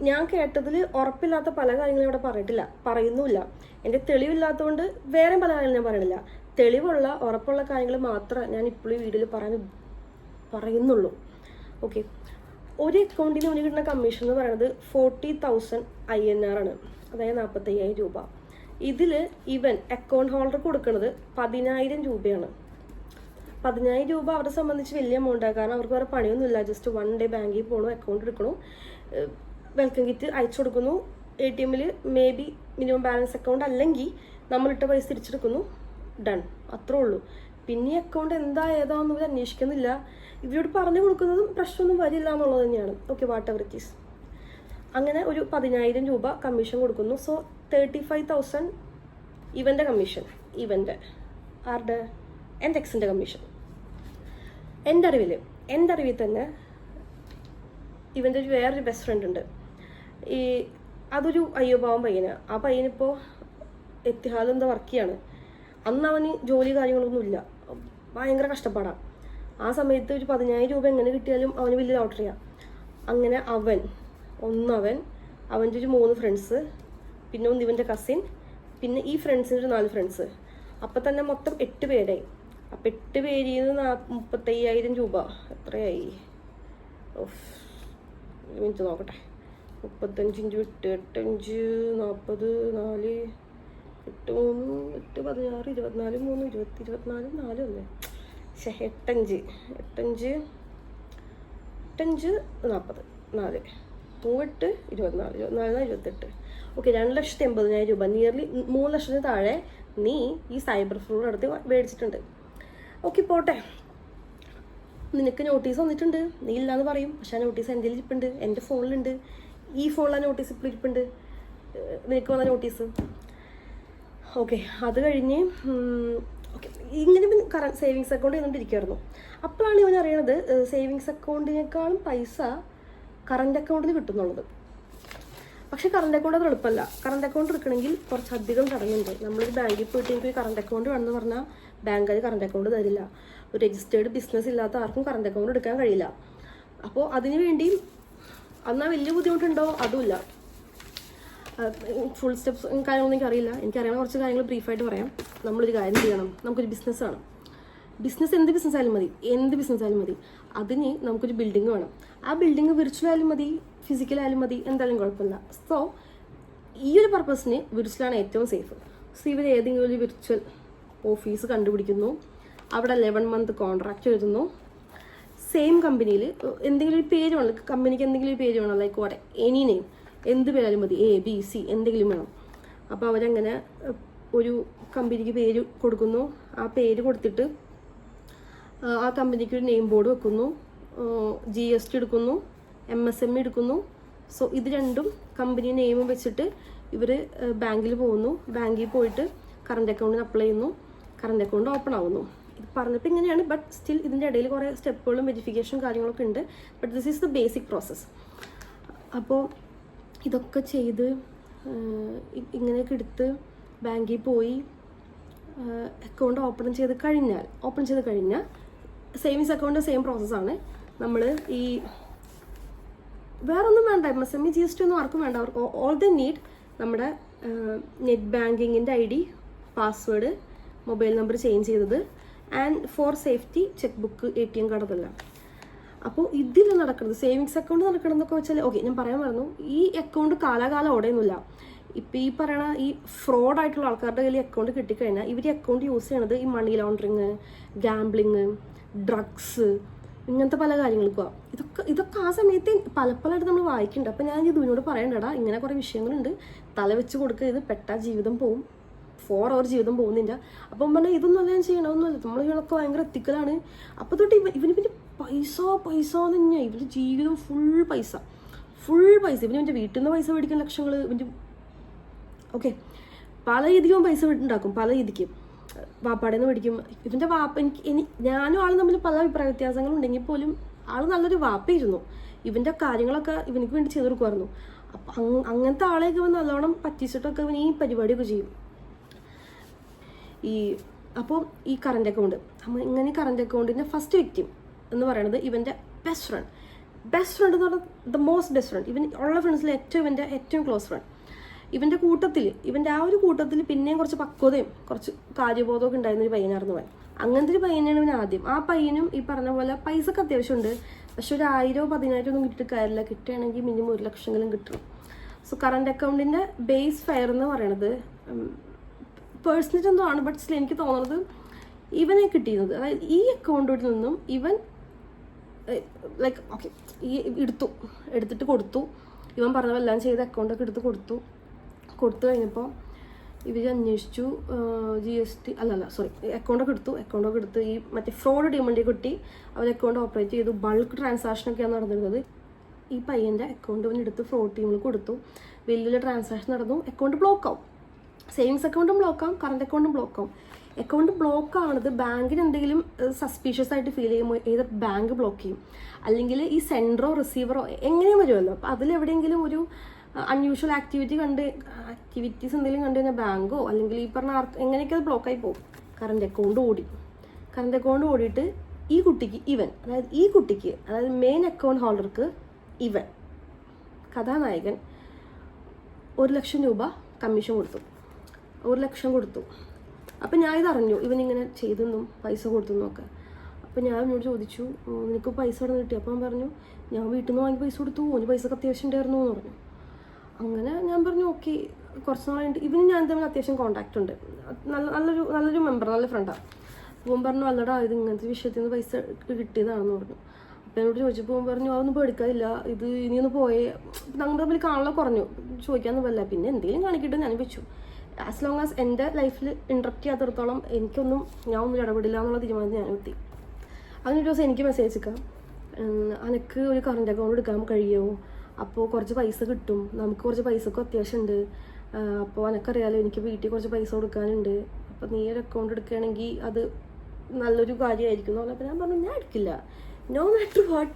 [SPEAKER 1] ഞാൻ കേട്ടതിൽ ഉറപ്പില്ലാത്ത പല കാര്യങ്ങളും ഇവിടെ പറഞ്ഞിട്ടില്ല, പറയുന്നുമില്ല. എൻ്റെ തെളിവില്ലാത്തതുകൊണ്ട് വേറെ പല കാര്യങ്ങളും ഞാൻ പറയണില്ല. തെളിവുള്ള ഉറപ്പുള്ള കാര്യങ്ങൾ മാത്രമേ ഞാൻ ഇപ്പോഴും ഈ വീഡിയോയിൽ പറയുന്നുള്ളൂ. ഓക്കെ, ഒരു അക്കൗണ്ടിന് മുന്നിൽ കിട്ടുന്ന കമ്മീഷൻ എന്ന് പറയുന്നത് 40,000 INR ആണ്, അതായത് 45,000 രൂപ. ഇതിൽ ഇവൻ അക്കൗണ്ട് ഹോൾഡർ കൊടുക്കുന്നത് 10,000 രൂപയാണ്. 10,000 രൂപ അവരെ സംബന്ധിച്ച് വലിയ എമൗണ്ടാണ്. കാരണം അവർക്ക് വേറെ പണിയൊന്നുമില്ല. ജസ്റ്റ് 1 ഡേ ബാങ്കിൽ പോകണു, അക്കൗണ്ട് എടുക്കണു, വെൽക്കം കിറ്റ് അയച്ചു കൊടുക്കുന്നു, ATM may be minimum balance account അല്ലെങ്കിൽ നമ്മളിട്ട പൈസ തിരിച്ചെടുക്കുന്നു, ഡൺ, അത്രേ ഉള്ളൂ. പിന്നെ ഈ അക്കൗണ്ട് എന്താ ഏതാണെന്ന് ഇവർ അന്വേഷിക്കുന്നില്ല. ഇവരോട് പറഞ്ഞു കൊടുക്കുന്നതും പ്രശ്നമൊന്നും വരില്ല എന്നുള്ളത് തന്നെയാണ്. Okay, what ever it is. അങ്ങനെ ഒരു 10,000 രൂപ കമ്മീഷൻ കൊടുക്കുന്നു. സോ 35,000 ഇവൻ്റെ കമ്മീഷൻ. ഇവൻ്റെ ആരുടെ? എൻ്റെ എക്സിൻ്റെ കമ്മീഷൻ. എൻ്റെ അറിവിൽ തന്നെ ഇവൻ്റെ ഒരു വേറൊരു ബെസ്റ്റ് ഫ്രണ്ട് ഉണ്ട്. അതൊരു പാവം പയ്യനാണ്. ആ പയ്യനിപ്പോൾ എത്തിഹാദ് എന്താ വർക്ക് ചെയ്യാണ്. അന്ന് അവന് ജോലി കാര്യങ്ങളൊന്നുമില്ല, ഭയങ്കര കഷ്ടപ്പാടാണ്. ആ സമയത്ത് ഒരു 10,000 രൂപ എങ്ങനെ കിട്ടിയാലും അവന് വലിയ ലോട്ടറിയാണ്. അങ്ങനെ അവൻ്റെ ഒരു 3 ഫ്രണ്ട്സ്, പിന്നെ ഒന്ന് ഇവൻ്റെ കസിൻ, പിന്നെ ഈ ഫ്രണ്ട്സിൻ്റെ ഒരു 4 ഫ്രണ്ട്സ്. അപ്പം തന്നെ മൊത്തം 8 പേരായി. അപ്പം 8 പേരിൽ നിന്ന് 35,000 രൂപ എത്രയായി? മിനിറ്റ് നോക്കട്ടെ. 35 × 8 8 5 40 4 8 3 8 16 24 3 20 24 4 അല്ലേ? 8 5 40 4 3 8 24 28. ഓക്കെ, 2,80,000 രൂപ, നിയർലി 3 ലക്ഷത്തിന് താഴെ നീ ഈ സൈബർ ഫ്രോഡ് നടത്തി മേടിച്ചിട്ടുണ്ട്. ഓക്കെ, പോട്ടെ. നിനക്ക് നോട്ടീസ് വന്നിട്ടുണ്ട്, നീ ഇല്ലാന്ന് പറയും. പക്ഷെ ആ നോട്ടീസ് എൻ്റെ ഇരിപ്പുണ്ട്, എൻ്റെ ഫോണിലുണ്ട്. ഈ ഫോണിൽ ആ നോട്ടീസ് ഇപ്പോൾ ഇരിപ്പുണ്ട്, നിനക്ക് വന്ന നോട്ടീസ്. ഓക്കെ, അത് കഴിഞ്ഞ് ഓക്കെ, ഇങ്ങനെ സേവിങ്സ് അക്കൗണ്ട് ചെയ്തുകൊണ്ടിരിക്കുമായിരുന്നു. അപ്പോഴാണ് ഇവൻ അറിയണത് സേവിങ്സ് അക്കൗണ്ടിനേക്കാളും പൈസ കറണ്ട് അക്കൗണ്ടിൽ കിട്ടുന്നുള്ളത്. പക്ഷെ കറണ്ട് അക്കൗണ്ട് അത് എളുപ്പമല്ല. കറണ്ട് അക്കൗണ്ട് എടുക്കണമെങ്കിൽ കുറച്ചധികം ചടങ്ങുണ്ട്. നമ്മളൊരു ബാങ്കിൽ പോയിട്ട് എനിക്ക് കറണ്ട് അക്കൗണ്ട് വേണമെന്ന് പറഞ്ഞാൽ ബാങ്കുകാർ കറണ്ട് അക്കൗണ്ട് തരില്ല. ഒരു രജിസ്റ്റേർഡ് ബിസിനസ് ഇല്ലാത്ത ആർക്കും കറണ്ട് അക്കൗണ്ട് എടുക്കാൻ കഴിയില്ല. അപ്പോൾ അതിന് വേണ്ടി എന്നാൽ വലിയ ബുദ്ധിമുട്ടുണ്ടോ? അതുമില്ല. ഫുൾ സ്റ്റെപ്സ് കാര്യങ്ങളൊന്നും എനിക്കറിയില്ല. എനിക്കറിയാവുന്ന കുറച്ച് കാര്യങ്ങൾ ബ്രീഫായിട്ട് പറയാം. നമ്മളൊരു കാര്യം ചെയ്യണം. നമുക്കൊരു ബിസിനസ് വേണം. എന്ത് ബിസിനസ് ആയാലും മതി. അതിന് നമുക്കൊരു ബിൽഡിംഗ് വേണം. ആ ബിൽഡിംഗ് വിർച്വൽ ആയാലും മതി, ഫിസിക്കൽ ആയാലും മതി, എന്തായാലും കുഴപ്പമില്ല. സോ ഈ ഒരു പർപ്പസിന് വിർച്വലാണ് ഏറ്റവും സേഫ്. സോ ഇവർ ഏതെങ്കിലും ഒരു വിർച്വൽ ഓഫീസ് കണ്ടുപിടിക്കുന്നു, അവിടെ 11 month കോൺട്രാക്റ്റ് എഴുതുന്നു. സെയിം കമ്പനിയിൽ എന്തെങ്കിലും ഒരു പേര് വേണം, കമ്പനിക്ക് എന്തെങ്കിലും ഒരു പേര് വേണം, ലൈക്ക് വാട്ട് എനി നെയിം, എന്ത് പേരായാലും മതി, ABC എന്തെങ്കിലും വേണം. അപ്പോൾ അവരങ്ങനെ ഒരു കമ്പനിക്ക് പേര് കൊടുക്കുന്നു. ആ പേര് കൊടുത്തിട്ട് ആ കമ്പനിക്ക് ഒരു നെയിം ബോർഡ് വെക്കുന്നു, GST എടുക്കുന്നു, MSME എടുക്കുന്നു. സോ ഇത് രണ്ടും കമ്പനി നെയിമും വെച്ചിട്ട് ഇവർ ബാങ്കിൽ പോകുന്നു. ബാങ്കിൽ പോയിട്ട് കറണ്ട് അക്കൗണ്ടിന് അപ്ലൈ ചെയ്യുന്നു. കറണ്ട് അക്കൗണ്ട് ഓപ്പൺ ആവുന്നു. ഇത് പറഞ്ഞപ്പോൾ ഇങ്ങനെയാണ്, ബട്ട് സ്റ്റിൽ ഇതിൻ്റെ ഇടയിൽ കുറേ സ്റ്റെപ്പുകളും വെരിഫിക്കേഷൻ കാര്യങ്ങളൊക്കെ ഉണ്ട്. But this is the basic process. അപ്പോൾ ഇതൊക്കെ ചെയ്ത് ഇങ്ങനെയൊക്കെ എടുത്ത് ബാങ്കിൽ പോയി അക്കൗണ്ട് ഓപ്പൺ ചെയ്ത് കഴിഞ്ഞാൽ സേവിങ്സ് അക്കൗണ്ട് സെയിം പ്രോസസ്സാണ്. നമ്മൾ ഈ വേറൊന്നും വേണ്ട, MSME GST ഒന്നും ആർക്കും വേണ്ട. അവർക്ക് ഓൾ ദ നീഡ് നമ്മുടെ നെറ്റ് ബാങ്കിങ്ങിൻ്റെ ID password, mobile number change ചെയ്തത്, and for safety check book, ATM card, അതെല്ലാം. അപ്പോൾ ഇതിൽ നടക്കുന്നത് സേവിങ്സ് അക്കൗണ്ട് നടക്കണമെന്നൊക്കെ വെച്ചാൽ ഓക്കെ, ഞാൻ പറയാൻ പറഞ്ഞു, ഈ അക്കൗണ്ട് കാലാകാലം ഓടയൊന്നുമില്ല. ഇപ്പം ഈ പറയണ ഈ ഫ്രോഡായിട്ടുള്ള ആൾക്കാരുടെ കയ്യിൽ അക്കൗണ്ട് കിട്ടിക്കഴിഞ്ഞാൽ ഇവർ അക്കൗണ്ട് യൂസ് ചെയ്യണത് ഈ മണി ലോണ്ടറിങ്, ഗാംബ്ലിങ്, ഡ്രഗ്സ്, ഇങ്ങനത്തെ പല കാര്യങ്ങൾക്കും. ഇതൊക്കെ ആ സമയത്ത് പലപ്പോഴായിട്ട് നമ്മൾ വായിക്കുന്നുണ്ട്. അപ്പം ഞാൻ ഇതിനോട് പറയണ്ടടാ, ഇങ്ങനെ കുറേ വിഷയങ്ങളുണ്ട്, തല വെച്ച് കൊടുക്കുക, ഇത് പെട്ടാ ജീവിതം പോവും, 4 hour ജീവിതം പോകുന്നില്ല. അപ്പം പറഞ്ഞാൽ ഇതൊന്നും അല്ല ഞാൻ ചെയ്യണമെന്നല്ല, നമ്മൾ ചെയ്യണമൊക്കെ ഭയങ്കര എത്തിക്കലാണ്. അപ്പോൾ തൊട്ട് ഇവന് പിന്നെ പൈസ എന്ന് തന്നെയാണ് ഇവര് ജീവിതം, ഫുൾ പൈസ. ഇവന് എൻ്റെ വീട്ടിൽ നിന്ന് പൈസ മേടിക്കുന്ന ലക്ഷങ്ങൾ, ഇവൻ്റെ ഓക്കെ പല രീതിക്കും പൈസ ഉണ്ടാക്കും, പല രീതിക്കും വാപ്പാടെ നിന്ന് മേടിക്കും. ഇവൻ്റെ വാപ്പ ഞാനും ആളും തമ്മിൽ പല അഭിപ്രായ വ്യത്യാസങ്ങളുണ്ടെങ്കിൽ പോലും ആൾ നല്ലൊരു വാപ്പയായിരുന്നു. ഇവൻ്റെ കാര്യങ്ങളൊക്കെ ഇവനിക്ക് വേണ്ടി ചെയ്ത് കൊടുക്കുമായിരുന്നു. അപ്പം അങ്ങനത്തെ ആളെയൊക്കെ ഇവൻ നല്ലോണം പറ്റിച്ചിട്ടൊക്കെ ഇവൻ ഈ പരിപാടിയൊക്കെ ചെയ്യും. അപ്പോൾ ഈ കറണ്ട് അക്കൗണ്ട്, ഇങ്ങനെ കറണ്ട് അക്കൗണ്ടിൻ്റെ ഫസ്റ്റ് വിക്ടിം എന്ന് പറയുന്നത് ഇവൻ്റെ ബെസ്റ്റ് ഫ്രണ്ട് എന്ന് പറഞ്ഞാൽ ദ മോസ്റ്റ് ബെസ്റ്റ് ഫ്രണ്ട്. ഇവൻ ഉള്ള ഫ്രണ്ട്സിൽ ഇവൻ്റെ ഏറ്റവും ക്ലോസ് ഫ്രണ്ട്. ഇവൻ്റെ ആ ഒരു കൂട്ടത്തിൽ പിന്നെയും കുറച്ച് പക്വതയും കുറച്ച് കാര്യബോധമൊക്കെ ഉണ്ടായിരുന്ന ഒരു പയ്യനായിരുന്നു അവൻ. അങ്ങനത്തെ ഒരു പയ്യനാണ് ഇവൻ ആദ്യം. ആ പയ്യനും ഈ പറഞ്ഞ പോലെ പൈസക്ക് അത്യാവശ്യമുണ്ട്, പക്ഷെ ഒരു 1000-10,000 ഒന്നും കിട്ടിയിട്ട് കാര്യമില്ല. കിട്ടുകയാണെങ്കിൽ മിനിമം 1 ലക്ഷമെങ്കിലും കിട്ടണം. സോ കറണ്ട് അക്കൗണ്ടിൻ്റെ ബേസ് ഫെയർ എന്ന് പറയുന്നത് പേഴ്സണേജ് എന്തോ ആണ്, ബട്ട് സ്റ്റിൽ എനിക്ക് തോന്നുന്നത് ഇവനെ കിട്ടിയിരുന്നത്, അതായത് ഈ അക്കൗണ്ടിൽ നിന്നും ഇവൻ ലൈക്ക് ഓക്കെ എടുത്തിട്ട് കൊടുത്തു. ഇവൻ പറഞ്ഞതെല്ലാം ചെയ്ത് അക്കൗണ്ടൊക്കെ എടുത്ത് കൊടുത്തു കഴിഞ്ഞപ്പോൾ ഇവർ അന്വേഷിച്ചു, GST അക്കൗണ്ടൊക്കെ എടുത്ത് ഈ മറ്റേ ഫ്രോഡ് ടീമിൻ്റെ കിട്ടി. അവർ അക്കൗണ്ട് ഓപ്പറേറ്റ് ചെയ്തു. ബൾക്ക് ട്രാൻസാക്ഷനൊക്കെയാണ് നടന്നിരുന്നത്. ഈ പയ്യൻ്റെ അക്കൗണ്ട് അവൻ എടുത്ത് ഫ്രോഡ് ടീമിൽ കൊടുത്തു. വലിയ ട്രാൻസാക്ഷൻ നടന്നു. അക്കൗണ്ട് ബ്ലോക്ക് ആവും. സേവിങ്സ് അക്കൗണ്ടും ബ്ലോക്ക് ആവും, കറണ്ട് അക്കൗണ്ടും ബ്ലോക്ക് ആവും. അക്കൗണ്ട് ബ്ലോക്ക് ആവണത് ബാങ്കിന് എന്തെങ്കിലും സസ്പീഷ്യസ് ആയിട്ട് ഫീൽ ചെയ്യുമ്പോൾ ഏത് ബാങ്ക് ബ്ലോക്ക് ചെയ്യും, അല്ലെങ്കിൽ ഈ സെൻഡറോ റിസീവറോ എങ്ങനെയും വരുമല്ലോ. അപ്പോൾ അതിലെവിടെയെങ്കിലും ഒരു അൺയൂഷ്വൽ ആക്ടിവിറ്റീസ് എന്തെങ്കിലും കണ്ടു കഴിഞ്ഞാൽ ബാങ്കോ അല്ലെങ്കിൽ ഈ പറഞ്ഞ എങ്ങനെയൊക്കെ അത് ബ്ലോക്കായി പോകും. കറണ്ട് അക്കൗണ്ട് ഓടിയിട്ട് ഈ കുട്ടിക്ക് അതായത് മെയിൻ അക്കൗണ്ട് ഹോൾഡർക്ക് ഇവൻ കഥാനായകൻ 1 ലക്ഷം രൂപ കമ്മീഷൻ കൊടുത്തു. 1 ലക്ഷം കൊടുത്തു. അപ്പം ഞാൻ ഇതറിഞ്ഞു ഇവനിങ്ങനെ ചെയ്തെന്നും പൈസ കൊടുത്തെന്നൊക്കെ. അപ്പം ഞാൻ എന്നോട് ചോദിച്ചു, നിനക്ക് പൈസ അവിടെ നിന്ന് കിട്ടി? അപ്പം പറഞ്ഞു, ഞാൻ വീട്ടിൽ നിന്ന് വാങ്ങി പൈസ കൊടുത്തു, ഓന് പൈസക്ക് അത്യാവശ്യം ഉണ്ടായിരുന്നു എന്ന് പറഞ്ഞു. അങ്ങനെ ഞാൻ പറഞ്ഞു ഓക്കെ. കുറച്ച് നാളായിട്ട് ഇവന് ഞാൻ തമ്മിൽ അത്യാവശ്യം കോൺടാക്റ്റ് ഉണ്ട്. നല്ലൊരു മെമ്പർ, നല്ല ഫ്രണ്ടാണ്. അപ്പം പറഞ്ഞു, അല്ലടാ ഇത് ഇങ്ങനത്തെ വിഷയത്തിൽ നിന്ന് പൈസ കിട്ടിയതാണെന്ന് പറഞ്ഞു. അപ്പം എന്നോട് ചോദിച്ചപ്പോൾ പറഞ്ഞു, അതൊന്നും പേടിക്കാതില്ല, ഇത് ഇനിയൊന്ന് പോയേ, ഞങ്ങൾ തമ്മിൽ കാണാൻ കുറഞ്ഞു, ചോദിക്കാനൊന്നും പറ്റില്ല, പിന്നെ എന്തെങ്കിലും കാണിക്കിട്ട് ഞാൻ വെച്ചു. ആസ് ലോങ് ആസ് എൻ്റെ ലൈഫിൽ ഇൻട്രപ്റ്റ് ചെയ്യാത്തിടത്തോളം ഞാൻ ഒന്നും ഇടപെടില്ല എന്നുള്ള തീരുമാനത്തിൽ ഞാൻ എത്തി. അതിനൊരു ദിവസം എനിക്ക് മെസ്സേജ് അയക്കാം, എനിക്ക് ഒരു കറണ്ട് അക്കൗണ്ട് എടുക്കാൻ കഴിയുമോ, അപ്പോൾ കുറച്ച് പൈസ കിട്ടും, നമുക്ക് കുറച്ച് പൈസക്കും അത്യാവശ്യമുണ്ട്, അപ്പോൾ എനിക്കറിയാലോ എനിക്ക് വീട്ടിൽ കുറച്ച് പൈസ കൊടുക്കാനുണ്ട്, അപ്പോൾ നീ ഒരു അക്കൗണ്ട് എടുക്കുകയാണെങ്കിൽ അത് നല്ലൊരു കാര്യമായിരിക്കും എന്ന് പറഞ്ഞപ്പോൾ ഞാൻ പറഞ്ഞു, ഞാൻ എടുക്കില്ല, നോ മാറ്റർ വാട്ട്.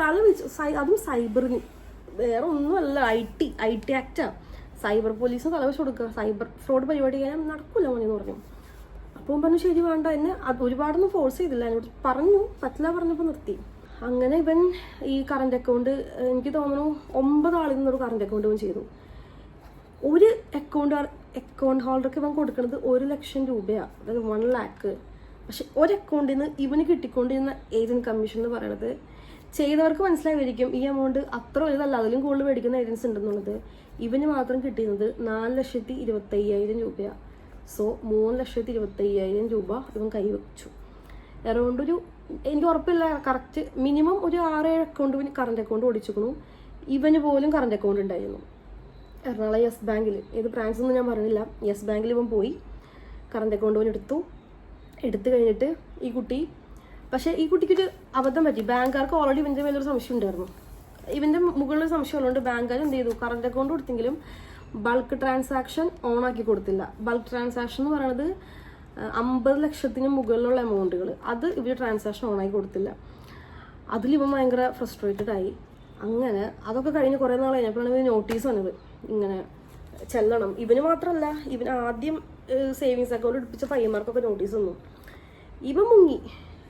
[SPEAKER 1] തല വെച്ചു. അതും സൈബറിന്, വേറെ ഒന്നുമല്ല, IT ആക്റ്റാണ്. സൈബർ പോലീസിന് തല വെച്ച് കൊടുക്കുക, സൈബർ ഫ്രോഡ് പരിപാടി ചെയ്യാൻ നടക്കില്ല മോനെന്ന് പറഞ്ഞു. അപ്പോൾ പറഞ്ഞു ശരി വേണ്ട. എന്നെ ഒരുപാടൊന്നും ഫോഴ്സ് ചെയ്തില്ല, എന്നോട് പറഞ്ഞു പറ്റില്ല പറഞ്ഞപ്പോൾ നിർത്തി. അങ്ങനെ ഇവൻ ഈ കറണ്ട് അക്കൗണ്ട് എനിക്ക് തോന്നുന്നു 9 ആളിൽ നിന്നൊരു കറണ്ട് അക്കൗണ്ട് ഇവൻ ചെയ്തു. ഒരു അക്കൗണ്ട് ഹോൾഡർക്ക് ഇവൻ കൊടുക്കുന്നത് 1 ലക്ഷം രൂപയാണ്, അതായത് 1 lakh. പക്ഷെ ഒരു അക്കൗണ്ടിൽ നിന്ന് ഇവന് കിട്ടിക്കൊണ്ടിരുന്ന ഏജൻറ് കമ്മീഷൻ എന്ന് പറയുന്നത്, ചെയ്തവർക്ക് മനസ്സിലായിരിക്കും ഈ എമൗണ്ട് അത്ര വലുതല്ല, അതിലും കൂടുതൽ മേടിക്കുന്ന ഏജൻസ് ഉണ്ടെന്നുള്ളത്. ഇവന് മാത്രം കിട്ടിയിരുന്നത് 4,25,000 രൂപയാണ്. സോ 3,25,000 രൂപ ഇവൻ കൈവച്ചു. അറൗണ്ട് എനിക്ക് ഉറപ്പില്ല കറക്റ്റ്, മിനിമം ഒരു 6-7 അക്കൗണ്ട് ഇവന് കറണ്ട് അക്കൗണ്ട് ഓടിച്ചിരിക്കണു. ഇവന് പോലും കറണ്ട് അക്കൗണ്ട് ഉണ്ടായിരുന്നു എറണാകുളം യെസ് ബാങ്കിൽ. ഏത് ബ്രാഞ്ചൊന്നും ഞാൻ പറഞ്ഞില്ല. യെസ് ബാങ്കിൽ ഇവൻ പോയി കറണ്ട് അക്കൗണ്ട് ഇവൻ എടുത്തു കഴിഞ്ഞിട്ട് ഈ കുട്ടിക്കൊരു അബദ്ധം പറ്റി. ബാങ്കുകാർക്ക് ഓൾറെഡി ഇവൻ്റെ മേലൊരു സംശയം ഉണ്ടായിരുന്നു. ഇവൻ്റെ മുകളിൽ സംശയം ഉള്ളതുകൊണ്ട് ബാങ്കുകാർ എന്ത് ചെയ്തു, കറണ്ട് അക്കൗണ്ട് കൊടുത്തെങ്കിലും ബൾക്ക് ട്രാൻസാക്ഷൻ ഓണാക്കി കൊടുത്തില്ല. ബൾക്ക് ട്രാൻസാക്ഷൻ എന്ന് പറയുന്നത് 50 ലക്ഷത്തിന് മുകളിലുള്ള എമൗണ്ടുകൾ, അത് ഇവർ ട്രാൻസാക്ഷൻ ഓണാക്കി കൊടുത്തില്ല. അതിലിവൻ ഭയങ്കര ഫ്രസ്ട്രേറ്റഡ് ആയി. അങ്ങനെ അതൊക്കെ കഴിഞ്ഞ് കുറേ നാൾ കഴിഞ്ഞപ്പോഴാണ് ഇവന് നോട്ടീസ് വന്നത്, ഇങ്ങനെ ചെല്ലണം. ഇവന് മാത്രമല്ല, ഇവൻ ആദ്യം സേവിങ്സ് അക്കൗണ്ട് എടുപ്പിച്ച പയ്യന്മാർക്കൊക്കെ നോട്ടീസ് വന്നു.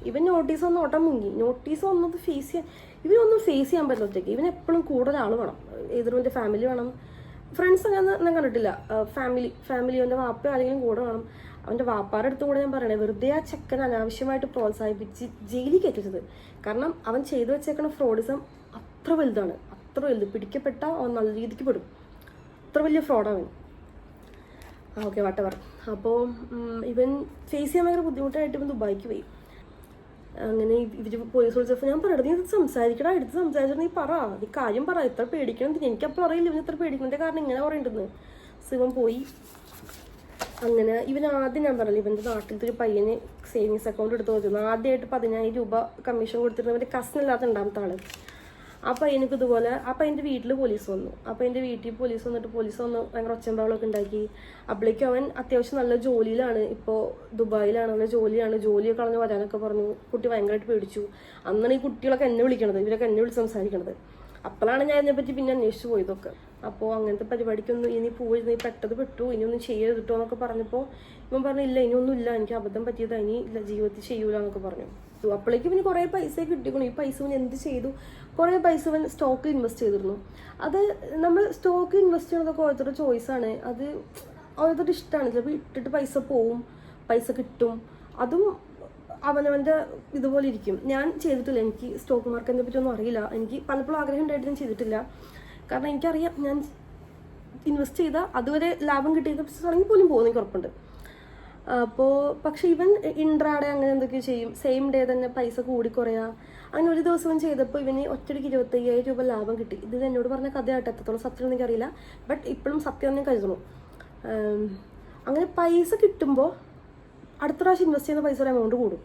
[SPEAKER 1] ഇവൻ നോട്ടീസ് വന്ന ഓട്ടം മുങ്ങി. നോട്ടീസ് വന്നത് ഇവനൊന്നും ഫേസ് ചെയ്യാൻ പറ്റില്ല ഒറ്റയ്ക്ക്. ഇവൻ എപ്പോഴും കൂടെ ഒരാൾ വേണം, ഏതൊരുവിൻ്റെ ഫാമിലി വേണം, ഫ്രണ്ട്സ് അങ്ങനെ ഞാൻ കണ്ടിട്ടില്ല. ഫാമിലി അവൻ്റെ വാപ്പ ആരെങ്കിലും കൂടെ വേണം. അവൻ്റെ വാപ്പാരുടെ അടുത്തും കൂടെ ഞാൻ പറയണേ, വെറുതെ ആ ചെക്കൻ അനാവശ്യമായിട്ട് പ്രോത്സാഹിപ്പിച്ച് ജയിലിൽ കയറ്റിച്ചത്. കാരണം അവൻ ചെയ്തു വെച്ചേക്കണ ഫ്രോഡിസം അത്ര വലുതാണ്, അത്ര വലുത്. പിടിക്കപ്പെട്ട അവൻ നല്ല രീതിക്ക് പെടും. അത്ര വലിയ ഫ്രോഡവൻ. ഓക്കെ വട്ടവർ. അപ്പോൾ ഇവൻ ഫേസ് ചെയ്യാൻ ഭയങ്കര ബുദ്ധിമുട്ടായിട്ട് ഇവൻ ദുബായിക്ക് പോയി. അങ്ങനെ ഇവർ പോലീസ് വിളിച്ചപ്പോൾ ഞാൻ പറയണത്, നീ ഇത് സംസാരിക്കടാ, എടുത്ത് സംസാരിച്ചിട്ട് നീ പറ, നീ കാര്യം പറ, ഇത്ര പേടിക്കണം. എനിക്കപ്പോൾ അറിയില്ല ഇവന് ഇത്ര പേടിക്കണതിൻ്റെ കാരണം ഇങ്ങനെ പറയണ്ടെന്ന്. ഇവൻ പോയി. അങ്ങനെ ഇവൻ ആദ്യം ഞാൻ പറഞ്ഞില്ല, ഇവൻ്റെ നാട്ടിലത്തെ ഒരു പയ്യന് സേവിങ്സ് അക്കൗണ്ട് എടുത്ത് കൊടുത്തിരുന്നു. ആദ്യമായിട്ട് 10,000 രൂപ കമ്മീഷൻ കൊടുത്തിരുന്നു. അവൻ്റെ കസിനല്ലാത്ത രണ്ടാമത്തെ ആള്. ആ പയ്യനക്ക് ഇതുപോലെ ആ പയ്യൻ്റെ വീട്ടിൽ പോലീസ് വന്നു. അപ്പോൾ എൻ്റെ വീട്ടിൽ പോലീസ് വന്നിട്ട് പോലീസ് വന്ന് ഭയങ്കര ഒച്ചമ്പാളൊക്കെ ഉണ്ടാക്കി. അപ്പോഴേക്കും അവൻ അത്യാവശ്യം നല്ല ജോലിയിലാണ്, ഇപ്പോൾ ദുബായിലാണ്, നല്ല ജോലിയാണ്. ജോലിയൊക്കെ കളഞ്ഞ് വരാനൊക്കെ പറഞ്ഞു. കുട്ടി ഭയങ്കരമായിട്ട് പേടിച്ചു. അന്നാണ് ഈ കുട്ടികളൊക്കെ എന്നെ വിളിക്കണത്, ഇവരൊക്കെ എന്നെ വിളിച്ച് സംസാരിക്കണത്. അപ്പോഴാണ് ഞാൻ ഇതിനെപ്പറ്റി പിന്നെ അന്വേഷിച്ച് പോയതൊക്കെ. അപ്പോൾ അങ്ങനത്തെ പരിപാടിക്കൊന്നും ഇനി പോയി, നീ പെട്ടു, ഇനിയൊന്നും ചെയ്യരുത് കേട്ടോ എന്നൊക്കെ പറഞ്ഞപ്പോൾ ഇവൻ പറഞ്ഞു, ഇല്ല ഇനിയൊന്നും ഇല്ല, എനിക്ക് അബദ്ധം പറ്റിയതാ, ഇനി ഇല്ല ജീവിതത്തിൽ ചെയ്യൂല എന്നൊക്കെ പറഞ്ഞു. അപ്പോഴേക്കും പിന്നെ കുറേ പൈസ കിട്ടിക്കണം. ഈ പൈസ ഇവൻ എന്ത് ചെയ്തു? കുറേ പൈസ ഇവൻ സ്റ്റോക്കിൽ ഇൻവെസ്റ്റ് ചെയ്തിരുന്നു. അത് നമ്മൾ സ്റ്റോക്കിൽ ഇൻവെസ്റ്റ് ചെയ്യുന്നതൊക്കെ ഓരോരുത്തരുടെ ചോയ്സാണ്. അത് ഓരോരുത്തരുടെ ഇഷ്ടമാണ്. ചിലപ്പോൾ ഇട്ടിട്ട് പൈസ പോവും, പൈസ കിട്ടും. അതും അവനവൻ്റെ ഇതുപോലെ ഇരിക്കും. ഞാൻ ചെയ്തിട്ടില്ല, എനിക്ക് സ്റ്റോക്ക് മാർക്കറ്റിനെ പറ്റി ഒന്നും അറിയില്ല. എനിക്ക് പലപ്പോഴും ആഗ്രഹം ഉണ്ടായിട്ട് ഞാൻ ചെയ്തിട്ടില്ല. കാരണം എനിക്കറിയാം ഞാൻ ഇൻവെസ്റ്റ് ചെയ്താൽ അതുവരെ ലാഭം കിട്ടിയതാണെങ്കിൽ പോലും പോകുന്ന ഉറപ്പുണ്ട്. അപ്പോൾ പക്ഷെ ഇവൻ ഇൻട്രാഡേ അങ്ങനെ എന്തൊക്കെയോ ചെയ്യും. സെയിം ഡേ തന്നെ പൈസ കൂടി കുറയാ. അങ്ങനെ ഒരു ദിവസം ചെയ്തപ്പോൾ ഇവന് ഒറ്റയ്ക്ക് 25,000 രൂപ ലാഭം കിട്ടി. ഇത് എന്നോട് പറഞ്ഞ കഥയായിട്ട് എത്രത്തോളം സത്യം എനിക്കറിയില്ല, ബട്ട് ഇപ്പോഴും സത്യം ഞാൻ കരുതുന്നു. അങ്ങനെ പൈസ കിട്ടുമ്പോൾ അടുത്ത പ്രാവശ്യം ഇൻവെസ്റ്റ് ചെയ്യുന്ന പൈസ ഒരു എമൗണ്ട് കൂടും.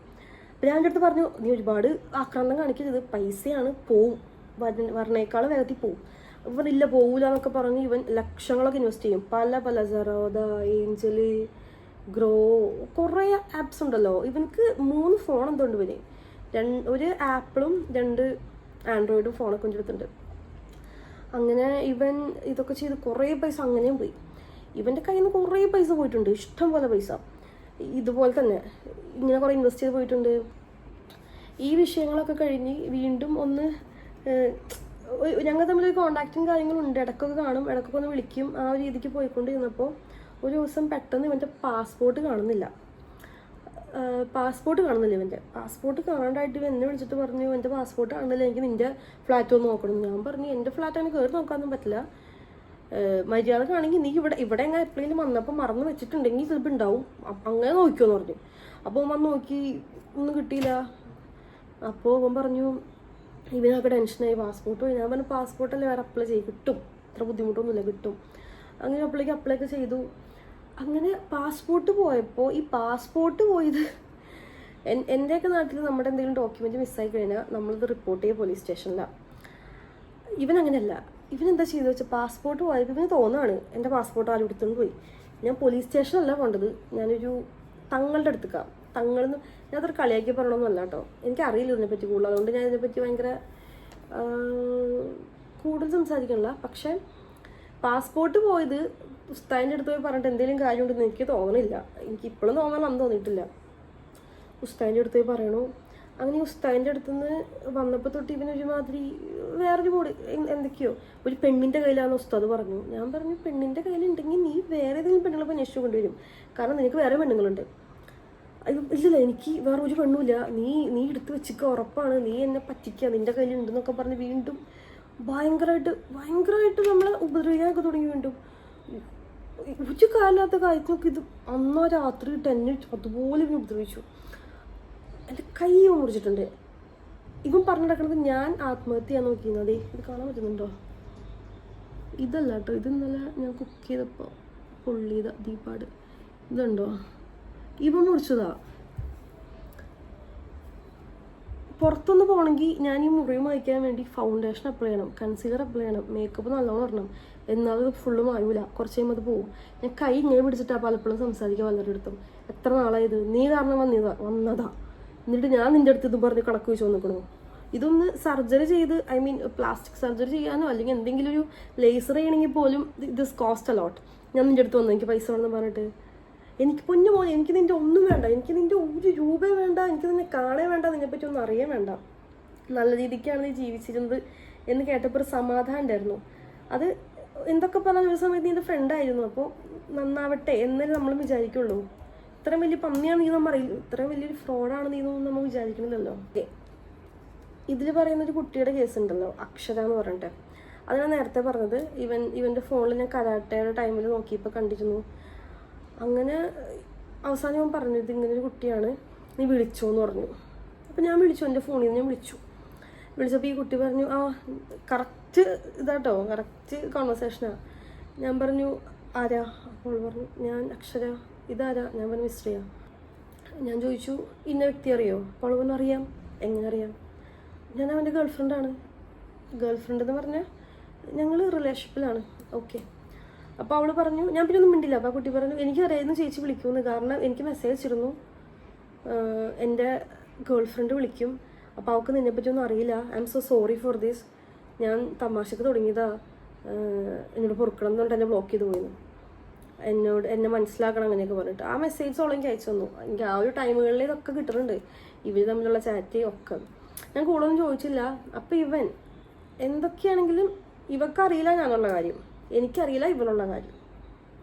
[SPEAKER 1] അപ്പോൾ ഞാൻ എൻ്റെ അടുത്ത് പറഞ്ഞു, നീ ഒരുപാട് ആക്രാന്തം കാണിക്കരുത്, പൈസയാണ് പോവും, വരണേക്കാളും വേഗത്തിൽ പോവും. അപ്പോൾ ഇല്ല പോവില്ല എന്നൊക്കെ പറഞ്ഞ് ഇവൻ ലക്ഷങ്ങളൊക്കെ ഇൻവെസ്റ്റ് ചെയ്യും. പല സെറോദ, ഏഞ്ചല്, ഗ്രോ, കുറേ ആപ്സ് ഉണ്ടല്ലോ. ഇവനക്ക് 3 ഫോൺ എന്തുകൊണ്ട് ഇവന്, ഒരു ആപ്പിളും 2 ആൻഡ്രോയിഡും ഫോണൊക്കെ കൊണ്ടെടുത്തിട്ടുണ്ട്. അങ്ങനെ ഇവൻ ഇതൊക്കെ ചെയ്ത് കുറേ പൈസ അങ്ങനെയും പോയി. ഇവൻ്റെ കയ്യിൽ നിന്ന് കുറേ പൈസ പോയിട്ടുണ്ട്, ഇഷ്ടം പോലെ പൈസ. ഇതുപോലെ തന്നെ ഇങ്ങനെ കുറേ ഇൻവെസ്റ്റ് ചെയ്ത് പോയിട്ടുണ്ട്. ഈ വിഷയങ്ങളൊക്കെ കഴിഞ്ഞ് വീണ്ടും ഒന്ന് ഞങ്ങൾ തമ്മിലൊരു കോണ്ടാക്റ്റും കാര്യങ്ങളുണ്ട്. ഇടയ്ക്കൊക്കെ കാണും, ഇടയ്ക്കൊക്കെ ഒന്ന് വിളിക്കും. ആ ഒരു രീതിക്ക് പോയിക്കൊണ്ടിരുന്നപ്പോൾ ഒരു ദിവസം പെട്ടെന്ന് ഇവൻ്റെ പാസ്പോർട്ട് കാണുന്നില്ല. ഇവൻ്റെ പാസ്പോർട്ട് കാണാണ്ടായിട്ട് ഇവൻ എന്നെ വിളിച്ചിട്ട് പറഞ്ഞു, എൻ്റെ പാസ്പോർട്ട് കാണുന്നില്ല, എനിക്ക് നിൻ്റെ ഫ്ലാറ്റ് ഒന്ന് നോക്കണം. ഞാൻ പറഞ്ഞു, എൻ്റെ ഫ്ലാറ്റ് അങ്ങനെ കയറി നോക്കാനൊന്നും പറ്റില്ല, മര്യാദക്കാണെങ്കിൽ നീ ഇവിടെ എങ്ങനെ എപ്പോഴെങ്കിലും വന്നപ്പോൾ മറന്ന് വെച്ചിട്ടുണ്ടെങ്കിൽ ചിലപ്പോൾ ഉണ്ടാവും, അങ്ങനെ നോക്കിയോന്ന് പറഞ്ഞു. അപ്പോൾ വന്ന് നോക്കി ഒന്നും കിട്ടിയില്ല. അപ്പോൾ അവൻ പറഞ്ഞു, ഇവനൊക്കെ ടെൻഷനായി, പാസ്പോർട്ട് പോയി. ഞാൻ പറഞ്ഞു, പാസ്പോർട്ടല്ലേ വേറെ അപ്ലൈ ചെയ്യും, കിട്ടും, അത്ര ബുദ്ധിമുട്ടൊന്നുമില്ല, കിട്ടും. അങ്ങനെ അപ്ലൈ ഒക്കെ ചെയ്തു. അങ്ങനെ പാസ്പോർട്ട് പോയപ്പോൾ ഈ പാസ്പോർട്ട് പോയത് എൻ്റെയൊക്കെ നാട്ടിൽ നമ്മുടെ എന്തെങ്കിലും ഡോക്യുമെൻറ്റ് മിസ്സായി കഴിഞ്ഞാൽ നമ്മളിത് റിപ്പോർട്ട് ചെയ്യുക പോലീസ് സ്റ്റേഷനിലാണ്. ഇവനങ്ങനെയല്ല. ഇവനെന്താ ചെയ്തു വെച്ചാൽ പാസ്പോർട്ട് പോയപ്പോൾ ഇവന് തോന്നുകയാണ് എൻ്റെ പാസ്പോർട്ട് ആരും എടുത്തുകൊണ്ട് പോയി. ഞാൻ പോലീസ് സ്റ്റേഷനല്ല പോകേണ്ടത്, ഞാനൊരു തങ്ങളുടെ അടുത്തേക്കാണ്. തങ്ങളെന്ന് ഞാൻ അത്ര കളിയാക്കി പറയണമെന്നല്ല കേട്ടോ, എനിക്കറിയില്ല ഇതിനെപ്പറ്റി കൂടുതൽ, അതുകൊണ്ട് ഞാൻ ഇതിനെപ്പറ്റി ഭയങ്കര കൂടുതൽ സംസാരിക്കണില്ല. പക്ഷേ പാസ്പോർട്ട് പോയത് ഉസ്താദിൻ്റെ അടുത്ത് പോയി പറഞ്ഞിട്ട് എന്തെങ്കിലും കാര്യമുണ്ടെന്ന് എനിക്ക് തോന്നണില്ല. എനിക്ക് ഇപ്പോഴും അന്ന് തോന്നിയിട്ടില്ല. ഉസ്താദിൻ്റെ അടുത്ത് പോയി പറയണു. അങ്ങനെ ഉസ്താദിൻ്റെ അടുത്ത് നിന്ന് വന്നപ്പോൾ തൊട്ട് ഇവനൊരുമാതിരി വേറൊരു മൂഡ്, എന്തൊക്കെയോ ഒരു പെണ്ണിൻ്റെ കയ്യിലാണ് ഉസ്താദ് പറഞ്ഞു. ഞാൻ പറഞ്ഞു, പെണ്ണിൻ്റെ കയ്യിലുണ്ടെങ്കിൽ നീ വേറെ ഏതെങ്കിലും പെണ്ണുങ്ങളെ അന്വേഷിച്ചു കൊണ്ടുവരും, കാരണം നിനക്ക് വേറെ പെണ്ണുങ്ങളുണ്ട്. ഇല്ലല്ല, എനിക്ക് വേറെ ഒരു പെണ്ണുമില്ല, നീ എടുത്ത് വെച്ചിക്ക, ഉറപ്പാണ്, നീ എന്നെ പറ്റിക്കുക, നിൻ്റെ കയ്യിലുണ്ടെന്നൊക്കെ പറഞ്ഞ് വീണ്ടും ഭയങ്കരമായിട്ട് നമ്മളെ ഉപദ്രവിക്കാനൊക്കെ തുടങ്ങി. വീണ്ടും ഒരു കാലത്ത് കാര്യത്തിനൊക്കെ ഇത് അന്നോ രാത്രി 10 അതുപോലെ ഇവൻ ഉപദ്രവിച്ചു. എൻ്റെ കൈ മുറിച്ചിട്ടുണ്ട്. ഇവൻ പറഞ്ഞു നടക്കുന്നത് ഞാൻ ആത്മഹത്യ ചെയ്യാൻ നോക്കിയിരുന്നത്. ഇത് കാണാൻ പറ്റുന്നുണ്ടോ? ഇതല്ല കേട്ടോ, ഇത് ഇന്നലെ ഞാൻ കുക്ക് ചെയ്തപ്പോൾ പൊള്ളിയതാ ദീപാട്. ഇതുണ്ടോ? ഇവൻ മുറിച്ചതാ. പുറത്തൊന്ന് പോകണമെങ്കിൽ ഞാൻ ഈ മുറിവ് മായ്ക്കാൻ വേണ്ടി ഫൗണ്ടേഷൻ അപ്ലൈ ചെയ്യണം, കൺസീലർ അപ്ലൈ ചെയ്യണം, മേക്കപ്പ് നല്ലോണം ഇടണം. എന്നാലും ഇത് ഫുള്ള് മായൂല, കുറച്ച് കഴിയുമ്പോൾ അത് പോവും. ഞാൻ കൈ ഇങ്ങനെ പിടിച്ചിട്ടാണ് പലപ്പോഴും സംസാരിക്കാൻ വല്ലവരുടെ അടുത്തും. എത്ര നാളായത്, നീ കാരണം വന്നതാ, എന്നിട്ട് ഞാൻ നിൻ്റെ അടുത്ത് ഇതും പറഞ്ഞ് കണക്ക് വെച്ച് വന്നിക്കണു. ഇതൊന്ന് സർജറി ചെയ്ത്, ഐ മീൻ പ്ലാസ്റ്റിക് സർജറി ചെയ്യാനോ അല്ലെങ്കിൽ എന്തെങ്കിലും ഒരു ലേസർ ചെയ്യണമെങ്കിൽ പോലും ദിസ് കോസ്റ്റ് അലോട്ട്. ഞാൻ നിൻ്റെ അടുത്ത് വന്നു, എനിക്ക് പൈസ വേണമെന്ന് പറഞ്ഞിട്ട്. എനിക്ക് പൊന്നു മോനെ, എനിക്ക് നിൻ്റെ ഒന്നും വേണ്ട, എനിക്ക് നിൻ്റെ 1 രൂപ വേണ്ട, എനിക്ക് നിന്നെ കാണേ വേണ്ട, നിന്നെപ്പറ്റി ഒന്നും അറിയാൻ വേണ്ട, നല്ല രീതിക്കാണ് നീ ജീവിച്ചിരുന്നത് എന്ന് കേട്ടപ്പോൾ ഒരു സമാധാനം ഉണ്ടായിരുന്നു. അത് എന്തൊക്കെ പറഞ്ഞ ഒരു സമയത്ത് എൻ്റെ ഫ്രണ്ടായിരുന്നു, അപ്പോൾ നന്നാവട്ടെ എന്നേ നമ്മൾ വിചാരിക്കുള്ളൂ. ഇത്രയും വലിയ പന്നിയാണ് നീ നമ്മൾ അറിയില്ല, ഇത്രയും വലിയൊരു ഫ്രോഡാണ് നീ എന്നൊന്നും നമ്മൾ വിചാരിക്കണില്ലല്ലോ. ഇതിൽ പറയുന്നൊരു കുട്ടിയുടെ കേസ് ഉണ്ടല്ലോ, അക്ഷര എന്ന് പറഞ്ഞിട്ട്. അത് ഞാൻ നേരത്തെ പറഞ്ഞത്, ഇവൻ്റെ ഫോണിൽ ഞാൻ കരാട്ടയുടെ ടൈമിൽ നോക്കിയപ്പോൾ കണ്ടിരുന്നു. അങ്ങനെ അവസാനം ഞാൻ പറഞ്ഞു ഇത് ഇങ്ങനൊരു കുട്ടിയാണ്, നീ വിളിച്ചോ എന്ന് പറഞ്ഞു. അപ്പോൾ ഞാൻ വിളിച്ചു, എൻ്റെ ഫോണിൽ നിന്ന് ഞാൻ വിളിച്ചപ്പോൾ ഈ കുട്ടി പറഞ്ഞു ആ കറക്റ്റ് ഇതാട്ടോ, കറക്റ്റ് കോൺവെർസേഷനാണ്. ഞാൻ പറഞ്ഞു ആരാ? അപ്പോൾ പറഞ്ഞു ഞാൻ അക്ഷര. ഇതാരാ? ഞാൻ പറഞ്ഞു മിസ്ട്രിയ. ഞാൻ ചോദിച്ചു ഇന്ന വ്യക്തി അറിയോ? അപ്പോൾ പറഞ്ഞു അറിയാം. എങ്ങനെ അറിയാം? ഞാൻ അവൻ്റെ ഗേൾഫ്രണ്ടാണ്. ഗേൾഫ്രണ്ട് എന്ന് പറഞ്ഞാൽ ഞങ്ങൾ റിലേഷൻഷിപ്പിലാണ്. ഓക്കെ. അപ്പോൾ അവൾ പറഞ്ഞു, ഞാൻ പിന്നെ ഒന്നും മിണ്ടില്ല. അപ്പോൾ ആ കുട്ടി പറഞ്ഞു എനിക്കറിയായിരുന്നു ചേച്ചി വിളിക്കുമെന്ന്, കാരണം എനിക്ക് മെസ്സേജ് അയച്ചിരുന്നു എൻ്റെ ഗേൾഫ്രണ്ട് വിളിക്കും, അപ്പോൾ അവൾക്ക് നിന്നെപ്പറ്റി ഒന്നും അറിയില്ല, I am so sorry for this, ഞാൻ തമാശക്ക് തുടങ്ങിയതാ, എന്നോട് പൊറുക്കണം എന്ന് പറഞ്ഞിട്ട് എന്നെ ബ്ലോക്ക് ചെയ്ത് പോയിരുന്നു, എന്നെ മനസ്സിലാക്കണം അങ്ങനെയൊക്കെ പറഞ്ഞിട്ട്. ആ മെസ്സേജോളം എനിക്ക് അയച്ചു തന്നു. എനിക്ക് ആ ഒരു ടൈമുകളിൽ ഇതൊക്കെ കിട്ടുന്നുണ്ട്, ഇവർ തമ്മിലുള്ള ചാറ്റ് ഒക്കെ. ഞാൻ കൂടുതലൊന്നും ചോദിച്ചില്ല. അപ്പോൾ ഇവൻ എന്തൊക്കെയാണെങ്കിലും ഇവക്കറിയില്ല ഞാനുള്ള കാര്യം, എനിക്കറിയില്ല ഇവനുള്ള കാര്യം.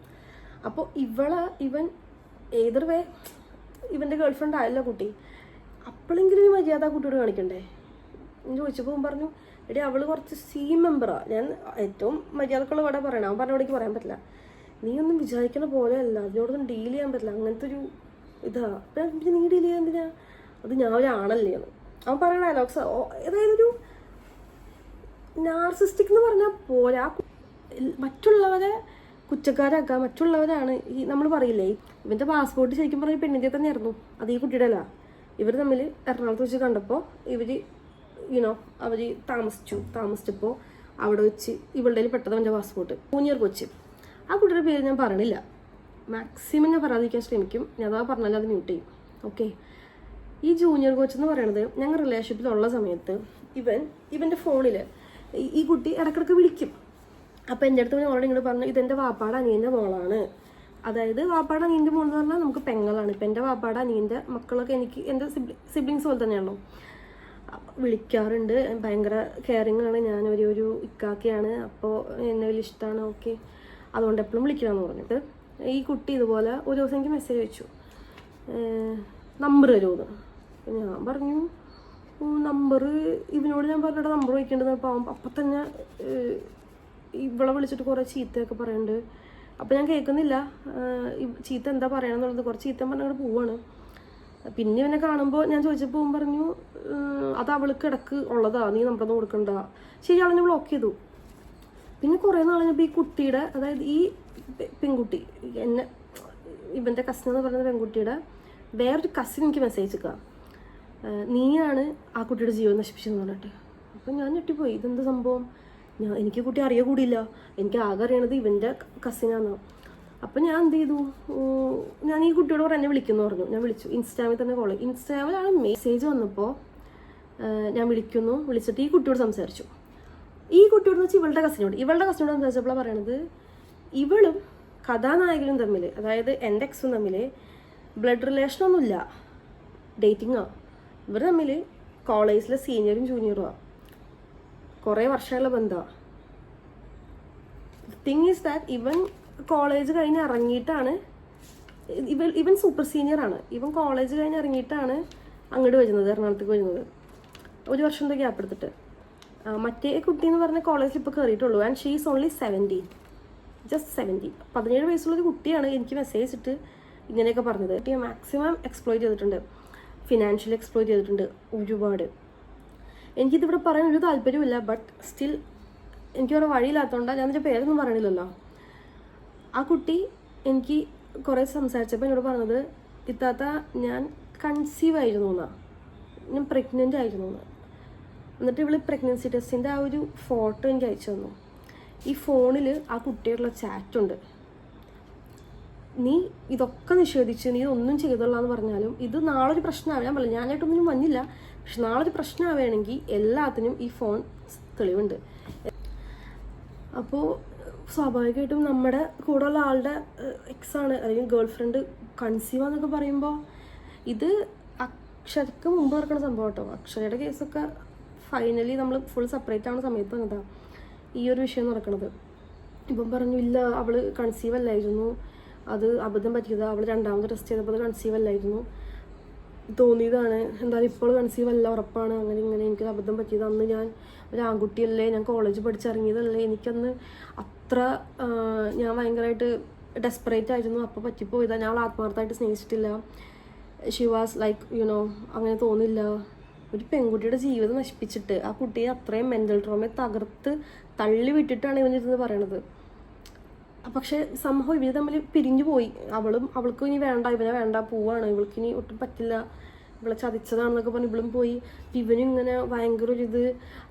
[SPEAKER 1] അപ്പോൾ ഇവൻ ഏതൊരു വേ ഇവൻ്റെ ഗേൾഫ്രണ്ട് ആയല്ലോ കുട്ടി, അപ്പോഴെങ്കിലും ഈ മര്യാദ കുട്ടിയോട് കാണിക്കണ്ടേ? ഞാൻ ചോദിച്ചപ്പോൾ പറഞ്ഞു എടി അവൾ കുറച്ച് സി മെമ്പറാണ്, ഞാൻ ഏറ്റവും മര്യാദക്കുള്ള ഇവിടെ പറയണം, അവൻ പറഞ്ഞോടേക്ക് പറയാൻ പറ്റില്ല, നീ ഒന്നും വിചാരിക്കണ പോലെ അല്ല, അതിനോടൊന്നും ഡീൽ ചെയ്യാൻ പറ്റില്ല, അങ്ങനത്തെ ഒരു ഇതാ. അപ്പം നീ ഡീൽ ചെയ്യാൻ എന്തിനാ? അത് ഞാൻ ഒരാണല്ലേ എന്ന് അവൻ പറയണ ഡയലോഗ്സ്. അതായത് ഒരു നാർസിസ്റ്റിക് എന്ന് പറഞ്ഞാൽ പോരാ, മറ്റുള്ളവരെ കുറ്റക്കാരാക്കുക, മറ്റുള്ളവരാണ് ഈ നമ്മൾ പറയില്ലേ. ഇവൻ്റെ പാസ്പോർട്ട് ശരിക്കും പറഞ്ഞാൽ പെണ്ണിൻ്റെ തന്നെയായിരുന്നു, അത് ഈ കുട്ടിയുടെ അല്ല. ഇവർ തമ്മിൽ എറണാകുളത്ത് വെച്ച് കണ്ടപ്പോൾ അവർ താമസിച്ചപ്പോൾ അവിടെ വെച്ച് ഇവളുടെ പെട്ടത് അവൻ്റെ പാസ്പോർട്ട്. ജൂനിയർ കൊച്ച്, ആ കുട്ടിയുടെ പേര് ഞാൻ പറയണില്ല, മാക്സിമം ഞാൻ പറയാതിരിക്കാൻ ശ്രമിക്കും, ഞാൻ അതാ പറഞ്ഞാൽ അത് മ്യൂട്ട് ചെയ്യും. ഓക്കെ. ഈ ജൂനിയർ കോച്ച് എന്ന് പറയുന്നത് ഞങ്ങൾ റിലേഷൻഷിപ്പിലുള്ള സമയത്ത് ഇവൻ്റെ ഫോണിൽ ഈ കുട്ടി ഇടയ്ക്കിടയ്ക്ക് വിളിക്കും. അപ്പോൾ എൻ്റെ അടുത്ത് ഓൾറെഡി ഇങ്ങോട്ട് പറഞ്ഞു ഇതെൻ്റെ വാപ്പാടെ അനിയൻ്റെ മോളാണ്. അതായത് വാപ്പാടെ അനിയൻ്റെ മോൾ എന്ന് പറഞ്ഞാൽ നമുക്ക് പെങ്ങളാണ്. ഇപ്പം എൻ്റെ വാപ്പാടെ അനിയൻ്റെ മക്കളൊക്കെ എനിക്ക് എൻ്റെ സിബ്ലിങ്സ് പോലെ തന്നെയാണല്ലോ. വിളിക്കാറുണ്ട്, ഭയങ്കര കെയറിങ് ആണ്, ഞാൻ ഒരു ഇക്കാക്കയാണ്, അപ്പോൾ എന്നെ വലിയ ഇഷ്ടമാണ്. ഓക്കെ, അതുകൊണ്ട് എപ്പോഴും വിളിക്കണമെന്ന് പറഞ്ഞിട്ട് ഈ കുട്ടി ഇതുപോലെ ഒരു ദിവസം എനിക്ക് മെസ്സേജ് അയച്ചു, നമ്പർ തരുമെന്ന്. ഞാൻ പറഞ്ഞു നമ്പർ ഇവനോട് ഞാൻ പറഞ്ഞിട്ട് നമ്പർ വയ്ക്കേണ്ടത്. അപ്പം തന്നെ ഇവളെ വിളിച്ചിട്ട് കുറേ ചീത്തയൊക്കെ പറയുന്നുണ്ട്. അപ്പോൾ ഞാൻ കേൾക്കുന്നില്ല ചീത്ത എന്താ പറയണമെന്നുള്ളത്, കുറച്ച് ചീത്ത പറഞ്ഞങ്ങോട്ട് പോവാണ്. പിന്നെ ഇവനെ കാണുമ്പോൾ ഞാൻ ചോദിച്ചപ്പോൾ പറഞ്ഞു അത് അവൾക്ക് ഇടക്ക് ഉള്ളതാ, നീ നമ്പറൊന്നും കൊടുക്കണ്ട. ശരി, അവളെന്നെ ബ്ലോക്ക് ചെയ്തു. പിന്നെ കുറേ നാൾ കഴിഞ്ഞപ്പോൾ ഈ കുട്ടിയുടെ, അതായത് ഈ പെൺകുട്ടി ഇവൻ്റെ കസിൻ എന്ന് പറയുന്ന പെൺകുട്ടിയുടെ വേറൊരു കസിൻ എനിക്ക് മെസ്സേജ് അയച്ചേക്കാം, നീയാണ് ആ കുട്ടിയുടെ ജീവൻ നശിപ്പിച്ചെന്ന് പറഞ്ഞിട്ട്. അപ്പം ഞാൻ ഞെട്ടിപ്പോയി, ഇതെന്ത് സംഭവം? എനിക്ക് കുട്ടി അറിയ കൂടിയില്ല, എനിക്ക് ആകെ അറിയണത് ഇവൻ്റെ കസിനാണ്. അപ്പം ഞാൻ എന്ത് ചെയ്തു, ഞാൻ ഈ കുട്ടിയോട് എന്നെ വിളിക്കുന്നു പറഞ്ഞു. ഞാൻ വിളിച്ചു, ഇൻസ്റ്റാമിൽ തന്നെ കോൾ ചെയ്തു. ഇൻസ്റ്റാമിലാണ് മെസ്സേജ് വന്നപ്പോൾ ഞാൻ വിളിച്ചിട്ട് ഈ കുട്ടിയോട് സംസാരിച്ചു. ഈ കുട്ടിയോട് വെച്ച് ഇവളുടെ കസിനോട് സംസാരിച്ചപ്പോഴാണ് പറയണത് ഇവളും കഥാനായകനും തമ്മിൽ, അതായത് എൻ്റെ എക്സും തമ്മിൽ ബ്ലഡ് റിലേഷനൊന്നുമില്ല, ഡേറ്റിങ്ങാണ്. ഇവർ തമ്മിൽ കോളേജിലെ സീനിയറും ജൂനിയറുമാണ്, കുറേ വർഷമുള്ള ബന്ധമാണ്. തിങ് ഈസ് ദാറ്റ് ഇവൻ കോളേജ് കഴിഞ്ഞ് ഇറങ്ങിയിട്ടാണ്, ഇവൻ സൂപ്പർ സീനിയറാണ്, ഇവൻ കോളേജ് കഴിഞ്ഞ് ഇറങ്ങിയിട്ടാണ് അങ്ങോട്ട് വരുന്നത്, എറണാകുളത്തേക്ക് വരുന്നത്, ഒരു വർഷത്തെ ഗ്യാപ്പ് എടുത്തിട്ട്. മറ്റേ കുട്ടി എന്ന് പറഞ്ഞ കോളേജിൽ ഇപ്പോൾ കയറിയിട്ടുള്ളൂ. And she is only 17, just 17. 17 വയസ്സുള്ളൊരു കുട്ടിയാണ് എനിക്ക് മെസ്സേജ് ഇട്ട് ഇങ്ങനെയൊക്കെ പറഞ്ഞത്. കുട്ടിയെ മാക്സിമം എക്സ്പ്ലോയിറ്റ് ചെയ്തിട്ടുണ്ട്, ഫിനാൻഷ്യലി എക്സ്പ്ലോയിറ്റ് ചെയ്തിട്ടുണ്ട് ഒരുപാട്. എനിക്കിതിവിടെ പറയാൻ ഒരു താല്പര്യമില്ല, ബട്ട് സ്റ്റിൽ എനിക്കവിടെ വഴിയില്ലാത്തതുകൊണ്ടാണ് ഞാൻ ഇതിൻ്റെ പേരൊന്നും പറയണില്ലല്ലോ. ആ കുട്ടി എനിക്ക് കുറേ സംസാരിച്ചപ്പോൾ എന്നോട് പറഞ്ഞത് ഇത്താത്ത ഞാൻ കൺസീവ് ആയിരുന്നു എന്നാണ്, ഞാൻ പ്രഗ്നൻ്റ് ആയിരുന്നു എന്ന്. എന്നിട്ട് ഇവള് പ്രഗ്നൻസി ടെസ്റ്റിൻ്റെ ആ ഒരു ഫോട്ടോ എനിക്ക് അയച്ചു തന്നു. ഈ ഫോണിൽ ആ കുട്ടിയോടുള്ള ചാറ്റുണ്ട്. നീ ഇതൊക്കെ നിഷേധിച്ച് നീ ഇതൊന്നും ചെയ്തോളാന്ന് പറഞ്ഞാലും ഇത് നാളെ ഒരു പ്രശ്നമാവും. ഞാൻ പറഞ്ഞു ഞാനായിട്ടൊന്നും വന്നില്ല, പക്ഷെ നാളെ ഒരു പ്രശ്നമാവുകയാണെങ്കിൽ എല്ലാത്തിനും ഈ ഫോൺ തെളിവുണ്ട്. അപ്പോൾ സ്വാഭാവികമായിട്ടും നമ്മുടെ കൂടെയുള്ള ആളുടെ എക്സാണ് അല്ലെങ്കിൽ ഗേൾ ഫ്രണ്ട് കൺസീവ് എന്നൊക്കെ പറയുമ്പോൾ ഇത് അക്ഷരക്ക് മുമ്പ് നടക്കുന്ന സംഭവം കേട്ടോ. അക്ഷരയുടെ കേസൊക്കെ ഫൈനലി നമ്മൾ ഫുൾ സെപ്പറേറ്റ് ആവുന്ന സമയത്ത് എന്നതാ ഈ ഒരു വിഷയം നടക്കുന്നത്. ഇപ്പം പറഞ്ഞു ഇല്ല അവൾ കൺസീവ് അല്ലായിരുന്നു, അത് അബദ്ധം പറ്റിയതാണ്, അവൾ രണ്ടാമത് ടെസ്റ്റ് ചെയ്തപ്പോൾ അത് കൺസീവ് അല്ലായിരുന്നു, തോന്നിയതാണ്, എന്തായാലും ഇപ്പോൾ കൺസീവ് അല്ല ഉറപ്പാണ്, അങ്ങനെ ഇങ്ങനെ എനിക്കത് അബദ്ധം പറ്റിയത്, അന്ന് ഞാൻ ഒരു ആൺകുട്ടിയല്ലേ, ഞാൻ കോളേജ് പഠിച്ചിറങ്ങിയതല്ലേ, എനിക്കന്ന് അത്ര ഞാൻ ഭയങ്കരമായിട്ട് ഡെസ്പറേറ്റ് ആയിരുന്നു, അപ്പോൾ പറ്റിപ്പോയതാണ്, ഞാൻ ആത്മാർത്ഥമായിട്ട് സ്നേഹിച്ചിട്ടില്ല, ഷി വാസ് ലൈക്ക് യുനോ അങ്ങനെ തോന്നില്ല. ഒരു പെൺകുട്ടിയുടെ ജീവിതം നശിപ്പിച്ചിട്ട് ആ കുട്ടിയെ അത്രയും മെൻ്റൽ ട്രോമയെ തകർത്ത് തള്ളി വിട്ടിട്ടാണ് ഇവനിരുന്ന് പറയണത്. പക്ഷെ സംഭവം ഇവർ തമ്മിൽ പിരിഞ്ഞു പോയി. അവൾക്കും ഇനി വേണ്ട, ഇവനെ വേണ്ട, പോവാണ്, ഇവൾക്കിനി ഒട്ടും പറ്റില്ല, ഇവളെ ചതിച്ചതാണെന്നൊക്കെ പറഞ്ഞ് ഇവളും പോയി. ഇവനും ഇങ്ങനെ ഭയങ്കര ഒരിത്.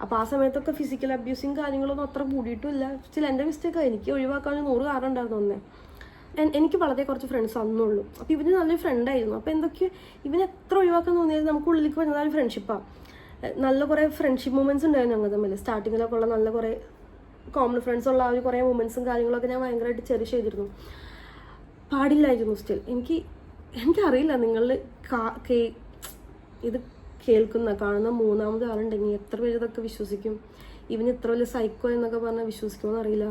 [SPEAKER 1] അപ്പോൾ ആ സമയത്തൊക്കെ ഫിസിക്കൽ അബ്യൂസിങ് കാര്യങ്ങളൊന്നും അത്ര കൂടിയിട്ടില്ല. ചില എൻ്റെ മിസ്റ്റേക്കാണ്, എനിക്ക് ഒഴിവാക്കാൻ 100 കാരണം ഉണ്ടായിരുന്നു ഒന്നേ. എനിക്ക് വളരെ കുറച്ച് ഫ്രണ്ട്സ് അന്നുള്ളൂ. അപ്പോൾ ഇവന് നല്ലൊരു ഫ്രണ്ടായിരുന്നു. അപ്പോൾ എന്തൊക്കെയോ ഇവന് എത്ര ഒഴിവാക്കാൻ തോന്നിയത് നമുക്ക് ഉള്ളിലേക്ക് വരുന്നതാണ് ഫ്രണ്ട്ഷിപ്പാണ്. നല്ല കുറേ ഫ്രണ്ട്ഷിപ്പ് മൂമെൻറ്റ്സ് ഉണ്ടായിരുന്നു ഞങ്ങൾ തമ്മിൽ. സ്റ്റാർട്ടിങ്ങിലൊക്കെ ഉള്ള നല്ല കുറേ കോമൺ ഫ്രണ്ട്സ് ഉള്ള ആ ഒരു കുറേ മൂമെൻറ്റ്സും കാര്യങ്ങളൊക്കെ ഞാൻ ഭയങ്കരമായിട്ട് ചെറിഷ് ചെയ്തിരുന്നു. പാടില്ലായിരുന്നു സ്റ്റിൽ. എനിക്കറിയില്ല നിങ്ങൾ ഇത് കാണുന്ന മൂന്നാമത് ആളുണ്ടെങ്കിൽ എത്ര പേര് ഇതൊക്കെ വിശ്വസിക്കും. ഇവന് ഇത്ര വലിയ സൈക്കോ എന്നൊക്കെ പറഞ്ഞാൽ വിശ്വസിക്കുമെന്ന് അറിയില്ല.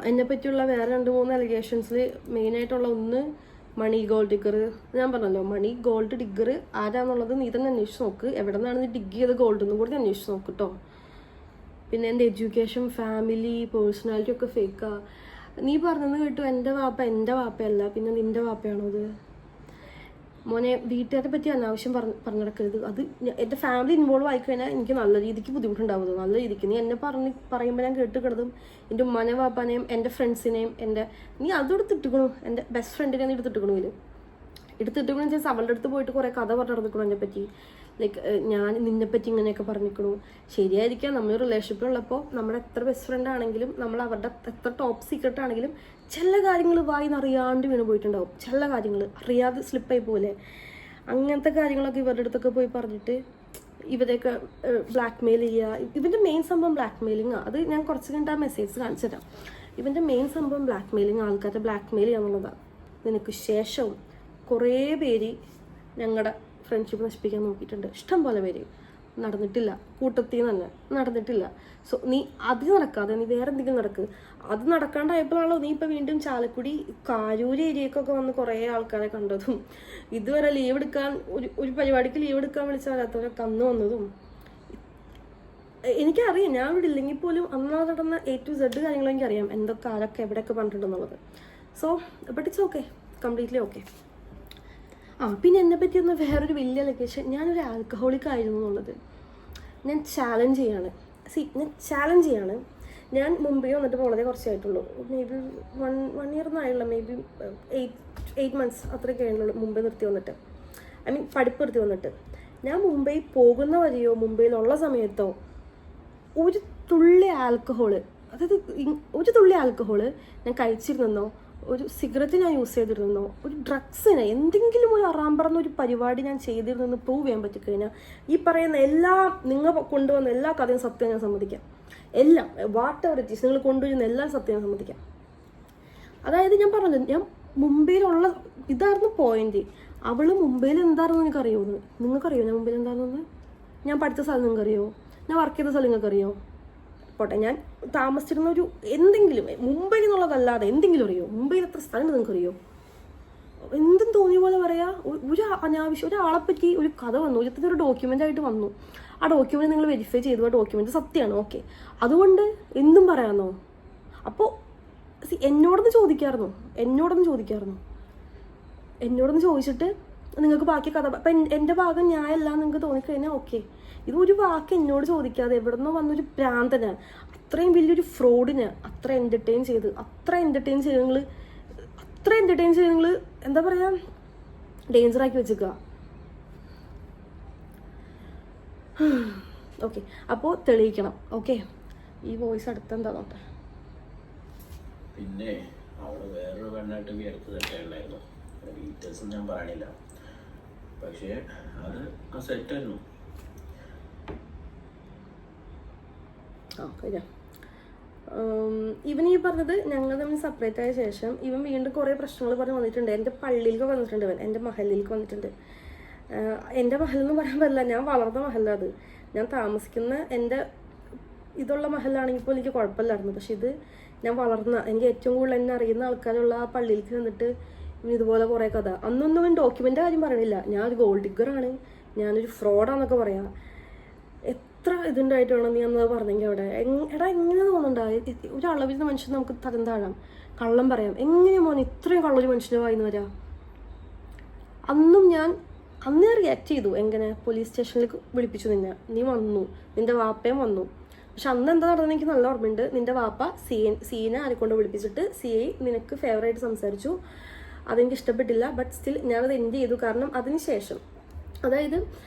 [SPEAKER 1] എന്നെ പറ്റിയുള്ള വേറെ 2-3 അലിഗേഷൻസിൽ മെയിനായിട്ടുള്ള ഒന്ന് മണി ഗോൾഡ് ഡിഗർ. ഞാൻ പറഞ്ഞല്ലോ, മണി ഗോൾഡ് ഡിഗർ ആരാന്നുള്ളത് നീ തന്നെ അന്വേഷിച്ച് നോക്ക്. എവിടെ നിന്നാണ് നീ ഡിഗ് ചെയ്ത് ഗോൾഡ് എന്നും കൂടി അന്വേഷിച്ച് നോക്ക് കേട്ടോ. പിന്നെ എൻ്റെ എഡ്യൂക്കേഷൻ, ഫാമിലി, പേഴ്സണാലിറ്റി ഒക്കെ ഫേക്കാ. നീ പറഞ്ഞത് കേട്ടു എൻ്റെ വാപ്പയല്ല, പിന്നെ നിൻ്റെ വാപ്പയാണോ അത്? മോനെ, വീട്ടുകാരെ പറ്റി അനാവശ്യം പറഞ്ഞു നടക്കരുത്. അത് എൻ്റെ ഫാമിലി ഇൻവോൾവ് ആയിക്കഴിഞ്ഞാൽ എനിക്ക് നല്ല രീതിക്ക് ബുദ്ധിമുട്ടുണ്ടാവുന്നത്. നല്ല രീതിക്ക് നീ എന്നെ പറയുമ്പോൾ ഞാൻ കേട്ട് കിടന്നും എൻ്റെ ഉമ്മാനെയും വാപ്പാനെയും എൻ്റെ ഫ്രണ്ട്സിനെയും നീ അതെടുത്തിട്ടിക്കണു. എൻ്റെ ബെസ്റ്റ് ഫ്രണ്ടിനെ നീ എടുത്തിട്ടിക്കണു. എടുത്തിട്ടിക്കണു വെച്ചാൽ അവളുടെ അടുത്ത് പോയിട്ട് കുറേ കഥ പറഞ്ഞു നടന്നിക്കണു എന്നെ പറ്റി. ലൈക്ക് ഞാൻ നിന്നെപ്പറ്റി ഇങ്ങനെയൊക്കെ പറഞ്ഞിരിക്കണു. ശരിയായിരിക്കാം, നമ്മൾ റിലേഷൻഷിപ്പിലുള്ളപ്പോൾ നമ്മുടെ എത്ര ബെസ്റ്റ് ഫ്രണ്ട് ആണെങ്കിലും നമ്മൾ അവരുടെ എത്ര ടോപ്പ് സീക്രട്ട് ആണെങ്കിലും ചില കാര്യങ്ങൾ വായിന്നറിയാണ്ട് വീണ് പോയിട്ടുണ്ടാവും. ചില കാര്യങ്ങൾ അറിയാതെ സ്ലിപ്പായി പോലെ. അങ്ങനത്തെ കാര്യങ്ങളൊക്കെ ഇവരുടെ അടുത്തൊക്കെ പോയി പറഞ്ഞിട്ട് ഇവരെയൊക്കെ ബ്ലാക്ക് മെയിൽ ചെയ്യുക. ഇവൻ്റെ മെയിൻ സംഭവം ബ്ലാക്ക് മെയിലിങ്ങാണ്. അത് ഞാൻ കുറച്ച് കഴിഞ്ഞിട്ട് ആ മെസ്സേജ് കാണിച്ചു തരാം. ഇവൻ്റെ മെയിൻ സംഭവം ബ്ലാക്ക് മെയിലിങ്, ആൾക്കാരെ ബ്ലാക്ക് മെയിൽ ചെയ്യാന്നുള്ളതാണ്. ഇതിനൊക്കെ ശേഷവും കുറേ പേര് ഞങ്ങളുടെ ഫ്രണ്ട്ഷിപ്പ് നശിപ്പിക്കാൻ നോക്കിയിട്ടുണ്ട്. ഇഷ്ടം പോലെ പേര്. നടന്നിട്ടില്ല. കൂട്ടത്തിൽ നിന്ന് തന്നെ നടന്നിട്ടില്ല. സോ നീ അത് നടക്കാതെ നീ വേറെ എന്തെങ്കിലും നടക്ക്. അത് നടക്കാണ്ടായപ്പോഴാണല്ലോ നീ ഇപ്പം വീണ്ടും ചാലക്കുടി കാരൂര് ഏരിയക്കൊക്കെ വന്ന് കുറേ ആൾക്കാരെ കണ്ടതും ഇതുവരെ ലീവ് എടുക്കാൻ ഒരു പരിപാടിക്ക് ലീവ് എടുക്കാൻ വിളിച്ചാൽ വരാത്തവരൊക്കെ അന്ന് വന്നതും. എനിക്കറിയാം, ഞാൻ ഇവിടെ ഇല്ലെങ്കിൽ പോലും അന്ന് നടന്ന A to Z കാര്യങ്ങളും എനിക്കറിയാം, എന്തൊക്കെ ആരൊക്കെ എവിടെയൊക്കെ പറഞ്ഞിട്ടുണ്ടെന്നുള്ളത്. So but it's okay, completely okay. പിന്നെ എന്നെ പറ്റി ഒന്ന് വേറൊരു വലിയ ലൊക്കേഷൻ, ഞാനൊരു ആൽക്കഹോളിക് ആയിരുന്നു എന്നുള്ളത് ഞാൻ ചാലഞ്ച് ചെയ്യാണ്. ഞാൻ മുംബൈ വന്നിട്ട് വളരെ കുറച്ചായിട്ടുള്ളൂ. മേ ബി 1 year ഒന്നായുള്ള, മേ ബി 8 months അത്രയൊക്കെ ആയിട്ടുള്ളൂ മുംബൈ നിർത്തി വന്നിട്ട്. പഠിപ്പ് നിർത്തി വന്നിട്ട്. ഞാൻ മുംബൈ പോകുന്ന വരെയോ മുംബൈയിലുള്ള സമയത്തോ ഒരു തുള്ളി ആൽക്കഹോള് ഞാൻ കഴിച്ചിരുന്നെന്നോ, ഒരു സിഗരറ്റ് ഞാൻ യൂസ് ചെയ്തിരുന്നോ, ഒരു ഡ്രഗ്സിന് എന്തെങ്കിലും ഒരു അറാമ്പറന്ന ഒരു പരിപാടി ഞാൻ ചെയ്തിരുന്നെന്ന് പ്രൂവ് ചെയ്യാൻ പറ്റിക്കഴിഞ്ഞാൽ ഈ പറയുന്ന നിങ്ങൾ കൊണ്ടുവന്ന എല്ലാ കഥയും സത്യം ഞാൻ സമ്മതിക്കാം. എല്ലാം വാട്ട് എവർ ഇറ്റ് ഈസ്, നിങ്ങൾ കൊണ്ടുവരുന്ന എല്ലാം സത്യം ഞാൻ സമ്മതിക്കാം. അതായത് ഞാൻ പറഞ്ഞത്, ഞാൻ മുംബൈയിലുള്ള ഇതായിരുന്നു പോയിന്റ്. അവള് മുംബൈയിൽ എന്തായിരുന്നു നിങ്ങൾക്കറിയോ? ഞാൻ മുംബൈയിൽ എന്തായിരുന്നു, ഞാൻ പഠിച്ച സ്ഥലം നിങ്ങൾക്കറിയോ? ഞാൻ വർക്ക് ചെയ്ത സ്ഥലം നിങ്ങൾക്കറിയോ? പോട്ടെ, ഞാൻ താമസിച്ചിരുന്ന ഒരു എന്തെങ്കിലും മുംബൈ എന്നുള്ളതല്ലാതെ എന്തെങ്കിലും അറിയോ? മുംബൈയിൽ എത്ര സ്ഥലമുണ്ട് നിങ്ങൾക്കറിയോ? എന്തും തോന്നിയ പോലെ പറയാ. ഒരു അനാവശ്യം ഒരാളെപ്പറ്റി ഒരു കഥ വന്നു, ഒരു ഡോക്യുമെന്റ് ആയിട്ട് വന്നു. ആ ഡോക്യുമെന്റ് നിങ്ങൾ വെരിഫൈ ചെയ്തു, ആ ഡോക്യുമെന്റ് സത്യമാണ്, ഓക്കെ, അതുകൊണ്ട് എന്തും പറയാമെന്നോ? അപ്പോൾ എന്നോടൊന്ന് ചോദിച്ചിട്ട് നിങ്ങൾക്ക് ബാക്കി കഥ ഇപ്പം എൻ്റെ ഭാഗം ഞാനല്ല നിങ്ങൾക്ക് തോന്നിക്കഴിഞ്ഞാൽ ഓക്കെ. ഇത് ഒരു വാക്ക് എന്നോട് ചോദിക്കാതെ എവിടെ നിന്നോ വന്നൊരു പ്രാന്തന്, അത്രയും വലിയൊരു ഫ്രോഡിന് അത്ര എൻ്റർടൈൻ ചെയ്ത് നിങ്ങൾ എന്താ പറയുക, ഡേഞ്ചറാക്കി വെച്ചേക്കുക. ഓക്കെ, അപ്പോൾ തെളിയിക്കണം. ഓക്കെ, ഈ വോയിസ് അടുത്തെന്താ നോട്ടെ.
[SPEAKER 3] പിന്നെ അവള് വേറൊരു പെണ്ണായിട്ട് വിയർത്തതൊക്കെ ഉണ്ടായിരുന്നു. ഡീറ്റെയിൽസ് ഞാൻ പറയണില്ല, പക്ഷേ അത് ആ സെറ്റായിരുന്നു.
[SPEAKER 1] ഇവൻ ഈ പറഞ്ഞത് ഞങ്ങൾ തമ്മിൽ സെപ്പറേറ്റ് ആയ ശേഷം ഇവൻ വീണ്ടും കുറേ പ്രശ്നങ്ങൾ പറഞ്ഞ് വന്നിട്ടുണ്ട്. എൻ്റെ പള്ളിയിലേക്ക് വന്നിട്ടുണ്ട്, എൻ്റെ മഹലിലേക്ക് വന്നിട്ടുണ്ട്. എൻ്റെ മഹലെന്ന് പറയാൻ പറ്റില്ല, ഞാൻ വളർന്ന മഹല. അത് ഞാൻ താമസിക്കുന്ന എൻ്റെ ഇതുള്ള മഹലാണെങ്കിൽ പോലും എനിക്ക് കുഴപ്പമില്ലായിരുന്നു. പക്ഷെ ഇത് ഞാൻ വളർന്ന എനിക്ക് ഏറ്റവും കൂടുതൽ എന്നെ അറിയുന്ന ആൾക്കാരുള്ള ആ പള്ളിയിലേക്ക് നിന്നിട്ട് ഇതുപോലെ കുറേ കഥ. അന്നൊന്നും അവൻ ഡോക്യുമെൻ്റ് കാര്യം പറയണില്ല, ഞാൻ ഒരു ഗോൾഡ് ഡിഗറാണ്, ഞാനൊരു ഫ്രോഡാന്നൊക്കെ പറയാം. എത്ര ഇതുണ്ടായിട്ട് വേണം നീ അന്നത് പറഞ്ഞെങ്കിൽ അവിടെ എടാ എങ്ങനെ തോന്നണ്ട, ഒരളവിൽ മനുഷ്യൻ നമുക്ക് തരം താഴാം, കള്ളം പറയാം. എങ്ങനെയാ മോൻ ഇത്രയും കള്ളൊരു മനുഷ്യൻ്റെ വായിന്ന് വരാം? അന്നും ഞാൻ അന്നേ റിയാക്ട് ചെയ്തു. എങ്ങനെ പോലീസ് സ്റ്റേഷനിലേക്ക് വിളിപ്പിച്ചു നിന്നെ, നീ വന്നു, നിന്റെ വാപ്പയും വന്നു. പക്ഷെ അന്ന് എന്താ നടന്നത് എനിക്ക് നല്ല ഓർമ്മയുണ്ട്. നിന്റെ വാപ്പ സീനെ ആരെക്കൊണ്ട് വിളിപ്പിച്ചിട്ട് CI നിനക്ക് ഫേവറായിട്ട് സംസാരിച്ചു. അതെനിക്ക് ഇഷ്ടപ്പെട്ടില്ല. ബട്ട് സ്റ്റിൽ ഞാനത് എൻഡ് ചെയ്തു. കാരണം അതിന് ശേഷം, അതായത്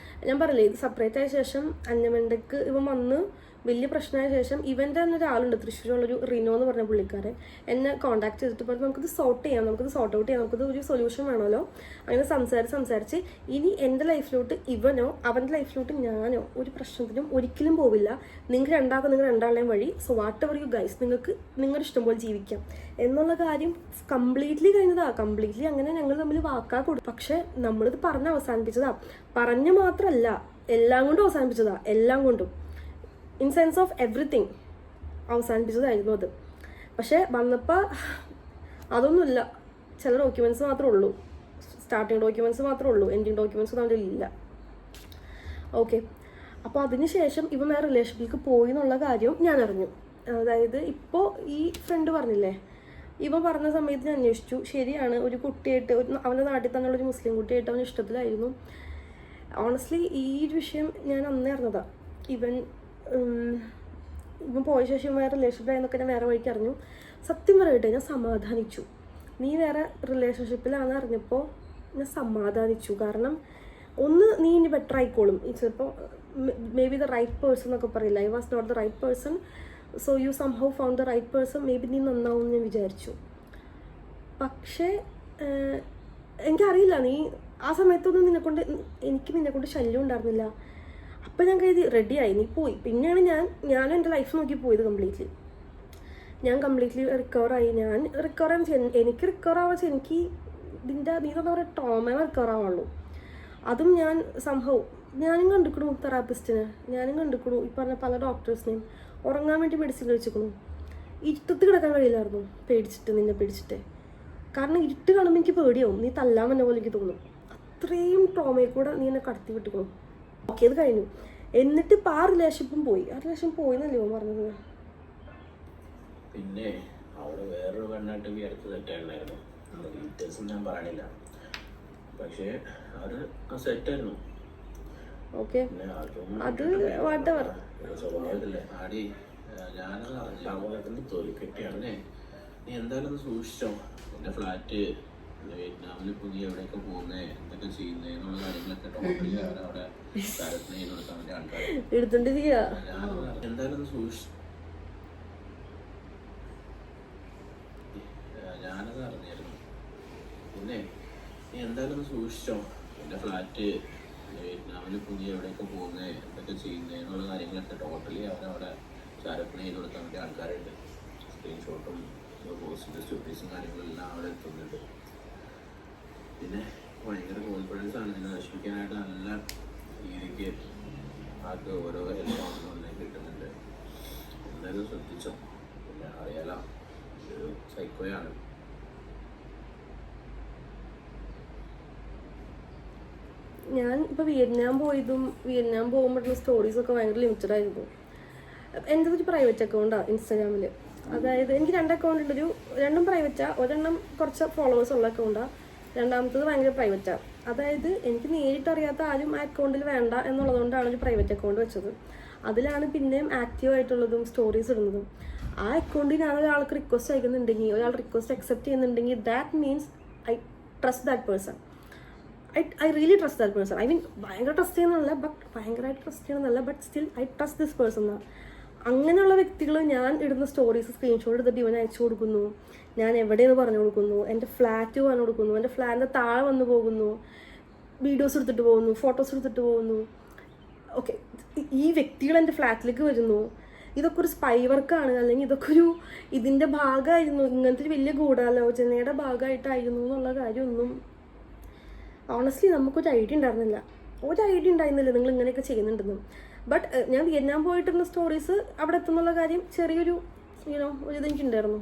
[SPEAKER 1] ഞാൻ പറയില്ലേ, ഇത് സെപ്പറേറ്റ് ആയ ശേഷം അന്നമണ്ടക്ക് ഇവൻ വന്ന് വലിയ പ്രശ്നമായ ശേഷം ഇവൻ്റെ തന്നെ ഒരാളുണ്ട് തൃശ്ശൂരുള്ളൊരു റിനോ എന്ന് പറഞ്ഞ പുള്ളിക്കാരൻ എന്നെ കോൺടാക്ട് ചെയ്തിട്ട് പറഞ്ഞു നമുക്കിത് സോർട്ട് ചെയ്യാം, നമുക്കിത് സോർട്ട് ഔട്ട് ചെയ്യാം, നമുക്കിത് ഒരു സൊല്യൂഷൻ വേണമല്ലോ. അങ്ങനെ സംസാരിച്ച് ഇനി എൻ്റെ ലൈഫിലോട്ട് ഇവനോ അവൻ്റെ ലൈഫിലോട്ട് ഞാനോ ഒരു പ്രശ്നത്തിനും ഒരിക്കലും പോവില്ല. നിങ്ങൾ രണ്ടാളെയും വഴി. So what ever you guys, നിങ്ങൾക്ക് നിങ്ങളുടെ ഇഷ്ടം പോലെ ജീവിക്കാം എന്നുള്ള കാര്യം കംപ്ലീറ്റ്ലി കഴിഞ്ഞതാ. കംപ്ലീറ്റ്ലി അങ്ങനെ ഞങ്ങൾ തമ്മിൽ വാക്കാ കൊടുത്തു. പക്ഷെ നമ്മളിത് പറഞ്ഞ് അവസാനിപ്പിച്ചതാ. പറഞ്ഞ മാത്രമല്ല, എല്ലാം കൊണ്ടും അവസാനിപ്പിച്ചതാ. എല്ലാം കൊണ്ടും ഇൻ സെൻസ് ഓഫ് എവറിത്തിങ് അവസാനിപ്പിച്ചതായിരുന്നു അത്. പക്ഷെ വന്നപ്പോൾ അതൊന്നുമില്ല. ചില ഡോക്യുമെൻറ്റ്സ് മാത്രമേ ഉള്ളൂ, സ്റ്റാർട്ടിങ് ഡോക്യുമെൻറ്റ്സ് മാത്രമേ ഉള്ളൂ, എൻഡിങ് ഡോക്യുമെൻറ്റ്സ് നമ്മുടെ ഇല്ല. ഓക്കെ, അപ്പോൾ അതിന് ശേഷം ഇവൻ വേറെ റിലേഷൻഷിപ്പിലേക്ക് പോയി എന്നുള്ള കാര്യം ഞാൻ അറിഞ്ഞു. അതായത് ഇപ്പോൾ ഈ ഫ്രണ്ട് പറഞ്ഞില്ലേ, ഇവൻ പറഞ്ഞ സമയത്ത് ഞാൻ അന്വേഷിച്ചു. ശരിയാണ്, ഒരു കുട്ടിയായിട്ട് അവൻ്റെ നാട്ടിൽ തന്നെയുള്ള ഒരു മുസ്ലിം കുട്ടിയായിട്ട് അവന് ഇഷ്ടത്തിലായിരുന്നു. ഓണസ്റ്റ്ലി ഈ ഒരു വിഷയം ഞാൻ അന്നേ അറിഞ്ഞതാണ്. ഇവൻ പോയ ശേഷം വേറെ റിലേഷൻഷിപ്പിലായെന്നൊക്കെ ഞാൻ വേറെ വഴിക്ക് അറിഞ്ഞു. സത്യം പറയട്ടെ, ഞാൻ സമാധാനിച്ചു. നീ വേറെ റിലേഷൻഷിപ്പിലാണെന്ന് അറിഞ്ഞപ്പോൾ ഞാൻ സമാധാനിച്ചു. കാരണം ഒന്ന്, നീ ഇനി ബെറ്റർ ആയിക്കോളും. ചിലപ്പോൾ maybe the right person എന്നൊക്കെ പറയില്ല. I was not the right person, so you somehow found the right person. Maybe നീ നന്നാവും എന്ന് ഞാൻ വിചാരിച്ചു. പക്ഷേ എനിക്കറിയില്ല, നീ ആ സമയത്തൊന്നും എനിക്ക് നിന്നെക്കൊണ്ട് ശല്യം ഉണ്ടായിരുന്നില്ല. അപ്പം ഞാൻ കരുതി റെഡിയായി, നീ പോയി. പിന്നെയാണ് ഞാനും എൻ്റെ ലൈഫ് നോക്കി പോയത് കംപ്ലീറ്റ്ലി. ഞാൻ കംപ്ലീറ്റ്ലി റിക്കവറായി. എനിക്ക് റിക്കവർ ആവാൻ വെച്ചാൽ എനിക്ക് നീ എന്താ പറയുക ട്രോമ റിക്കവർ ആവാനുള്ളൂ. അതും ഞാൻ ഞാനും കണ്ടിക്കണു തെറാപ്പിസ്റ്റിനെ, ഞാനും കണ്ടിക്കണു ഈ പറഞ്ഞ പല ഡോക്ടേഴ്സിനെയും. ഉറങ്ങാൻ വേണ്ടി മെഡിസിൻ കഴിച്ചിക്കണു. ഇരുട്ടത്ത് കിടക്കാൻ കഴിയില്ലായിരുന്നു നിന്നെ പേടിച്ചിട്ട്. കാരണം ഇരുട്ട് കാണുമ്പോൾ എനിക്ക് പേടിയാവും, നീ തല്ലാൻ വന്ന പോലെ എനിക്ക് തോന്നും. അത്രയും ട്രോമയിൽ കൂടെ നീ എന്നെ കടത്തി വിട്ടുക്കണു. ഓക്കെ, അത് കഴിഞ്ഞു. എന്നിട്ട് ഇപ്പം ആ റിലേഷൻഷിപ്പും പോയി. ആ റിലേഷൻ പോയെന്നല്ലേ പറഞ്ഞത്.
[SPEAKER 3] പിന്നെ അവിടെ വേറൊരു പെണ്ണായിട്ട് അടുത്ത് സെറ്റായിട്ടുണ്ടായിരുന്നു. ഡീറ്റെയിൽസും ഞാൻ പറയണില്ല, പക്ഷേ അത് സെറ്റായിരുന്നു.
[SPEAKER 1] ഓക്കെ, അത് വാട്ടവർ
[SPEAKER 3] സ്വഭാവത്തില്ലേ ആടി. ഞാനത് അറിഞ്ഞ തൊലിക്കെട്ടിയാണേ. നീ എന്തായാലും സൂക്ഷിച്ചോ. എൻ്റെ ഫ്ലാറ്റ് വിയറ്റ്നാമിൽ പുതിയ എവിടെയൊക്കെ പോകുന്നേ, എന്തൊക്കെ ചെയ്യുന്നേ എന്നുള്ള കാര്യങ്ങളൊക്കെ ടോട്ടലി അവരവിടെ കാര്യത്തിന് ചെയ്ത് കൊടുക്കാൻ വേണ്ടി ആൾക്കാർ
[SPEAKER 1] എടുത്തോണ്ട് ചെയ്യാ.
[SPEAKER 3] എന്തായാലും ഞാനത് അറിഞ്ഞായിരുന്നു. പിന്നെ നീ എന്തായാലും സൂക്ഷിച്ചോ. എൻ്റെ ഫ്ലാറ്റ് വിയറ്റ്നാമിൽ പുതിയ എവിടെയൊക്കെ പോകുന്നേ, എന്തൊക്കെ ചെയ്യുന്നേ എന്നുള്ള കാര്യങ്ങളൊക്കെ ടോട്ടലി അവരവിടെ കാര്യത്തിന് ചെയ്ത് കൊടുക്കാൻ വേണ്ടി ആൾക്കാരുണ്ട്. സ്ക്രീൻഷോട്ടും പോസ്റ്റിൻ്റെ സ്റ്റോറീസും കാര്യങ്ങളെല്ലാം അവിടെ എത്തുന്നുണ്ട്. പിന്നെ ഭയങ്കര കോൺഫിഡൻസ് ആണ്. നിന്നെ നശിപ്പിക്കാനായിട്ട് നല്ല രീതിക്ക് ആൾക്ക് ഓരോ ഹെൽപ്പാണെന്ന് കിട്ടുന്നുണ്ട്. എന്തായാലും ശ്രദ്ധിച്ചോ. പിന്നെ അറിയാലോ, ഒരു സൈക്കോയാണ്.
[SPEAKER 1] ഞാൻ ഇപ്പോൾ വിയറ്റ്നാം പോകുമ്പോഴുള്ള സ്റ്റോറീസൊക്കെ ഭയങ്കര ലിമിറ്റഡ് ആയിരുന്നു. എൻ്റെ ഒരു പ്രൈവറ്റ് അക്കൗണ്ടാണ് ഇൻസ്റ്റാഗ്രാമിൽ. അതായത് എനിക്ക് 2 അക്കൗണ്ട് ഉണ്ട്. രണ്ടും പ്രൈവറ്റാണ്. ഒരെണ്ണം കുറച്ച് ഫോളോവേഴ്സ് ഉള്ള അക്കൗണ്ടാണ്, രണ്ടാമത്തത് ഭയങ്കര പ്രൈവറ്റാണ്. അതായത് എനിക്ക് നേരിട്ട് അറിയാത്ത ആരും ആ അക്കൗണ്ടിൽ വേണ്ട എന്നുള്ളതുകൊണ്ടാണ് ഒരു പ്രൈവറ്റ് അക്കൗണ്ട് വെച്ചത്. അതിലാണ് പിന്നെയും ആക്റ്റീവ് ആയിട്ടുള്ളതും സ്റ്റോറീസ് ഇടുന്നതും. ആ അക്കൗണ്ടിൽ ഞാൻ ഒരാൾക്ക് റിക്വസ്റ്റ് അയക്കുന്നുണ്ടെങ്കിൽ, ഒരാൾ റിക്വസ്റ്റ് അക്സെപ്റ്റ് ചെയ്യുന്നുണ്ടെങ്കിൽ that means I trust that person. I really trust that person. I mean ഭയങ്കര ട്രസ്റ്റ് ചെയ്യുന്നതല്ല, ഭയങ്കരമായിട്ട് ട്രസ്റ്റ് ചെയ്യണമെന്നല്ല, but still I trust this person എന്നാണ്. അങ്ങനെയുള്ള വ്യക്തികൾ ഞാൻ ഇടുന്ന സ്റ്റോറീസ് സ്ക്രീൻഷോട്ട് എടുത്തിട്ട് ഇവൻ അയച്ചു കൊടുക്കുന്നു, ഞാൻ എവിടെയെന്ന് പറഞ്ഞു കൊടുക്കുന്നു, എൻ്റെ ഫ്ലാറ്റ് പറഞ്ഞു കൊടുക്കുന്നു, എൻ്റെ ഫ്ലാറ്റിൻ്റെ താഴെ വന്ന് പോകുന്നു, വീഡിയോസ് എടുത്തിട്ട് പോകുന്നു, ഫോട്ടോസ് എടുത്തിട്ട് പോകുന്നു. ഓക്കെ, ഈ വ്യക്തികൾ എൻ്റെ ഫ്ലാറ്റിലേക്ക് വരുന്നു. ഇതൊക്കെ ഒരു സ്പൈ വർക്കാണ്, അല്ലെങ്കിൽ ഇതൊക്കെ ഇതിൻ്റെ ഭാഗമായിരുന്നു, ഇങ്ങനത്തെ ഒരു വലിയ ഗൂഢാലോചനയുടെ ഭാഗമായിട്ടായിരുന്നു എന്നുള്ള കാര്യമൊന്നും ഓണസ്റ്റ്ലി നമുക്കൊരു ഐഡിയ ഉണ്ടായിരുന്നില്ല. നിങ്ങൾ ഇങ്ങനെയൊക്കെ ചെയ്യുന്നുണ്ടെന്നും. ബട്ട് ഞാൻ വിയറ്റ്നാം പോയിട്ടുള്ള സ്റ്റോറീസ് അവിടെ എത്തുന്നുള്ള കാര്യം ചെറിയൊരു ഒരു ഇതെനിക്കുണ്ടായിരുന്നു.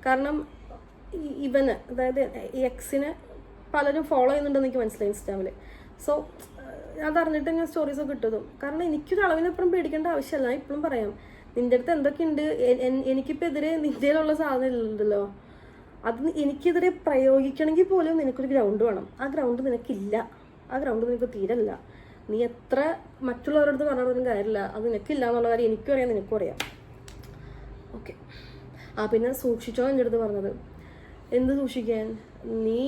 [SPEAKER 1] കാരണം ഇവന്, അതായത് ഈ എക്സിനെ പലരും ഫോളോ ചെയ്യുന്നുണ്ടെന്ന് എനിക്ക് മനസ്സിലായി ഇൻസ്റ്റാമിൽ. സോ അതറിഞ്ഞിട്ട് ഞാൻ സ്റ്റോറീസൊക്കെ ഇട്ടതും. കാരണം എനിക്കൊരു അളവിനപ്പുറം പേടിക്കേണ്ട ആവശ്യമല്ല. ഇപ്പോഴും പറയാം, നിൻ്റെ അടുത്ത് എന്തൊക്കെയുണ്ട്, എനിക്കിപ്പോൾ എതിരെ നിൻ്റെയിലുള്ള സാധനം ഇല്ലല്ലോ, അത് എനിക്കെതിരെ പ്രയോഗിക്കണമെങ്കിൽ പോലും നിനക്കൊരു ഗ്രൗണ്ട് വേണം. ആ ഗ്രൗണ്ട് നിനക്കില്ല, ആ ഗ്രൗണ്ട് നിനക്ക് തീരല്ല. നീ എത്ര മറ്റുള്ളവരുടെ പറഞ്ഞൊന്നും കാര്യമില്ല, അത് നിനക്കില്ല എന്നുള്ള കാര്യം എനിക്കും അറിയാം, നിനക്കും അറിയാം. ഓക്കെ. പിന്നെ സൂക്ഷിച്ചോ എൻ്റെ അടുത്ത് പറഞ്ഞത്. എന്ത് സൂക്ഷിക്കാൻ? നീ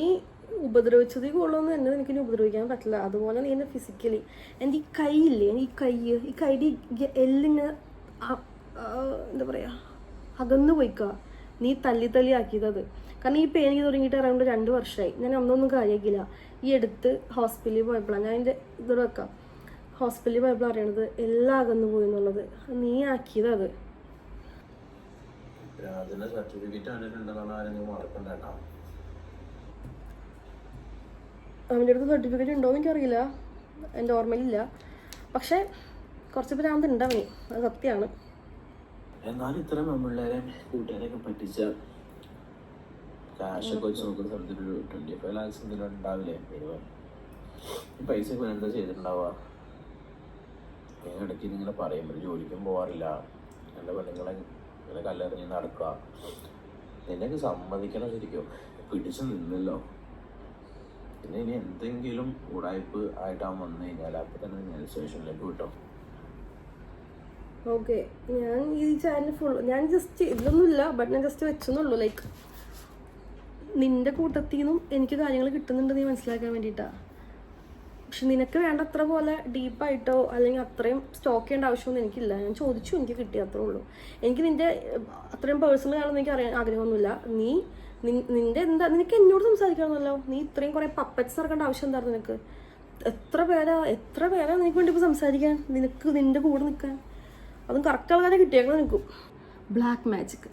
[SPEAKER 1] ഉപദ്രവിച്ചത് കൊള്ളൊന്നും എന്നെ എനിക്കിനി ഉപദ്രവിക്കാൻ പറ്റില്ല. അതുപോലെ നീ എന്നെ ഫിസിക്കലി, എൻ്റെ ഈ കൈയില്ലേ, ഈ കൈയുടെ എല്ലിന് എന്താ പറയുക, അകന്നു പോയിക്കുക. നീ തല്ലി ആക്കിയത്. കാരണം ഈ പെയിൻ തുടങ്ങിയിട്ട് അറൗണ്ട് 2 വർഷമായി. ഞാൻ അന്നൊന്നും കാര്യമാക്കില്ല. ഈ അടുത്ത് ഹോസ്പിറ്റലിൽ പോയപ്പോഴാണ് ഞാൻ എൻ്റെ ഇതോടെ വെക്കാം, ഹോസ്പിറ്റലിൽ പോയപ്പോൾ അറിയണത് എല്ലാം അകന്നു പോയി എന്നുള്ളത്. നീ ആക്കിയത്. അവൻ്റെ അടുത്ത് സർട്ടിഫിക്കറ്റ് ഉണ്ടോയെന്ന് എനിക്കറിയില്ല, എൻ്റെ ഓർമ്മയിലില്ല. പക്ഷെ കുറച്ച് ഭ്രാന്ത് ഉണ്ട് അവന്, അത് സത്യമാണ്.
[SPEAKER 3] എന്നാലും ഇത്രയും പെൺപിള്ളേരെ കൂട്ടുകാരെയൊക്കെ പറ്റിച്ച കാശൊക്കെ വെച്ച് നോക്കുന്ന സ്ഥലത്തൊരു 25 lakhs എന്തെങ്കിലും ഉണ്ടാവില്ലേ മിനിമം? ഈ പൈസയൊക്കെ എന്താ ചെയ്തിട്ടുണ്ടാവുക? ഞാൻ ഇടയ്ക്ക് ഇങ്ങനെ പറയും, ഒരു ജോലിക്കും പോകാറില്ല, എൻ്റെ പെണ്ണുങ്ങളെ ഇങ്ങനെ കല്ലെറിഞ്ഞ് നടക്കുക. നിന്നെയൊക്കെ സമ്മതിക്കണം ശരിക്കും, പിടിച്ചു നിന്നല്ലോ. പിന്നെ ഇനി എന്തെങ്കിലും ഉടായ്പ് ആയിട്ടാൻ വന്നു കഴിഞ്ഞാൽ അപ്പം തന്നെ ഞാൻ സ്റ്റേഷനിലേക്ക് വിട്ടോ.
[SPEAKER 1] ഓക്കെ, ഞാൻ ഈ ചാനൽ ഞാൻ ജസ്റ്റ് ഇതൊന്നുമില്ല, ബട്ട് ഞാൻ ജസ്റ്റ് വെച്ചെന്നുള്ളൂ. ലൈക്ക് നിന്റെ കൂട്ടത്തിൽ നിന്നും എനിക്ക് കാര്യങ്ങൾ കിട്ടുന്നുണ്ട് നീ മനസ്സിലാക്കാൻ വേണ്ടിയിട്ടാണ്. പക്ഷെ നിനക്ക് വേണ്ട അത്ര പോലെ ഡീപ്പായിട്ടോ അല്ലെങ്കിൽ അത്രയും സ്റ്റോക്ക് ചെയ്യേണ്ട ആവശ്യമൊന്നും എനിക്കില്ല. ഞാൻ ചോദിച്ചു, എനിക്ക് കിട്ടി, അത്രേ ഉള്ളൂ. എനിക്ക് നിന്റെ അത്രയും പേഴ്സണൽ ആണെന്ന് എനിക്ക് അറിയാൻ ആഗ്രഹമൊന്നുമില്ല. നിന്റെ നിനക്ക് എന്നോട് സംസാരിക്കണമെന്നല്ലോ. നീ ഇത്രയും കുറേ പപ്പറ്റ്സ് ഇറക്കേണ്ട ആവശ്യം എന്തായിരുന്നു നിനക്ക്? എത്ര പേരാ നിനക്ക് വേണ്ടി ഇപ്പോൾ സംസാരിക്കാൻ, നിന്റെ കൂടെ നിൽക്കാൻ? അതും കറക്റ്റ് ആൾക്കാരെ കിട്ടിയേക്കണം നിൽക്കും. ബ്ലാക്ക് മാജിക്,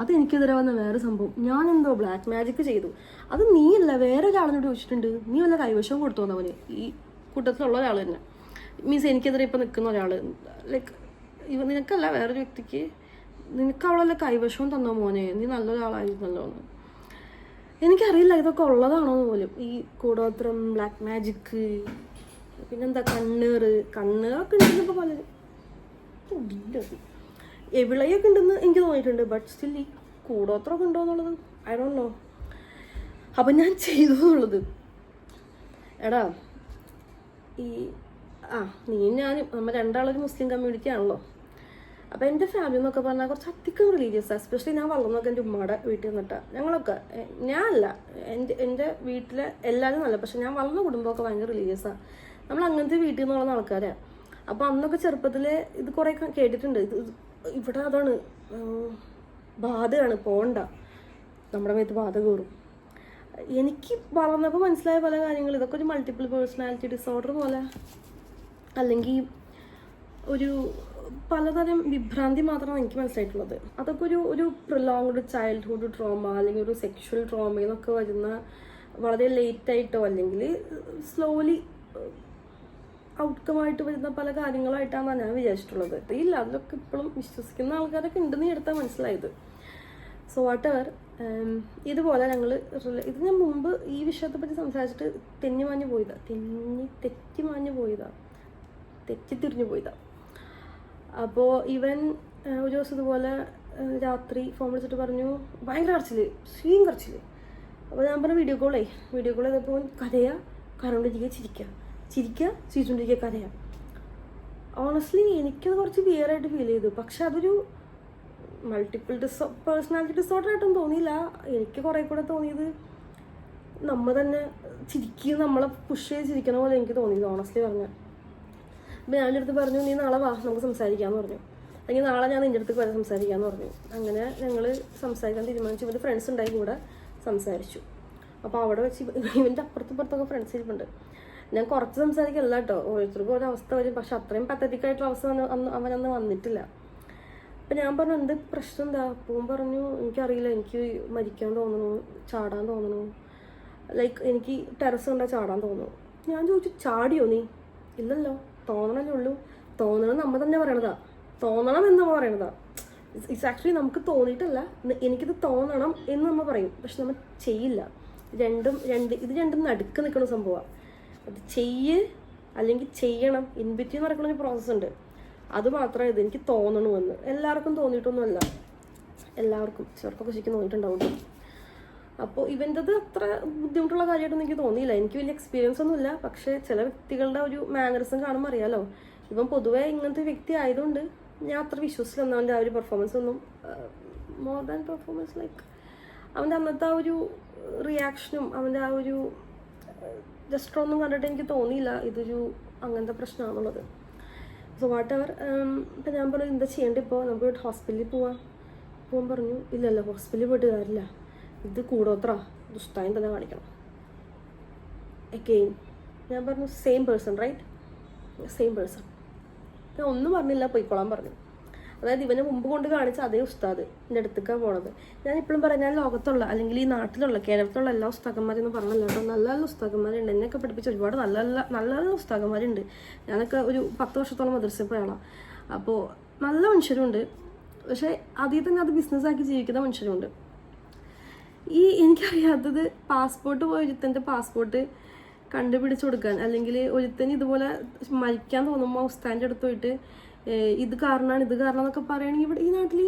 [SPEAKER 1] അതെനിക്കെതിരെ വന്ന വേറെ സംഭവം. ഞാൻ എന്തോ ബ്ലാക്ക് മാജിക് ചെയ്തു. അത് നീയല്ല, വേറെ ഒരാളിനോട് ചോദിച്ചിട്ടുണ്ട്. നീ വല്ല കൈവശവും കൊടുത്തു വന്നവന്, ഈ കൂട്ടത്തിലുള്ള ഒരാൾ തന്നെ. മീൻസ് എനിക്കെതിരെ ഇപ്പം നിൽക്കുന്ന ഒരാൾ, ലൈക്ക് നിനക്കല്ല, വേറൊരു വ്യക്തിക്ക് നിനക്ക് അവളല്ല കൈവശവും തന്നോ മോനെ, നീ നല്ലൊരാളായിരുന്നല്ലോ എന്ന്. എനിക്കറിയില്ല ഇതൊക്കെ ഉള്ളതാണോന്ന് പോലും. ഈ കൂടോത്രം, ബ്ലാക്ക് മാജിക്ക്, പിന്നെന്താ കണ്ണേറൊക്കെ ഉണ്ടെന്നപ്പോൾ പലരും എവിളയൊക്കെ ഉണ്ടെന്ന് എനിക്ക് തോന്നിയിട്ടുണ്ട്. ബട്ട് സ്റ്റിൽ ഈ കൂടോത്രമൊക്കെ ഉണ്ടോ എന്നുള്ളത് ഐ ഡോണ്ട് നോ. അപ്പം ഞാൻ ചെയ്തു എന്നുള്ളത്, എടാ ഈ ഞാനും നമ്മൾ രണ്ടാളൊരു മുസ്ലിം കമ്മ്യൂണിറ്റി ആണല്ലോ. അപ്പോൾ എൻ്റെ ഫാമിലി എന്നൊക്കെ പറഞ്ഞാൽ കുറച്ച് അധികം റിലീജിയസാണ്. എസ്പെഷ്യലി ഞാൻ വളർന്നൊക്കെ എൻ്റെ ഉമ്മയുടെ വീട്ടിൽ നിന്നിട്ടാണ്. ഞങ്ങളൊക്കെ, ഞാനല്ല, എൻ്റെ വീട്ടിലെ എല്ലാവരും നല്ല, പക്ഷെ ഞാൻ വളർന്ന കുടുംബമൊക്കെ ഭയങ്കര റിലീജിയസാണ്. നമ്മൾ അങ്ങനത്തെ വീട്ടിൽ നിന്നുള്ള ആൾക്കാരാണ്. അപ്പോൾ അന്നൊക്കെ ചെറുപ്പത്തിൽ ഇത് കുറേ കേട്ടിട്ടുണ്ട്. ഇവിടെ അതാണ് ബാധയാണ്, പോണ്ട, നമ്മുടെ മേത്ത് ബാധ കയറും. എനിക്ക് വളർന്നപ്പോൾ മനസ്സിലായ പല കാര്യങ്ങൾ, ഇതൊക്കെ ഒരു മൾട്ടിപ്പിൾ പേഴ്സണാലിറ്റി ഡിസോർഡർ പോലെ, അല്ലെങ്കിൽ ഒരു പലതരം വിഭ്രാന്തി മാത്രമാണ് എനിക്ക് മനസ്സിലായിട്ടുള്ളത്. അതൊക്കെ ഒരു പ്രൊലോങ്ഡ് ചൈൽഡ്ഹുഡ് ട്രോമ അല്ലെങ്കിൽ ഒരു സെക്ഷൽ ട്രോമയിൽ നിന്നൊക്കെ വരുന്ന വളരെ ലേറ്റായിട്ടോ അല്ലെങ്കിൽ സ്ലോലി ഔട്ട്കമായിട്ട് വരുന്ന പല കാര്യങ്ങളായിട്ടാണ് ഞാൻ വിചാരിച്ചിട്ടുള്ളത്. ഇല്ല, അതിലൊക്കെ ഇപ്പോഴും വിശ്വസിക്കുന്ന ആൾക്കാരൊക്കെ ഉണ്ടെന്ന് എടുത്താൽ മനസ്സിലായത്. സോ വാട്ടെവർ, ഇതുപോലെ ഞങ്ങൾ ഇത് ഞാൻ മുമ്പ് ഈ വിഷയത്തെ പറ്റി സംസാരിച്ചിട്ട് തെറ്റിത്തിരിഞ്ഞു പോയതാ. അപ്പോൾ ഇവൻ ഒരു ദിവസം ഇതുപോലെ രാത്രി ഫോൺ വിളിച്ചിട്ട് പറഞ്ഞു, ഭയങ്കര കരച്ചിൽ. അപ്പോൾ ഞാൻ പറഞ്ഞു വീഡിയോ കോൾ ചെയ്തപ്പോൾ കരണ്ടിരിക്കുക, ചിരിച്ചുകൊണ്ടിരിക്കുക, കരയാം. ഓണസ്റ്റ്ലി എനിക്കത് കുറച്ച് വിയറായിട്ട് ഫീൽ ചെയ്തു. പക്ഷെ അതൊരു മൾട്ടിപ്പിൾ പേഴ്സണാലിറ്റി ഡിസോർഡർ ആയിട്ടൊന്നും തോന്നിയില്ല. എനിക്ക് കുറേ കൂടെ തോന്നിയത് നമ്മൾ തന്നെ നമ്മളെ പുഷ് ചെയ്ത് ചിരിക്കണ പോലെ എനിക്ക് തോന്നിയത്, ഓണസ്റ്റ്ലി പറഞ്ഞാൽ. അപ്പം ഞാൻ എൻ്റെ അടുത്ത് പറഞ്ഞു, നീ നാളെ വാ, നമുക്ക് സംസാരിക്കാമെന്ന് പറഞ്ഞു. അല്ലെങ്കിൽ നാളെ ഞാൻ നിൻ്റെ അടുത്തേക്ക് വരെ സംസാരിക്കാമെന്ന് പറഞ്ഞു. അങ്ങനെ ഞങ്ങൾ സംസാരിക്കാൻ തീരുമാനിച്ചു. ഇവൻ്റെ ഫ്രണ്ട്സ് ഉണ്ടായി കൂടെ സംസാരിച്ചു. അപ്പോൾ അവിടെ വെച്ച് ഇവൻ്റെ അപ്പുറത്തൊക്കെ ഫ്രണ്ട്സ് ഇരിപ്പുണ്ട്. ഞാൻ കുറച്ച് സംസാരിക്കല്ല കേട്ടോ, ഓരോരുത്തർക്കും ഒരു അവസ്ഥ വരും. പക്ഷെ അത്രയും പത്തറ്റിക്കായിട്ടുള്ള അവസ്ഥ അവനന്ന് വന്നിട്ടില്ല. അപ്പം ഞാൻ പറഞ്ഞു, എന്ത് പ്രശ്നം എന്താ? അപ്പം പറഞ്ഞു, എനിക്കറിയില്ല, എനിക്ക് മരിക്കാൻ തോന്നണു, ചാടാൻ തോന്നണു, ലൈക്ക് എനിക്ക് ടെറസ് കണ്ടാൽ ചാടാൻ തോന്നുന്നു. ഞാൻ ചോദിച്ചു, ചാടിയോ നീ? ഇല്ലല്ലോ, തോന്നണല്ലേ ഉള്ളൂ. തോന്നണം നമ്മൾ തന്നെ പറയണതാ, തോന്നണം എന്ന് നമ്മൾ പറയണതാ. ഇറ്റ്സ് ആക്ച്വലി നമുക്ക് തോന്നിയിട്ടല്ല, എനിക്കിത് തോന്നണം എന്ന് നമ്മൾ പറയും, പക്ഷെ നമ്മൾ ചെയ്യില്ല. ഇത് രണ്ടും നടുക്ക് നിൽക്കുന്ന സംഭവമാണ്. അത് അല്ലെങ്കിൽ ചെയ്യണം, ഇൻബിറ്റ്വീൻ എന്ന് പറയുന്ന ഒരു പ്രോസസ്സ് ഉണ്ട്. അത് മാത്രമേ ഇത് എനിക്ക് തോന്നണമെന്ന്. എല്ലാവർക്കും തോന്നിയിട്ടൊന്നുമല്ല, എല്ലാവർക്കും ചിലർക്കൊക്കെ ശരിക്കും തോന്നിയിട്ടുണ്ടാവും. അപ്പോൾ ഇവൻ്റെത് അത്ര ബുദ്ധിമുട്ടുള്ള കാര്യമായിട്ടൊന്നും എനിക്ക് തോന്നിയില്ല. എനിക്ക് വലിയ എക്സ്പീരിയൻസ് ഒന്നുമില്ല, പക്ഷേ ചില വ്യക്തികളുടെ ഒരു മാനറിസം കാണുമ്പോൾ അറിയാലോ. ഇവൻ പൊതുവേ ഇങ്ങനത്തെ വ്യക്തി ആയതുകൊണ്ട് ഞാൻ അത്ര വിശ്വസിച്ചില്ല അവൻ്റെ ആ ഒരു പെർഫോമൻസ് ഒന്നും. മോർ ദാൻ പെർഫോമൻസ്, ലൈക്ക് അവൻ്റെ അന്നത്തെ ആ ഒരു റിയാക്ഷനും അവൻ്റെ ആ ഒരു ജസ്റ്ററൊന്നും കണ്ടിട്ട് എനിക്ക് തോന്നിയില്ല ഇതൊരു അങ്ങനത്തെ പ്രശ്നമാണെന്നുള്ളത്. So what ever. ഇപ്പം ഞാൻ പറഞ്ഞു എന്താ ചെയ്യേണ്ടത്, ഇപ്പോൾ നമുക്ക് ഹോസ്പിറ്റലിൽ പോകാൻ പറഞ്ഞു. ഇല്ലല്ലോ, ഹോസ്പിറ്റലിൽ പോയിട്ട് കാര്യമില്ല, ഇത് കൂടോത്ര ദുസ്തായം തന്നെ കാണിക്കണം. അഗെയിൻ ഞാൻ പറഞ്ഞു same person, right, same person. ഞാൻ ഒന്നും പറഞ്ഞില്ല, പോയിക്കോളാൻ പറഞ്ഞു. അതായത് ഇവനെ മുമ്പ് കൊണ്ട് കാണിച്ച അതേ ഉസ്താദ് എൻ്റെ അടുത്തേക്കാണ് പോണത്. ഞാൻ ഇപ്പോഴും പറയാം, ഞാൻ ലോകത്തുള്ള അല്ലെങ്കിൽ ഈ നാട്ടിലുള്ള കേരളത്തിലുള്ള എല്ലാ ഉസ്താദന്മാരെന്ന് പറഞ്ഞല്ലോ കേട്ടോ, നല്ല നല്ല ഉസ്താദന്മാരുണ്ട്. എന്നെയൊക്കെ പഠിപ്പിച്ച ഒരുപാട് നല്ല നല്ല ഉസ്താദന്മാരുണ്ട്. ഞാനൊക്കെ ഒരു 10 വർഷത്തോളം മദ്രസയിൽ പോയ ആളാണ്. അപ്പോൾ നല്ല മനുഷ്യരുണ്ട്, പക്ഷേ അതിൽ തന്നെ അത് ബിസിനസ്സാക്കി ജീവിക്കുന്ന മനുഷ്യരുണ്ട്. എനിക്കറിയാത്തത് പാസ്പോർട്ട് പോയ ഒരുത്തൻ്റെ പാസ്പോർട്ട് കണ്ടുപിടിച്ച് കൊടുക്കാൻ, അല്ലെങ്കിൽ ഒരുത്തന് ഇതുപോലെ മരിക്കാൻ തോന്നുമ്പോൾ ഉസ്താൻ്റെ അടുത്ത് പോയിട്ട് ഇത് കാരണമാണ് എന്നൊക്കെ പറയുകയാണെങ്കിൽ ഇവിടെ ഈ നാട്ടിൽ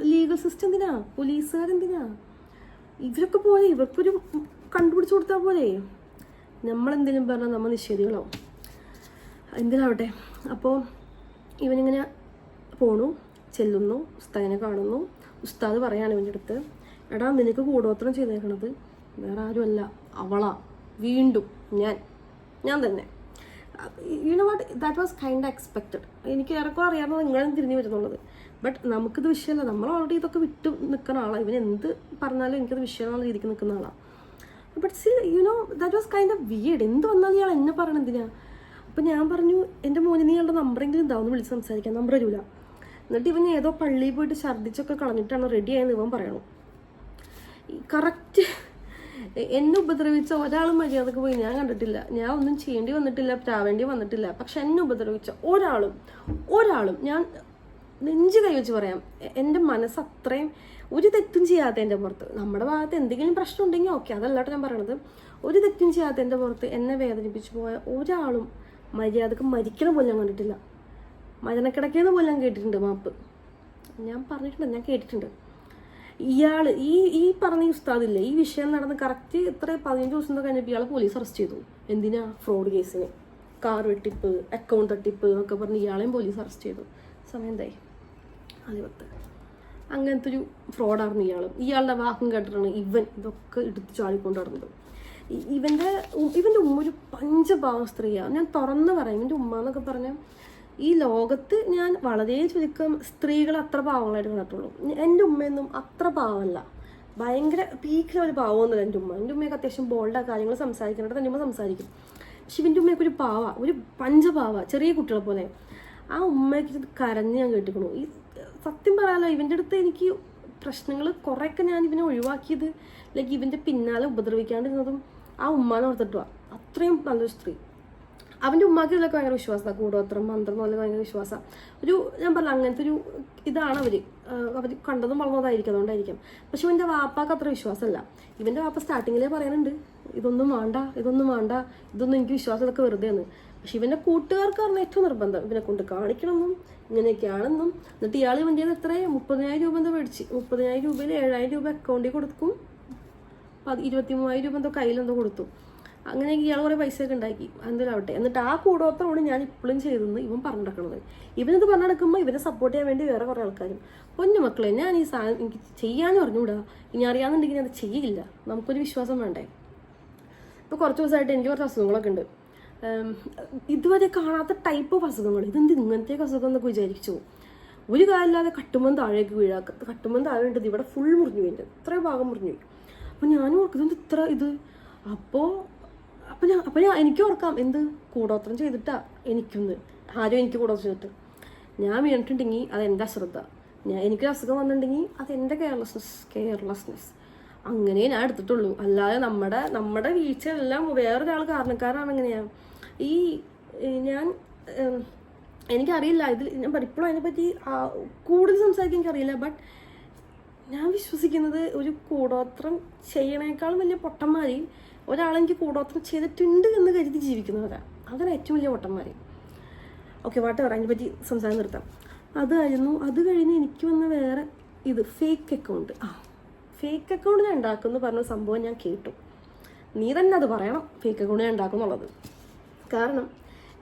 [SPEAKER 1] ലീഗൽ സിസ്റ്റം എന്തിനാ, പോലീസുകാരെന്തിനാ, ഇവരൊക്കെ പോലെ ഇവർക്കൊരു കണ്ടുപിടിച്ച് കൊടുത്താൽ പോലെ. നമ്മളെന്തെങ്കിലും പറഞ്ഞാൽ നമ്മൾ നിഷേധികളാവും, എന്തിനാവട്ടെ. അപ്പോൾ ഇവനിങ്ങനെ പോണു, ചെല്ലുന്നു, ഉസ്താദിനെ കാണുന്നു. ഉസ്താദ് പറയാണ് ഇവൻ്റെ അടുത്ത്, എടാ നിനക്ക് കൂടോത്രം ചെയ്തേക്കണത് വേറെ ആരുമല്ല, അവളാ, വീണ്ടും ഞാൻ തന്നെ. You know what, that was kind expected. എനിക്ക് ഏറെക്കുറെ അറിയാവുന്നത് നിങ്ങളും തിരിഞ്ഞു വരുന്നുള്ളത്. ബട്ട് നമുക്കിത് വിഷയമല്ല, നമ്മൾ ഓൾറെഡി ഇതൊക്കെ വിട്ട് നിൽക്കുന്ന ആളാണ്. ഇവൻ എന്ത് പറഞ്ഞാലും എനിക്കത് വിഷയമെന്നുള്ള രീതിക്ക് നിൽക്കുന്ന ആളാണ്. But still you know that was kind of weird. എന്ത് വന്നാലും ഇയാൾ എന്നെ പറയണം എന്തിനാ. അപ്പം ഞാൻ പറഞ്ഞു, എൻ്റെ മോനെ നീ ഇയാളുടെ നമ്പറെങ്കിലും ഉണ്ടാവുമെന്ന് വിളിച്ച് സംസാരിക്കാം, നമ്പർ വരില്ല. എന്നിട്ട് ഇവൻ ഏതോ പള്ളിയിൽ പോയിട്ട് ഛർദ്ദിച്ചൊക്കെ കളഞ്ഞിട്ടാണ് റെഡി ആയെന്ന് ഇവൻ പറയണു. കറക്റ്റ് എന്നെ ഉപദ്രവിച്ച ഒരാളും മര്യാദക്ക് പോയി ഞാൻ കണ്ടിട്ടില്ല. ഞാൻ ഒന്നും ചെയ്യേണ്ടി വന്നിട്ടില്ല, പ്രാവേണ്ടി വന്നിട്ടില്ല. പക്ഷെ എന്നെ ഉപദ്രവിച്ച ഒരാളും ഞാൻ നെഞ്ച് കൈവച്ച് പറയാം, എൻ്റെ മനസ്സ് അത്രയും ഒരു തെറ്റും ചെയ്യാത്ത എൻ്റെ പുറത്ത്, നമ്മുടെ ഭാഗത്ത് എന്തെങ്കിലും പ്രശ്നം ഉണ്ടെങ്കിൽ ഓക്കെ, അതല്ലാട്ടോ ഞാൻ പറയണത്, ഒരു തെറ്റും ചെയ്യാത്ത എൻ്റെ പുറത്ത് എന്നെ വേദനിപ്പിച്ചു പോയ ഒരാളും മര്യാദക്ക് മരിക്കണ പോലും ഞാൻ കണ്ടിട്ടില്ല. മരണക്കിടക്കുന്ന പോലും ഞാൻ കേട്ടിട്ടുണ്ട് മാപ്പ്. ഞാൻ പറഞ്ഞിട്ടുണ്ട്, ഞാൻ കേട്ടിട്ടുണ്ട്. ഇയാൾ ഈ പറഞ്ഞ ഉസ്താദില്ലേ, ഈ വിഷയം നടന്ന് കറക്റ്റ് 15 ദിവസം കഴിഞ്ഞപ്പോൾ ഇയാളെ പോലീസ് അറസ്റ്റ് ചെയ്തു. എന്തിനാ? ഫ്രോഡ് കേസിന്, കാർ വെട്ടിപ്പ്, അക്കൗണ്ട് തട്ടിപ്പ് എന്നൊക്കെ പറഞ്ഞ് ഇയാളെയും പോലീസ് അറസ്റ്റ് ചെയ്തു. സമയം എന്തായി? 10. അങ്ങനത്തെ ഒരു ഫ്രോഡായിരുന്നു ഇയാളുടെ വാക്കും കേട്ടിട്ടാണ് ഇവൻ ഇതൊക്കെ എടുത്ത് ചാടിക്കൊണ്ട് നടന്നത്. ഇവൻ്റെ ഉമ്മ ഒരു പഞ്ചപാവ സ്ത്രീയാണ്. ഞാൻ തുറന്ന് പറയും, ഇവൻ്റെ ഉമ്മ എന്നൊക്കെ പറഞ്ഞാൽ ഈ ലോകത്ത് ഞാൻ വളരെ ചുരുക്കം സ്ത്രീകൾ അത്ര പാവങ്ങളായിട്ട് കണ്ടിട്ടുള്ളൂ. എൻ്റെ ഉമ്മയൊന്നും അത്ര പാവമല്ല, ഭയങ്കര പീക്ക് ലെവൽ പാവമൊന്നുമില്ല എൻ്റെ ഉമ്മ. എൻ്റെ ഉമ്മയൊക്കെ അത്യാവശ്യം ബോൾഡാ കാര്യങ്ങൾ സംസാരിക്കുന്നുണ്ട്, എൻ്റെ ഉമ്മ സംസാരിക്കും. പക്ഷെ ഇവൻ്റെ ഉമ്മയൊക്കെ ഒരു പാവ, ഒരു പഞ്ചപാവ, ചെറിയ കുട്ടികളെ പോലെ. ആ ഉമ്മയ്ക്ക് കരഞ്ഞ് ഞാൻ കേട്ടിക്കണു. ഈ സത്യം പറയാലോ, ഇവൻ്റെ അടുത്ത് എനിക്ക് പ്രശ്നങ്ങൾ കുറേയൊക്കെ ഞാൻ ഇവനെ ഒഴിവാക്കിയത്, ലൈക്ക് ഇവൻ്റെ പിന്നാലെ ഉപദ്രവിക്കാണ്ടിരുന്നതും ആ ഉമ്മാനെ ഓർത്തിട്ടുവാ. അത്രയും നല്ലൊരു സ്ത്രീ. അവൻ്റെ ഉമ്മാക്ക് ഇതിലൊക്കെ ഭയങ്കര വിശ്വാസമാണ്, കൂടോത്രം മന്ത്രം എന്നൊക്കെ ഭയങ്കര വിശ്വാസമാണ്. ഞാൻ പറഞ്ഞ അങ്ങനത്തെ ഒരു ഇതാണ് അവർ കണ്ടതും വളർന്നതായിരിക്കും, അതുകൊണ്ടായിരിക്കും. പക്ഷെ ഇവൻ്റെ വാപ്പാക്ക് അത്ര വിശ്വാസമല്ല. ഇവൻ്റെ വാപ്പ സ്റ്റാർട്ടിങ്ങിലേ പറയാനുണ്ട്, ഇതൊന്നും വേണ്ട, ഇതൊന്നും എനിക്ക് വിശ്വാസം, ഇതൊക്കെ വെറുതെ എന്ന്. പക്ഷെ ഇവൻ്റെ കൂട്ടുകാർക്ക് പറഞ്ഞാൽ ഏറ്റവും നിർബന്ധം ഇവനെ കൊണ്ട് കാണിക്കണമെന്നും ഇങ്ങനെയൊക്കെയാണെന്നും. എന്നിട്ട് ഇയാൾ ഇവൻ്റെ എത്ര 30,000 രൂപ എന്തോ മേടിച്ച്, 30,000 രൂപയിൽ 7,000 രൂപ അക്കൗണ്ടിൽ കൊടുക്കും, 23,000 രൂപ എന്തോ കയ്യിലെന്തോ കൊടുത്തു. അങ്ങനെ ഇയാൾ കുറേ പൈസയൊക്കെ ഉണ്ടാക്കി, എന്തിനാവട്ടെ. എന്നിട്ട് ആ കൂടോത്രമാണ് ഞാൻ ഇപ്പോഴും ചെയ്തെന്ന് ഇവൻ പറഞ്ഞിടക്കണത്. ഇവനിത് പറഞ്ഞെടുക്കുമ്പോൾ ഇവനെ സപ്പോർട്ട് ചെയ്യാൻ വേണ്ടി വേറെ കുറേ ആൾക്കാരും. പൊന്നു മക്കളെ, ഞാൻ ഈ സാധനം എനിക്ക് ചെയ്യാൻ പറഞ്ഞുകൂടാ, ഇനി അറിയാമെന്നുണ്ടെങ്കിൽ അത് ചെയ്യില്ല. നമുക്കൊരു വിശ്വാസം വേണ്ടേ. ഇപ്പോൾ കുറച്ച് ദിവസമായിട്ട് എനിക്ക് കുറച്ച് അസുഖങ്ങളൊക്കെ ഉണ്ട്, ഇതുവരെ കാണാത്ത ടൈപ്പ് ഓഫ് അസുഖങ്ങൾ. ഇതെന്ത് ഇങ്ങനത്തേക്ക് അസുഖം എന്നൊക്കെ വിചാരിച്ചു. ഒരു കാലമില്ലാതെ കട്ടുമ്പം താഴേക്ക് വീഴാക്ക, കട്ടുമ്പം താഴെ ഉണ്ടത് ഇവിടെ ഫുൾ മുറിഞ്ഞു പോയിട്ട്, ഇത്രയും ഭാഗം മുറിഞ്ഞു പോയി. അപ്പോൾ ഞാനും ഓർക്കുന്നത് ഇത്ര ഇത്. അപ്പോൾ എനിക്ക് ഓർക്കാം, എന്ത് കൂടോത്രം ചെയ്തിട്ടാ എനിക്കൊന്ന് ആരും എനിക്ക് കൂടോത്രം ചെയ്തിട്ട് ഞാൻ വീണിട്ടുണ്ടെങ്കിൽ അത് എൻ്റെ അശ്രദ്ധ, എനിക്കൊരു അസുഖം വന്നിട്ടുണ്ടെങ്കിൽ അത് എൻ്റെ കെയർലെസ്നെസ് അങ്ങനെ ഞാൻ എടുത്തിട്ടുള്ളൂ. അല്ലാതെ നമ്മുടെ വീഴ്ചയെല്ലാം വേറൊരാൾ കാരണക്കാരാണ്. എങ്ങനെയാണ് ഞാൻ എനിക്കറിയില്ല, ഇതിൽ ഞാൻ ഇപ്പോഴും അതിനെപ്പറ്റി കൂടുതൽ സംസാരിക്കാൻ എനിക്കറിയില്ല. ബട്ട് ഞാൻ വിശ്വസിക്കുന്നത് ഒരു കൂടോത്രം ചെയ്യണേക്കാളും വലിയ പൊട്ടന്മാർ ഒരാളെനിക്ക് കൂടോത്രം ചെയ്തിട്ടുണ്ട് എന്ന് കരുതി ജീവിക്കുന്നവരാണ്. അതാണ് ഏറ്റവും വലിയ പൊട്ടന്മാർ. ഓക്കെ, വാട്ടവർ, അതിനെപ്പറ്റി സംസാരം നിർത്താം. അത് കഴിഞ്ഞ് എനിക്ക് വന്ന വേറെ ഇത് ഫേക്ക് അക്കൗണ്ട്. ഫേക്ക് അക്കൗണ്ട് ഞാൻ ഉണ്ടാക്കുമെന്ന് പറഞ്ഞ സംഭവം ഞാൻ കേട്ടു. നീ തന്നെ അത് പറയണം, ഫേക്ക് അക്കൗണ്ട് ഞാൻ ഉണ്ടാക്കുന്നുള്ളത്. കാരണം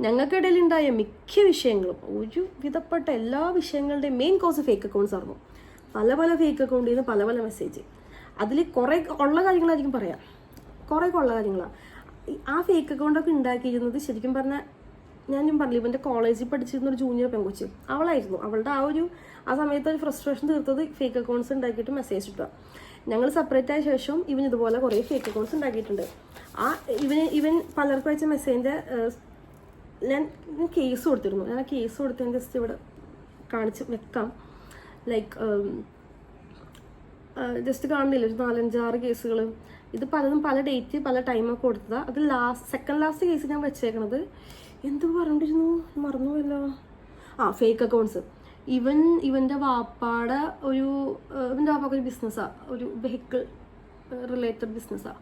[SPEAKER 1] ഞങ്ങൾക്കിടയിൽ ഉണ്ടായ മിക്ക വിഷയങ്ങളും, ഒരു വിധപ്പെട്ട എല്ലാ വിഷയങ്ങളുടെയും മെയിൻ കോസ് ഫേക്ക് അക്കൗണ്ട്സ് ആയിരുന്നു. പല ഫേക്ക് അക്കൗണ്ടിൽ നിന്ന് പല മെസ്സേജ്. അതിൽ കുറേ ഉള്ള കാര്യങ്ങളായിരിക്കും പറയാം, കുറേ ഉള്ള കാര്യങ്ങളാണ്. ആ ഫേക്ക് അക്കൗണ്ടൊക്കെ ഉണ്ടാക്കിയിരുന്നത് ശരിക്കും പറഞ്ഞാൽ ഞാൻ പറഞ്ഞില്ല, ഇവൻ്റെ കോളേജിൽ പഠിച്ചിരുന്ന ഒരു ജൂനിയർ പെൺകൊച്ച് അവളായിരുന്നു. അവളുടെ ആ സമയത്ത് ഒരു ഫ്രസ്ട്രേഷൻ തീർത്തത് ഫേക്ക് അക്കൗണ്ട്സ് ഉണ്ടാക്കിയിട്ട് മെസ്സേജ് ഇട്ടുക. ഞങ്ങൾ സെപ്പറേറ്റ് ആയ ശേഷം ഇവൻ ഇതുപോലെ കുറേ ഫേക്ക് അക്കൗണ്ട്സ് ഉണ്ടാക്കിയിട്ടുണ്ട്. ഇവൻ പലർക്കും അയച്ച മെസ്സേജിൻ്റെ ഞാൻ കേസ് കൊടുത്തിരുന്നു. ഞാൻ ആ കേസ് കൊടുത്തതിന് ജസ്റ്റ് ഇവിടെ കാണിച്ച് വെക്കാം. ലൈക്ക് ജസ്റ്റ് കാണുന്നില്ല, ഒരു 4-5-6 കേസുകൾ. ഇത് പലതും പല ഡേറ്റ് പല ടൈമൊക്കെ കൊടുത്തതാണ്. അത് സെക്കൻഡ് ലാസ്റ്റ് കേസ് ഞാൻ വെച്ചേക്കണത് എന്ത് പറഞ്ഞിരുന്നു, മറന്നുപോയല്ലോ. Fake accounts. ഇവൻ്റെ വാപ്പാടെ ഇവൻ്റെ വാപ്പാക്ക് ഒരു ബിസിനസ്സാണ്, ഒരു വെഹിക്കിൾ റിലേറ്റഡ് ബിസിനസ്സാണ്.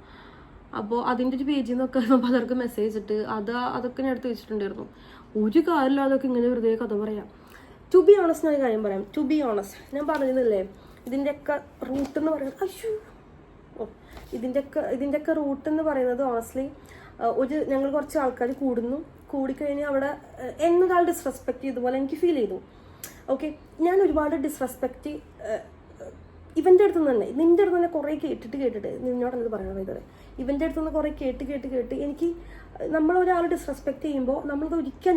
[SPEAKER 1] അപ്പോൾ അതിൻ്റെ ഒരു പേജിൽ നിന്നൊക്കെ പലർക്ക് മെസ്സേജ് ഇട്ട് അതൊക്കെ ഞാൻ എടുത്ത് വെച്ചിട്ടുണ്ടായിരുന്നു. ഒരു കാര്യമില്ല, അതൊക്കെ ഇങ്ങനെ വെറുതെ കഥ പറയാം. ടു ബി ഓണസ്റ്റ് ഞാൻ കാര്യം പറയാം. ടു ബി ഓണസ്റ്റ് ഞാൻ പറഞ്ഞിരുന്നില്ലേ, ഇതിൻ്റെയൊക്കെ റൂട്ട് എന്ന് പറയുന്നത് ഇതിൻ്റെയൊക്കെ റൂട്ട് എന്ന് പറയുന്നത് ഓണസ്റ്റ്ലി ഞങ്ങൾ കുറച്ച് ആൾക്കാർ കൂടിക്കഴിഞ്ഞ് അവിടെ എന്നൊരാൾ ഡിസ്റെസ്പെക്ട് ചെയ്തതുപോലെ എനിക്ക് ഫീൽ ചെയ്തു. ഓക്കെ, ഞാൻ ഒരുപാട് ഡിസ്റെസ്പെക്റ്റ് ഇവൻ്റെ അടുത്ത് നിന്ന് തന്നെ, നിൻ്റെ അടുത്ത് തന്നെ കുറേ കേട്ടിട്ട് നിന്നോടത് പറയണം. ഇവൻ്റെ അടുത്ത് നിന്ന് കുറേ കേട്ട് എനിക്ക് നമ്മളൊരാൾ ഡിസ്റെസ്പെക്ട് ചെയ്യുമ്പോൾ നമ്മളത് ഒരിക്കൽ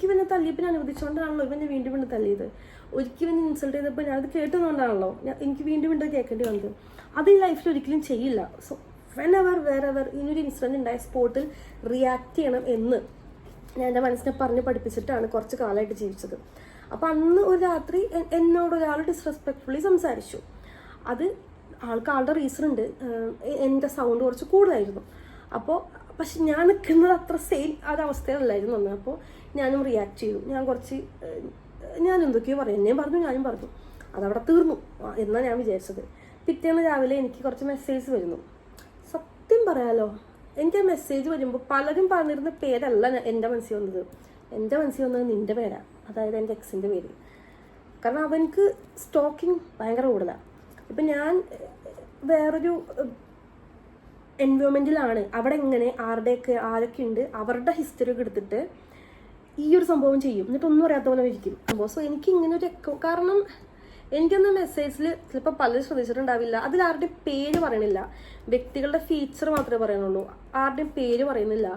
[SPEAKER 1] ഇവനെ തല്ലിയപ്പോൾ അനുവദിച്ചുകൊണ്ടാണല്ലോ ഇവനെ വീണ്ടും തല്ലിയത്. ഒരിക്കൽ ഇവനെ ഇൻസൾട്ട് ചെയ്തപ്പോൾ ഞാനത് കേട്ടുകൊണ്ടാണല്ലോ എനിക്ക് വീണ്ടും കേൾക്കേണ്ടി വന്നത്. അത് ഈ ലൈഫിൽ ഒരിക്കലും ചെയ്യില്ല. സോ വെറെവർ ഇങ്ങനൊരു ഇൻസിഡൻറ്റ് ഉണ്ടായ സ്പോട്ടിൽ റിയാക്ട് ചെയ്യണം എന്ന് ഞാൻ എൻ്റെ മനസ്സിനെ പറഞ്ഞ് പഠിപ്പിച്ചിട്ടാണ് കുറച്ച് കാലമായിട്ട് ജീവിച്ചത്. അപ്പോൾ അന്ന് ഒരു രാത്രി എന്നോട് ഒരാൾ ഡിസ്റെസ്പെക്ട്ഫുള്ളി സംസാരിച്ചു. അത് ആളുടെ റീസൺ ഉണ്ട്. എൻ്റെ സൗണ്ട് കുറച്ച് കൂടുതലായിരുന്നു. പക്ഷെ ഞാൻ നിൽക്കുന്നത് അത്ര സെയിം ഒരവസ്ഥയിലല്ലായിരുന്നു അന്ന്. അപ്പോൾ ഞാനും റിയാക്ട് ചെയ്തു. ഞാൻ എന്തൊക്കെയോ പറയാം, ഞാനും പറഞ്ഞു. അതവിടെ തീർന്നു എന്നാണ് ഞാൻ വിചാരിച്ചത്. പിറ്റേന്ന് രാവിലെ എനിക്ക് കുറച്ച് മെസ്സേജ് വരുന്നു. സത്യം പറയാലോ, എനിക്ക് ആ മെസ്സേജ് വരുമ്പോൾ പലരും പറഞ്ഞിരുന്ന പേരല്ല എൻ്റെ മനസ്സിൽ വന്നത്. എൻ്റെ മനസ്സിൽ വന്നത് നിൻ്റെ പേരാണ്, അതായത് എൻ്റെ എക്സിൻ്റെ പേര്. കാരണം അവനക്ക് സ്റ്റോക്കിങ് ഭയങ്കര കൂടുതലാണ്. ഇപ്പം ഞാൻ വേറൊരു എൻവയോൺമെൻറ്റിലാണ്, അവിടെ എങ്ങനെ ആരൊക്കെ ഉണ്ട് അവരുടെ ഹിസ്റ്ററി ഒക്കെ എടുത്തിട്ട് ഈ ഒരു സംഭവം ചെയ്യും, എന്നിട്ടൊന്നും അറിയാത്ത പോലെ ഇരിക്കും സംഭവം. സോ എനിക്ക് ഇങ്ങനെ ഒരു കാരണം എനിക്കൊന്ന് മെസ്സേജിൽ ചിലപ്പോൾ പലരും ശ്രദ്ധിച്ചിട്ടുണ്ടാവില്ല, അതിൽ ആരുടെയും പേര് പറയണില്ല, വ്യക്തികളുടെ ഫീച്ചർ മാത്രമേ പറയുന്നുള്ളൂ, ആരുടെയും പേര് പറയുന്നില്ല.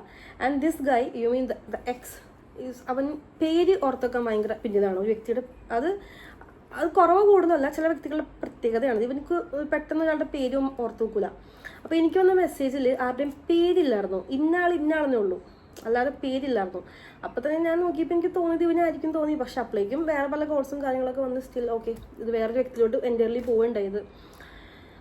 [SPEAKER 1] And this guy the X അവൻ പേര് ഓർത്തൊക്കാൻ ഭയങ്കര പിന്നീടാണ് ഒരു വ്യക്തിയുടെ. അത് കുറവ് കൂടുതലല്ല, ചില വ്യക്തികളുടെ പ്രത്യേകതയാണ്. ഇവനിക്ക് പെട്ടെന്ന് ഒരാളുടെ പേരും ഓർത്ത് വെക്കൂല. അപ്പോൾ എനിക്ക് വന്ന മെസ്സേജിൽ ആരുടെയും പേരില്ലായിരുന്നു, ഇന്നാളെന്നേ ഉള്ളൂ, അല്ലാതെ പേരില്ലായിരുന്നു. അപ്പോൾ തന്നെ ഞാൻ നോക്കിയപ്പോൾ എനിക്ക് തോന്നിയത് ഇവനായിരിക്കും തോന്നി. പക്ഷെ അപ്പോഴേക്കും വേറെ പല കോഴ്സും കാര്യങ്ങളൊക്കെ വന്ന് സ്റ്റിൽ ഓക്കെ ഇത് വേറൊരു വ്യക്തിയിലോട്ട് എൻ്റർലി പോവുണ്ടായത്.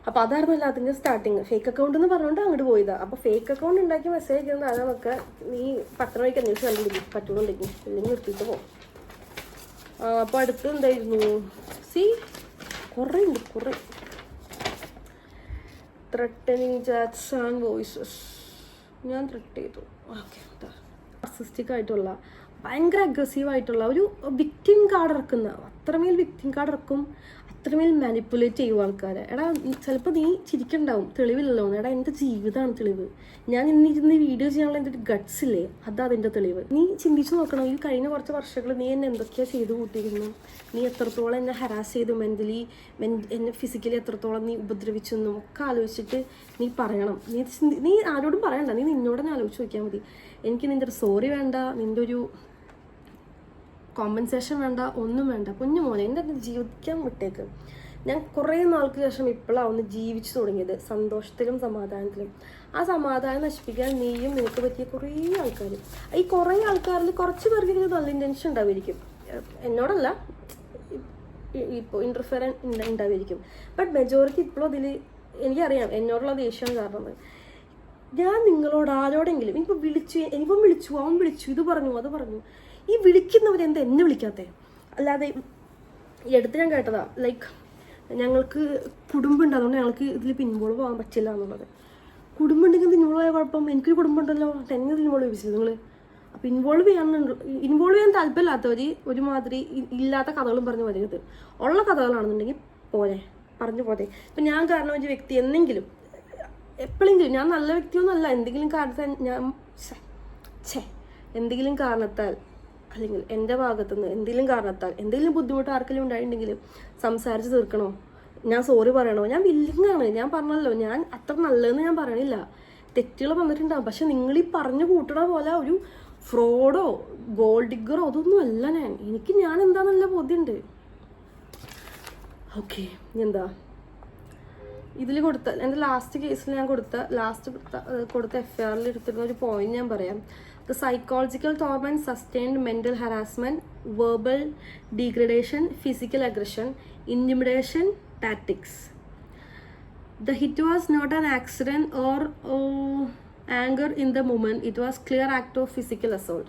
[SPEAKER 1] അപ്പോൾ അതായിരുന്നു എല്ലാത്തിൻ്റെ സ്റ്റാർട്ടിങ്. ഫേക്ക് അക്കൗണ്ട് എന്ന് പറഞ്ഞുകൊണ്ട് അങ്ങോട്ട് പോയതാണ്. അപ്പോൾ ഫേക്ക് അക്കൗണ്ട് ഉണ്ടാക്കി മെസ്സേജ് അയക്കുന്നത് അതൊക്കെ നീ പട്ടണ വഴിക്ക് അന്വേഷിച്ച് കണ്ടുപിടിക്കും, പറ്റുന്നുണ്ടെങ്കിൽ ഇല്ലെങ്കിൽ നിർത്തിയിട്ട് പോകും. അപ്പോൾ അടുത്ത് എന്തായിരുന്നു, കുറേ ത്രെട്ടനിങ് ചാറ്റ്സ് ആൻഡ് വോയിസസ്. ഞാൻ ത്രെട്ട് ചെയ്തു. ഓക്കെ, നാർസിസ്റ്റിക് ആയിട്ടുള്ള ഭയങ്കര അഗ്രസീവായിട്ടുള്ള ഒരു വിക്ടിം കാർഡ് ഇറക്കുന്ന, അത്രമേൽ വിക്ടിം കാർഡ് ഇറക്കും, അത്രമേൽ മാനിപ്പുലേറ്റ് ചെയ്യും ആൾക്കാരെ. എടാ ചിലപ്പോൾ നീ ചിരിക്കണ്ടാവും, തെളിവില്ലല്ലോ. എടാ എൻ്റെ ജീവിതമാണ് തെളിവ്. ഞാൻ ഇന്നിരുന്ന് വീഡിയോ ചെയ്യാനുള്ള എൻ്റെ ഒരു ഗട്ട്സ് ഇല്ലേ, അതിൻ്റെ തെളിവ്. നീ ചിന്തിച്ച് നോക്കണം, ഈ കഴിഞ്ഞ കുറച്ച് വർഷങ്ങൾ നീ എന്നെ എന്തൊക്കെയാണ് ചെയ്ത് കൂട്ടിയിരുന്നു, നീ എത്രത്തോളം എന്നെ ഹരാസ് ചെയ്തു, എന്നെ ഫിസിക്കലി എത്രത്തോളം നീ ഉപദ്രവിച്ചു എന്നും ഒക്കെ ആലോചിച്ചിട്ട് നീ പറയണം. നീ ആരോടും പറയണ്ട, നീ നിന്നോട് തന്നെ ആലോചിച്ച് നോക്കിയാൽ മതി. എനിക്ക് നിൻ്റെ ഒരു സോറി വേണ്ട, നിൻ്റെ ഒരു കോമ്പൻസേഷൻ വേണ്ട, ഒന്നും വേണ്ട. കുഞ്ഞു മോനെ എൻ്റെ ജീവിക്കാൻ വിട്ടേക്ക്. ഞാൻ കുറേ നാൾക്ക് ശേഷം ഇപ്പോഴാണ് ഒന്ന് ജീവിച്ചു തുടങ്ങിയത്, സന്തോഷത്തിലും സമാധാനത്തിലും. ആ സമാധാനം നശിപ്പിക്കാൻ നീയും നിനക്ക് പറ്റിയ കുറേ ആൾക്കാർ. ഈ കുറേ ആൾക്കാരിൽ കുറച്ച് പേർക്ക് ഇത് നല്ല ഇൻറ്റൻഷൻ ഉണ്ടാവുമായിരിക്കും, എന്നോടല്ല, ഇപ്പോൾ ഇൻ്റർഫിയർ ഉണ്ടാവുമായിരിക്കും. ബട്ട് മെജോറിറ്റി ഇപ്പോഴും അതിൽ എനിക്കറിയാം എന്നോടുള്ള ദേഷ്യം കാരണം. ഞാൻ നിങ്ങളോട് ആരോടെങ്കിലും ഇനിയിപ്പം വിളിച്ചു, അവൻ വിളിച്ചു, ഇത് പറഞ്ഞു, അത് പറഞ്ഞു, ഈ വിളിക്കുന്നവരെന്താ എന്നെ വിളിക്കാത്തേ? അല്ലാതെ ഈ അടുത്ത് ഞാൻ കേട്ടതാ, ലൈക്ക് ഞങ്ങൾക്ക് കുടുംബം ഉണ്ട്, അതുകൊണ്ട് ഞങ്ങൾക്ക് ഇതിൽ ഇൻവോൾവ് ആകാൻ പറ്റില്ല എന്നുള്ളത്. കുടുംബം ഉണ്ടെങ്കിൽ ഇൻവോൾവ് ആയ കുഴപ്പം, എനിക്കൊരു കുടുംബം ഉണ്ടല്ലോ, എന്നെ ഇൻവോൾവ് ചെയ്യിപ്പിച്ചത് നിങ്ങൾ. അപ്പോൾ ഇൻവോൾവ് ചെയ്യാൻ താല്പര്യമില്ലാത്തവർ ഒരുമാതിരി ഇല്ലാത്ത കഥകളും പറഞ്ഞു വരരുത്. ഉള്ള കഥകളാണെന്നുണ്ടെങ്കിൽ പോരെ, പറഞ്ഞു പോരെ. ഇപ്പം ഞാൻ കാരണം ഒരു വ്യക്തി എന്തെങ്കിലും എപ്പോഴെങ്കിലും, ഞാൻ നല്ല വ്യക്തിയൊന്നുമല്ല, എന്തെങ്കിലും കാരണത്താൽ എന്തെങ്കിലും കാരണത്താൽ അല്ലെങ്കിൽ എൻ്റെ ഭാഗത്തുനിന്ന് എന്തെങ്കിലും കാരണത്താൽ എന്തെങ്കിലും ബുദ്ധിമുട്ട് ആർക്കെങ്കിലും ഉണ്ടായിട്ടുണ്ടെങ്കിൽ സംസാരിച്ച് തീർക്കണോ, ഞാൻ സോറി പറയണോ? ഞാൻ വില്ലിങ്ങാണ്, ഞാൻ പറഞ്ഞല്ലോ, ഞാൻ അത്ര നല്ലതെന്ന് ഞാൻ പറയണില്ല. തെറ്റുകൾ വന്നിട്ടുണ്ടാകും. പക്ഷെ നിങ്ങൾ ഈ പറഞ്ഞു കൂട്ടണ പോലെ ഒരു ഫ്രോഡോ ഗോൾഡ് ഡിഗറോ അതൊന്നും അല്ല ഞാൻ എന്താണെന്നല്ല ബോധ്യമുണ്ട്. ഓക്കെ, എന്താ ഇതിൽ കൊടുത്ത എൻ്റെ ലാസ്റ്റ് കേസിൽ ഞാൻ കൊടുത്ത FIRൽ എടുത്തിരുന്ന ഒരു പോയിന്റ് ഞാൻ പറയാം. The psychological torment, sustained mental harassment, verbal degradation, physical aggression, intimidation tactics. The hit was not an accident or anger in the moment. It was clear act of physical assault.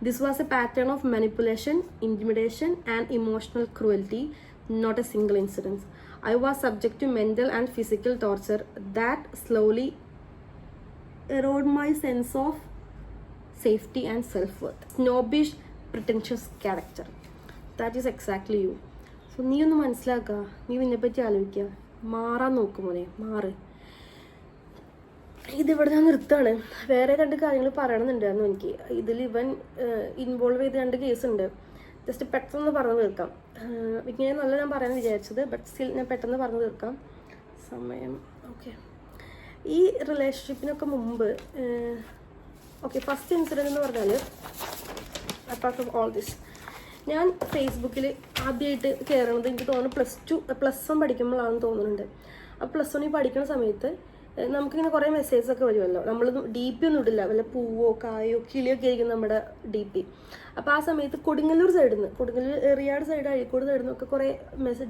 [SPEAKER 1] This was a pattern of manipulation, intimidation, and emotional cruelty, not a single incident. I was subject to mental and physical torture that slowly eroded my sense of safety and self-worth. Snobbish, pretentious character. That is exactly you. So നീ ഒന്ന് മനസ്സിലാക്കുക, നീ ഇതിനെപ്പറ്റി ആലോചിക്കുക, മാറാൻ നോക്കുമോനെ, മാറ്. ഇതിവിടെ ഞാൻ നിർത്താണ്. വേറെ 2 കാര്യങ്ങൾ പറയണമെന്നുണ്ടായിരുന്നു എനിക്ക്. ഇതിൽ ഇവൻ ഇൻവോൾവ് ചെയ്ത് 2 കേസുണ്ട്. ജസ്റ്റ് പെട്ടെന്ന് പറഞ്ഞു തീർക്കാം. ഇങ്ങനെയൊന്നല്ല ഞാൻ പറയാൻ വിചാരിച്ചത്, ബട്ട് സ്റ്റിൽ ഞാൻ പെട്ടെന്ന് പറഞ്ഞു തീർക്കാം. സമയം ഓക്കെ. ഈ റിലേഷൻഷിപ്പിനൊക്കെ മുമ്പ് ഓക്കെ, ഫസ്റ്റ് ഇൻസിഡൻറ്റ് എന്ന് പറഞ്ഞാൽ, അപ്പാർട്ട് ഫ്രം ഓൾ ദിസ്, ഞാൻ ഫേസ്ബുക്കിൽ ആദ്യമായിട്ട് കയറണത് എനിക്ക് തോന്നുന്നു +1 പഠിക്കുമ്പോഴാണെന്ന് തോന്നുന്നുണ്ട്. അപ്പോൾ +1 പഠിക്കുന്ന സമയത്ത് നമുക്കിങ്ങനെ കുറേ മെസ്സേജൊക്കെ വരുമല്ലോ. നമ്മൾ DP ഒന്നും ഇടില്ല, വല്ല പൂവോ കായോ കിളിയൊക്കെ ആയിരിക്കും നമ്മുടെ DP. അപ്പോൾ ആ സമയത്ത് കൊടുങ്ങല്ലൂർ സൈഡിൽ നിന്ന്, കൊടുങ്ങല്ലൂർ എറിയാട് സൈഡ്, അഴീക്കോട് സൈഡിൽ നിന്നൊക്കെ കുറേ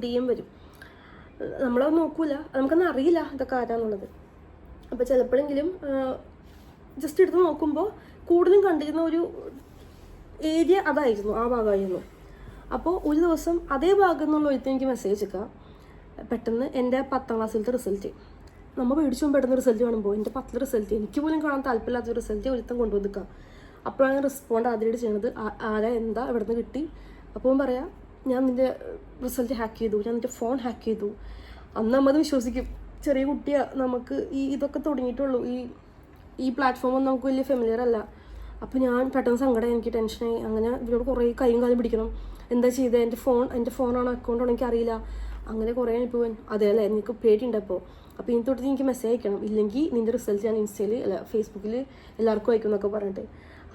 [SPEAKER 1] DM വരും. നമ്മളത് നോക്കൂല, നമുക്കൊന്നും അറിയില്ല ഇതൊക്കെ ആരാന്നുള്ളത്. അപ്പോൾ ചിലപ്പോഴെങ്കിലും ജസ്റ്റ് എടുത്ത് നോക്കുമ്പോൾ കൂടുതലും കണ്ടിരുന്ന ഒരു ഏരിയ അതായിരുന്നു, ആ ഭാഗമായിരുന്നു. അപ്പോൾ ഒരു ദിവസം അതേ ഭാഗം എന്നുള്ള ഒരിക്കലും എനിക്ക് മെസ്സേജ് വെക്കാം. പെട്ടെന്ന് എൻ്റെ 10ാം ക്ലാസ്സിലത്തെ റിസൾട്ട്, നമ്മൾ മേടിച്ചു പെട്ടെന്ന് റിസൾട്ട് കാണുമ്പോൾ എൻ്റെ 10ലെ റിസൾട്ട്, എനിക്ക് പോലും കാണാൻ താല്പര്യമില്ലാത്ത റിസൾട്ട് ഒരുത്തം കൊണ്ടുവന്നിക്കാം. അപ്പോഴാണ് റെസ്പോണ്ട് ആദ്യമായിട്ട് ചെയ്യണത്, ആരാ എന്താ എവിടെ നിന്ന് കിട്ടി. അപ്പോൾ പറയാം, ഞാൻ നിൻ്റെ റിസൾട്ട് ഹാക്ക് ചെയ്തു, ഞാൻ നിൻ്റെ ഫോൺ ഹാക്ക് ചെയ്തു. അന്ന് നമ്മത് വിശ്വസിക്കും, ചെറിയ കുട്ടിയാണ്, നമുക്ക് ഇതൊക്കെ തുടങ്ങിയിട്ടുള്ളൂ, ഈ പ്ലാറ്റ്ഫോമൊന്നും നമുക്ക് വലിയ ഫെമിലിയർ അല്ല. അപ്പോൾ ഞാൻ പെട്ടെന്ന് സങ്കടം, എനിക്ക് ടെൻഷനായി. അങ്ങനെ ഇവരോട് കുറേ കൈയും കാലും പിടിക്കണം, എന്താ ചെയ്തത്, എൻ്റെ ഫോണാണോ അക്കൗണ്ടാണോ എനിക്കറിയില്ല. അങ്ങനെ കുറേ അനുഭവം. അതേ അല്ലേ, എനിക്ക് പേടിയുണ്ട്. അപ്പോൾ ഇനി തൊട്ട് എനിക്ക് മെസ്സേജ് അയക്കണം, ഇല്ലെങ്കിൽ നിൻ്റെ റിസൾട്ട് ഞാൻ ഫേസ്ബുക്കിൽ എല്ലാവർക്കും അയക്കും എന്നൊക്കെ പറഞ്ഞിട്ട്.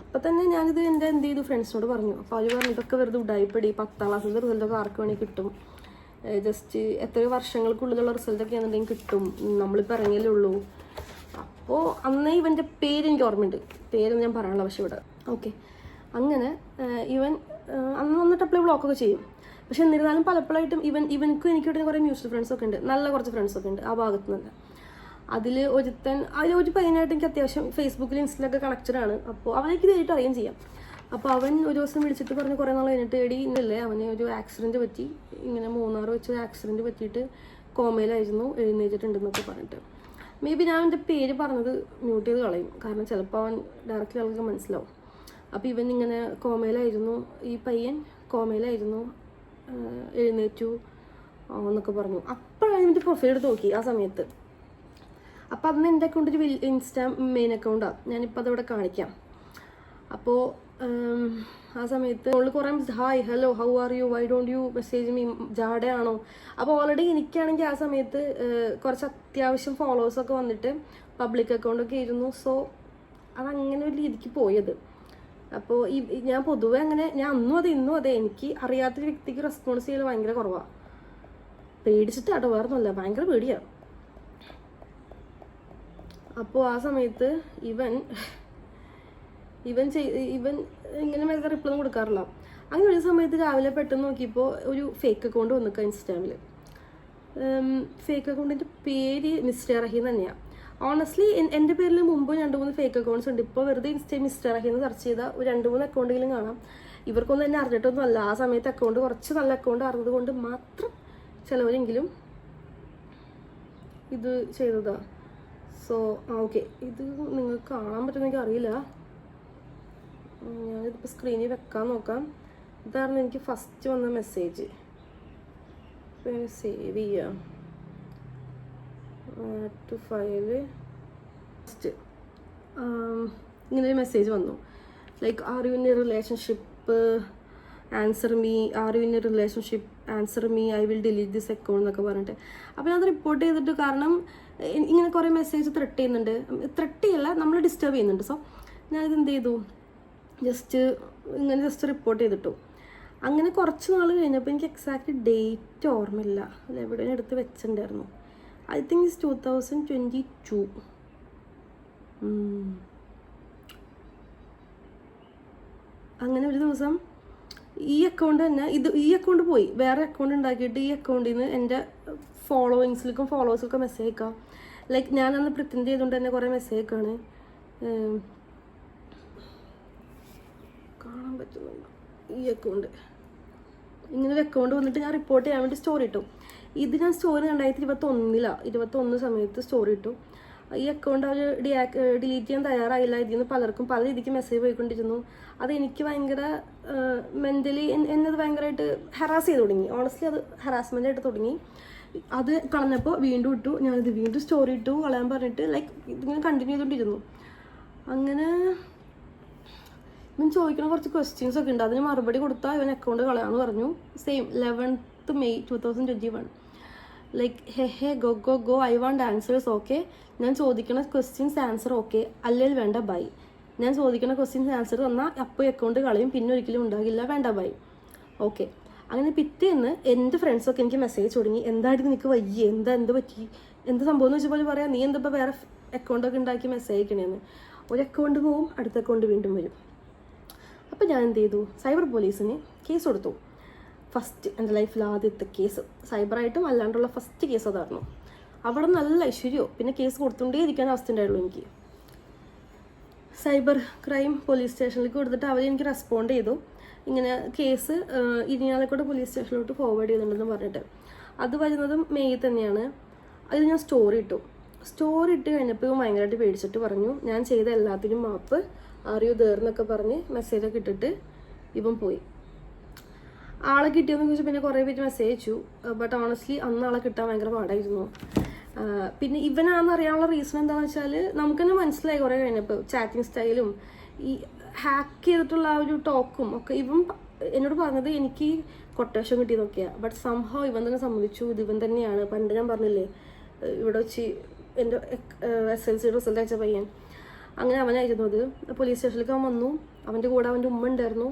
[SPEAKER 1] അപ്പോൾ തന്നെ ഞാനിത് എന്ത് ചെയ്തു, ഫ്രണ്ട്സിനോട് പറഞ്ഞു. അപ്പോൾ അവർ പറഞ്ഞു, ഇതൊക്കെ വെറുതെ ഉടായിപ്പടി, 10ാം ക്ലാസ്സിൻ്റെ റിസൾട്ടൊക്കെ ആർക്ക് വേണമെങ്കിൽ കിട്ടും, ജസ്റ്റ് എത്രയോ വർഷങ്ങൾക്കുള്ളിലുള്ള റിസൾട്ടൊക്കെ ആണെന്നുണ്ടെങ്കിൽ കിട്ടും, നമ്മളിപ്പോൾ ഇറങ്ങിയല്ലേ ഉള്ളൂ. അപ്പോൾ അന്നേ ഇവൻ്റെ പേര് എനിക്ക് ഓർമ്മയുണ്ട്, പേരൊന്നും ഞാൻ പറയാനുള്ള പക്ഷേ ഇവിടെ. ഓക്കെ, അങ്ങനെ ഇവൻ അന്ന് വന്നിട്ട് അപ്ലൈ ബ്ലോക്കൊക്കെ ചെയ്യും. പക്ഷെ എന്നിരുന്നാലും പലപ്പോഴായിട്ടും ഇവനക്കും എനിക്കിവിടെ കുറേ മ്യൂച്വൽ ഫ്രണ്ട്സൊക്കെ ഉണ്ട്, നല്ല കുറച്ച് ഫ്രണ്ട്സൊക്കെ ഉണ്ട് ആ ഭാഗത്തു നിന്ന്. അതിലൊരു പയ്യനായിട്ട് എനിക്ക് അത്യാവശ്യം ഫേസ്ബുക്കിൽ ഇൻസ്റ്റയിലൊക്കെ കണക്റ്റഡാണ്. അപ്പോൾ അവനേക്ക് ഇതായിട്ട് അറിയാൻ ചെയ്യാം. അപ്പോൾ അവൻ ഒരു ദിവസം വിളിച്ചിട്ട് പറഞ്ഞു, കുറേ നാൾ കഴിഞ്ഞിട്ട് ഇന്നല്ലേ അവന് ഒരു ആക്സിഡൻറ്റ് പറ്റി, ഇങ്ങനെ മൂന്നാർ വെച്ച് ഒരു ആക്സിഡൻറ്റ് പറ്റിയിട്ട് കോമയിലായിരുന്നു, എഴുന്നേറ്റിട്ടുണ്ടെന്നൊക്കെ പറഞ്ഞിട്ട്. മേ ബി ഞാൻ എൻ്റെ പേര് പറഞ്ഞത് മ്യൂട്ട് ചെയ്ത് കളയും, കാരണം ചിലപ്പോൾ അവൻ ഡയറക്റ്റ്ലി ആൾക്ക് മനസ്സിലാവും. അപ്പോൾ ഇവൻ ഇങ്ങനെ കോമയിലായിരുന്നു, ഈ പയ്യൻ കോമയിലായിരുന്നു, എഴുന്നേറ്റു എന്നൊക്കെ പറഞ്ഞു. അപ്പോഴാണ് എൻ്റെ പ്രൊഫൈൽ എടുത്ത് നോക്കി ആ സമയത്ത്. അപ്പോൾ അന്ന് എൻ്റെ അക്കൗണ്ട് ഒരു ഇൻസ്റ്റാ മെയിൻ അക്കൗണ്ടാണ്, ഞാനിപ്പോൾ അതവിടെ കാണിക്കാം. അപ്പോൾ ആ സമയത്ത് നമ്മൾ കുറേ hi hello how are you why don't you message me ജാടയാണോ. അപ്പോൾ ഓൾറെഡി എനിക്കാണെങ്കിൽ ആ സമയത്ത് കുറച്ച് അത്യാവശ്യം ഫോളോവേഴ്സൊക്കെ വന്നിട്ട് പബ്ലിക് അക്കൗണ്ടൊക്കെ ആയിരുന്നു. സോ അതങ്ങനെ ഒരു രീതിക്ക് പോയത്. അപ്പോൾ ഞാൻ പൊതുവെ അങ്ങനെ, ഞാൻ ഇന്നും അതെ എനിക്ക് അറിയാത്തൊരു വ്യക്തിക്ക് റെസ്പോൺസ് ചെയ്യൽ ഭയങ്കര കുറവാണ്. പേടിച്ചിട്ടാട്ടോ, വേറൊന്നുമല്ല, ഭയങ്കര പേടിയാണ്. അപ്പോൾ ആ സമയത്ത് ഇവൻ ഇങ്ങനെ മെസ്സേജ് റിപ്ലൈ ഒന്നും കൊടുക്കാറില്ല. അങ്ങനെ ഒരു സമയത്ത് രാവിലെ പെട്ടെന്ന് നോക്കിയപ്പോൾ ഒരു ഫേക്ക് അക്കൗണ്ട് വന്നിക്കുക ഇൻസ്റ്റാഗ്രാമിൽ. ഫേക്ക് അക്കൗണ്ടിൻ്റെ പേര് മിസ്റ്റർ റഹീം തന്നെയാണ്. ഓണസ്റ്റ്ലി എൻ്റെ പേരിൽ മുമ്പ് 2-3 ഫേക്ക് അക്കൗണ്ട്സ് ഉണ്ട്. ഇപ്പോൾ വെറുതെ മിസ്റ്റർ റഹീം സെർച്ച് ചെയ്താൽ ഒരു 2-3 അക്കൗണ്ടെങ്കിലും കാണാം. ഇവർക്കൊന്നും എന്നെ അറിഞ്ഞിട്ടൊന്നും അല്ല. ആ സമയത്ത് അക്കൗണ്ട് കുറച്ച് നല്ല അക്കൗണ്ട് അറിഞ്ഞത് കൊണ്ട് മാത്രം ചിലവരെങ്കിലും ഇത് ചെയ്തതാ. സോ ഓക്കെ, ഇത് നിങ്ങൾക്ക് കാണാൻ പറ്റുമെന്ന് അറിയില്ല. ഞാനിതിപ്പോൾ സ്ക്രീനിൽ വെക്കാൻ നോക്കാം. ഇതായിരുന്നു എനിക്ക് ഫസ്റ്റ് വന്ന മെസ്സേജ്. സേവ് ചെയ്യാം. ടു ഫയല് ഫസ്റ്റ് ഇങ്ങനൊരു മെസ്സേജ് വന്നു. Like are you in A relationship, answer me, are you in A relationship, answer me, I will delete this account എന്നൊക്കെ പറഞ്ഞിട്ട്. അപ്പോൾ ഞാനത് റിപ്പോർട്ട് ചെയ്തിട്ട്, കാരണം ഇങ്ങനെ കുറേ മെസ്സേജ് ത്രെട്ട് ചെയ്യുന്നുണ്ട്. ത്രെട്ട് ചെയ്യല്ല, നമ്മൾ ഡിസ്റ്റർബ് ചെയ്യുന്നുണ്ട്. സോ ഞാനിത് എന്ത് ചെയ്തു, ജസ്റ്റ് റിപ്പോർട്ട് ചെയ്തിട്ടു. അങ്ങനെ കുറച്ച് നാൾ കഴിഞ്ഞപ്പോൾ എനിക്ക് എക്സാക്റ്റ് ഡേറ്റ് ഓർമ്മയില്ല, അല്ല എവിടെയും എടുത്ത് വെച്ചിട്ടുണ്ടായിരുന്നു. I think it's 2022. അങ്ങനെ ഒരു ദിവസം ഈ അക്കൗണ്ട് തന്നെ ഈ അക്കൗണ്ട് പോയി വേറെ അക്കൗണ്ട് ഉണ്ടാക്കിയിട്ട് ഈ അക്കൗണ്ടിൽ നിന്ന് എൻ്റെ ഫോളോവേഴ്സിലേക്കും മെസ്സേജ് അയക്കാം. ലൈക്ക് ഞാനന്ന് പ്രിറ്റൻഡ് ചെയ്തുകൊണ്ട് തന്നെ കുറേ മെസ്സേജ് അയക്കാണ്. കാണാൻ പറ്റുന്നുണ്ട് ഈ അക്കൗണ്ട്. ഇങ്ങനെ ഒരു അക്കൗണ്ട് വന്നിട്ട് ഞാൻ റിപ്പോർട്ട് ചെയ്യാൻ വേണ്ടി സ്റ്റോറി ഇട്ടു. ഇത് ഞാൻ സ്റ്റോറി 2021 സമയത്ത് സ്റ്റോറി ഇട്ടു. ഈ അക്കൗണ്ട് അവർ ഡിലീറ്റ് ചെയ്യാൻ തയ്യാറായില്ല. ഇതിൽ നിന്ന് പലർക്കും പല രീതിക്ക് മെസ്സേജ് പോയിക്കൊണ്ടിരുന്നു. അത് എനിക്ക് ഭയങ്കര മെൻ്റലി എന്നത് ഭയങ്കരമായിട്ട് ഹറാസ് ചെയ്ത് തുടങ്ങി. ഓണസ്റ്റ്ലി അത് ഹറാസ്മെൻ്റ് ആയിട്ട് തുടങ്ങി. അത് കളഞ്ഞപ്പോൾ വീണ്ടും ഇട്ടു. ഞാനിത് വീണ്ടും സ്റ്റോറി ഇട്ടു കളയാൻ പറഞ്ഞിട്ട് ലൈക്ക് ഇതിങ്ങനെ കണ്ടിന്യൂ ചെയ്തുകൊണ്ടിരുന്നു. അങ്ങനെ ഇവൻ ചോദിക്കുന്ന കുറച്ച് ക്വസ്റ്റ്യൻസ് ഒക്കെ ഉണ്ട്. അതിന് മറുപടി കൊടുത്താൽ ഇവൻ അക്കൗണ്ട് കളയാമെന്ന് പറഞ്ഞു. Same 11th May 2021. Like hey go I want answers. Okay, ഞാൻ ചോദിക്കുന്ന ക്വസ്റ്റ്യൻസ് ആൻസർ ഓക്കെ, അല്ലെങ്കിൽ വേണ്ട ബൈ. ഞാൻ ചോദിക്കുന്ന ക്വസ്റ്റ്യൻസ് ആൻസർ തന്നാൽ അപ്പോൾ അക്കൗണ്ട് കളയും, പിന്നെ ഒരിക്കലും ഉണ്ടാകില്ല, വേണ്ട ബൈ. ഓക്കെ. അങ്ങനെ പിറ്റേന്ന് എൻ്റെ ഫ്രണ്ട്സൊക്കെ എനിക്ക് മെസ്സേജ് തുടങ്ങി, എന്തായിട്ട് നിനക്ക് വയ്യേ, എന്ത് പറ്റി, എന്ത് സംഭവം എന്ന് വെച്ചപ്പോൾ പറയാം, നീ എന്താ വേറെ അക്കൗണ്ടൊക്കെ ഉണ്ടാക്കി മെസ്സേജ് അയക്കണേന്ന്. ഒരു അക്കൗണ്ട് പോവും, അടുത്ത അക്കൗണ്ട് വീണ്ടും വരും. അപ്പോൾ ഞാൻ എന്ത് ചെയ്തു, സൈബർ പോലീസിന് കേസ് കൊടുത്തു. ഫസ്റ്റ് എൻ്റെ ലൈഫിൽ ആദ്യത്തെ കേസ്, സൈബറായിട്ടും അല്ലാണ്ടുള്ള ഫസ്റ്റ് കേസ് അതായിരുന്നു. അവിടെ നല്ല ഐശ്വര്യമോ പിന്നെ കേസ് കൊടുത്തുകൊണ്ടേ ഇരിക്കാൻ അവസ്ഥ ഉണ്ടായുള്ളൂ എനിക്ക്. സൈബർ ക്രൈം പോലീസ് സ്റ്റേഷനിലേക്ക് കൊടുത്തിട്ട് അവർ എനിക്ക് റെസ്പോണ്ട് ചെയ്തു, ഇങ്ങനെ കേസ് ഇരിഞ്ഞാലക്കുട പോലീസ് സ്റ്റേഷനിലോട്ട് ഫോർവേഡ് ചെയ്തിട്ടുണ്ടെന്ന് പറഞ്ഞിട്ട്. അത് വരുന്നതും മെയ് തന്നെയാണ്. അത് ഞാൻ സ്റ്റോറി ഇട്ട് കഴിഞ്ഞപ്പോൾ ഭയങ്കരമായിട്ട് പേടിച്ചിട്ട് പറഞ്ഞു, ഞാൻ ചെയ്ത എല്ലാത്തിനും മാപ്പ്, അറിയൂ ദേർന്നൊക്കെ പറഞ്ഞ് മെസ്സേജൊക്കെ ഇട്ടിട്ട് ഇവൻ പോയി. ആളെ കിട്ടിയെന്ന് ചോദിച്ചാൽ പിന്നെ കുറേ പേര് മെസ്സേജ് അയച്ചു. ബട്ട് ഓണസ്റ്റ്ലി അന്ന് ആളെ കിട്ടാൻ ഭയങ്കര പാടായിരുന്നു. പിന്നെ ഇവനാണെന്ന് അറിയാനുള്ള റീസൺ എന്താണെന്ന് വെച്ചാൽ നമുക്ക് തന്നെ മനസ്സിലായി കുറേ കഴിഞ്ഞപ്പോൾ ചാറ്റിങ് സ്റ്റൈലും ഈ ഹാക്ക് ചെയ്തിട്ടുള്ള ആ ഒരു ടോക്കും ഒക്കെ. ഇവൻ എന്നോട് പറഞ്ഞത് എനിക്ക് കൊട്ടേഷൻ കിട്ടിയതൊക്കെയാണ്. ബട്ട് സംഭവം ഇവൻ തന്നെ സമ്മതിച്ചു ഇത് ഇവൻ തന്നെയാണ്. പണ്ട് ഞാൻ പറഞ്ഞില്ലേ ഇവിടെ വെച്ച് എൻ്റെ SLC റിസൾട്ട് അയച്ച പയ്യൻ, അങ്ങനെ അവനായിരുന്നു അത്. പോലീസ് സ്റ്റേഷനിലേക്ക് അവൻ വന്നു. അവൻ്റെ കൂടെ അവൻ്റെ ഉമ്മ ഉണ്ടായിരുന്നു.